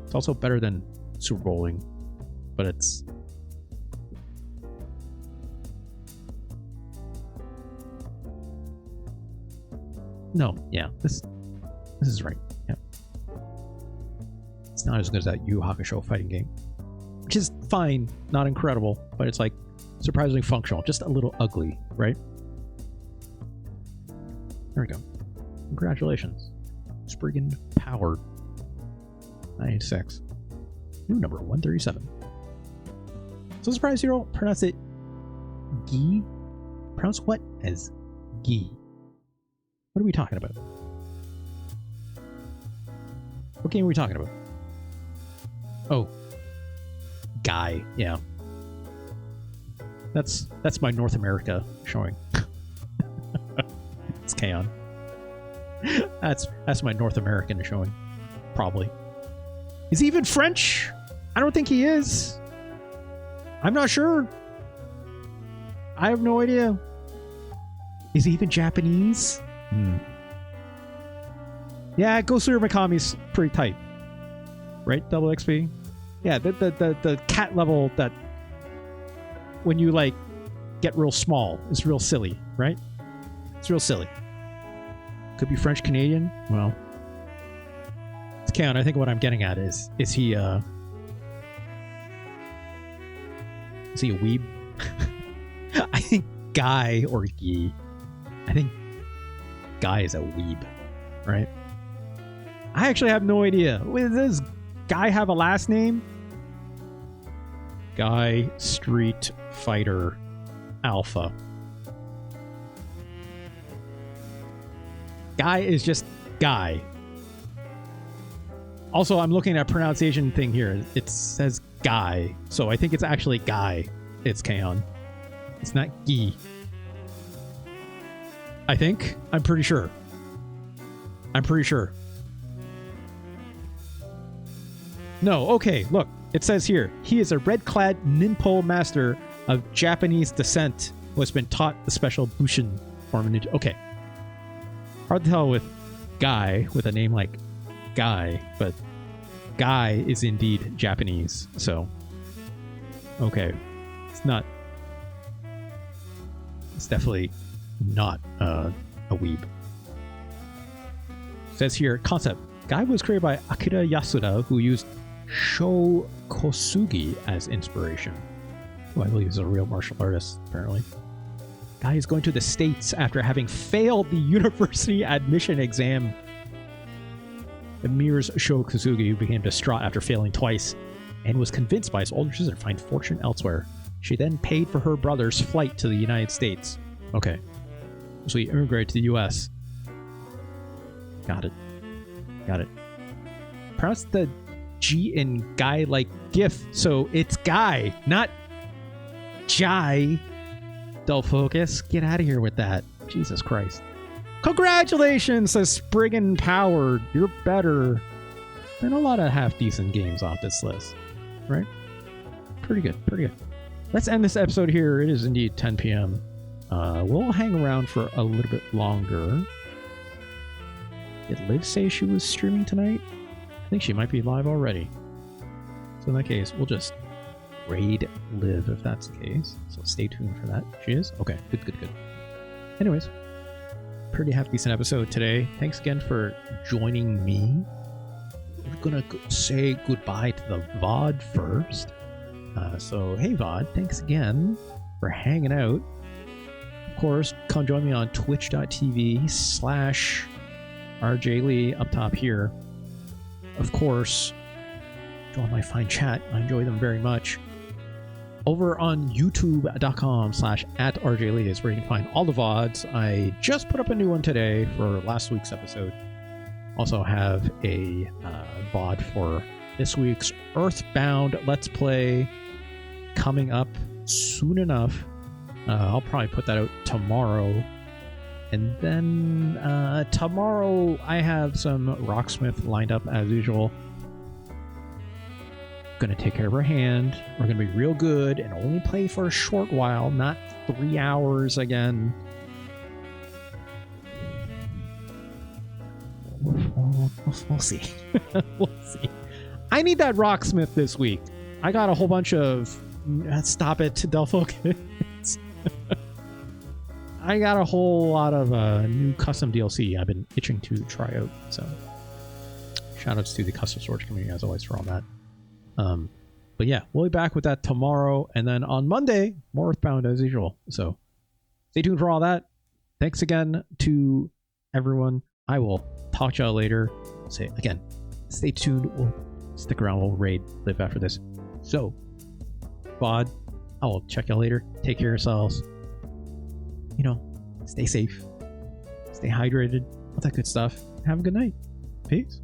[SPEAKER 1] It's also better than Super Bowling, but it's... no, yeah, this is right. Yeah. It's not as good as that Yu Yu Hakusho fighting game, which is fine, not incredible, but it's like surprisingly functional, just a little ugly, right? There we go. Congratulations. Spriggan Powered. 96. New number 137. So surprised you don't pronounce it Gi? Pronounce what as Gi? What are we talking about? What game are we talking about? Oh. Guy, yeah. That's my North America showing. It's Kaon. That's my North American showing. Probably. Is he even French? I don't think he is. I'm not sure. I have no idea. Is he even Japanese? Yeah, Ghost Leader Mikami's pretty tight. Right? Double XP? Yeah, the cat level that when you like get real small is real silly, right? It's real silly. Could be French Canadian. Well, it's Count. I think what I'm getting at is he a weeb? I think Guy or Yi. I think Guy is a weeb, right? I actually have no idea. Does Guy have a last name? Guy Street Fighter Alpha. Guy is just Guy. Also, I'm looking at a pronunciation thing here. It says Guy, so I think it's actually Guy. It's Kaon. It's not Gi. I think. I'm pretty sure. I'm pretty sure. No, okay, look. It says here, he is a red-clad ninpo master of Japanese descent who has been taught the special Bushin form of ninja. Okay. Hard to tell with Guy, with a name like Guy, but Guy is indeed Japanese, so... okay. It's definitely not a weeb. It says here, concept. Guy was created by Akira Yasuda, who used Sho Kosugi as inspiration. Who I believe is a real martial artist, apparently. Guy is going to the States after having failed the university admission exam. It mirrors Sho Kosugi, who became distraught after failing twice and was convinced by his older sister to find fortune elsewhere. She then paid for her brother's flight to the United States. Okay. So he immigrated to the US. Got it. Got it. Pronounce the G in Guy like GIF, so it's Guy, not Jai. Dull focus. Get out of here with that. Jesus Christ. Congratulations, says Spriggan Powered. You're better than a lot of half-decent games off this list, right? Pretty good, pretty good. Let's end this episode here. It is indeed 10 p.m. We'll hang around for a little bit longer. Did Liv say she was streaming tonight? I think she might be live already. So in that case, we'll just raid Liv if that's the case. So stay tuned for that. She is? Okay, good, good, good. Anyways, pretty half-decent episode today. Thanks again for joining me. We're gonna say goodbye to the VOD first. So, hey VOD, thanks again for hanging out. Of course, come join me on twitch.tv/RJLee up top here. Of course, join my fine chat. I enjoy them very much. Over on youtube.com/@RJLee is where you can find all the VODs. I just put up a new one today for last week's episode. Also have a VOD for this week's Earthbound Let's Play coming up soon enough. I'll probably put that out tomorrow. And then tomorrow I have some Rocksmith lined up as usual. Gonna take care of our hand. We're gonna be real good and only play for a short while, not 3 hours again. We'll see. We'll see. I need that Rocksmith this week. I got a whole bunch of... Stop it, Delpho Kids. I got a whole lot of new custom DLC I've been itching to try out. So, shoutouts to the custom storage community as always for all that. But yeah, we'll be back with that tomorrow, and then on Monday, more Earthbound as usual. So, stay tuned for all that. Thanks again to everyone. I will talk to y'all later. Say again, stay tuned. We'll stick around. We'll raid Live after this. So, VOD, I will check y'all later. Take care of yourselves. You know, stay safe, stay hydrated, all that good stuff. Have a good night. Peace.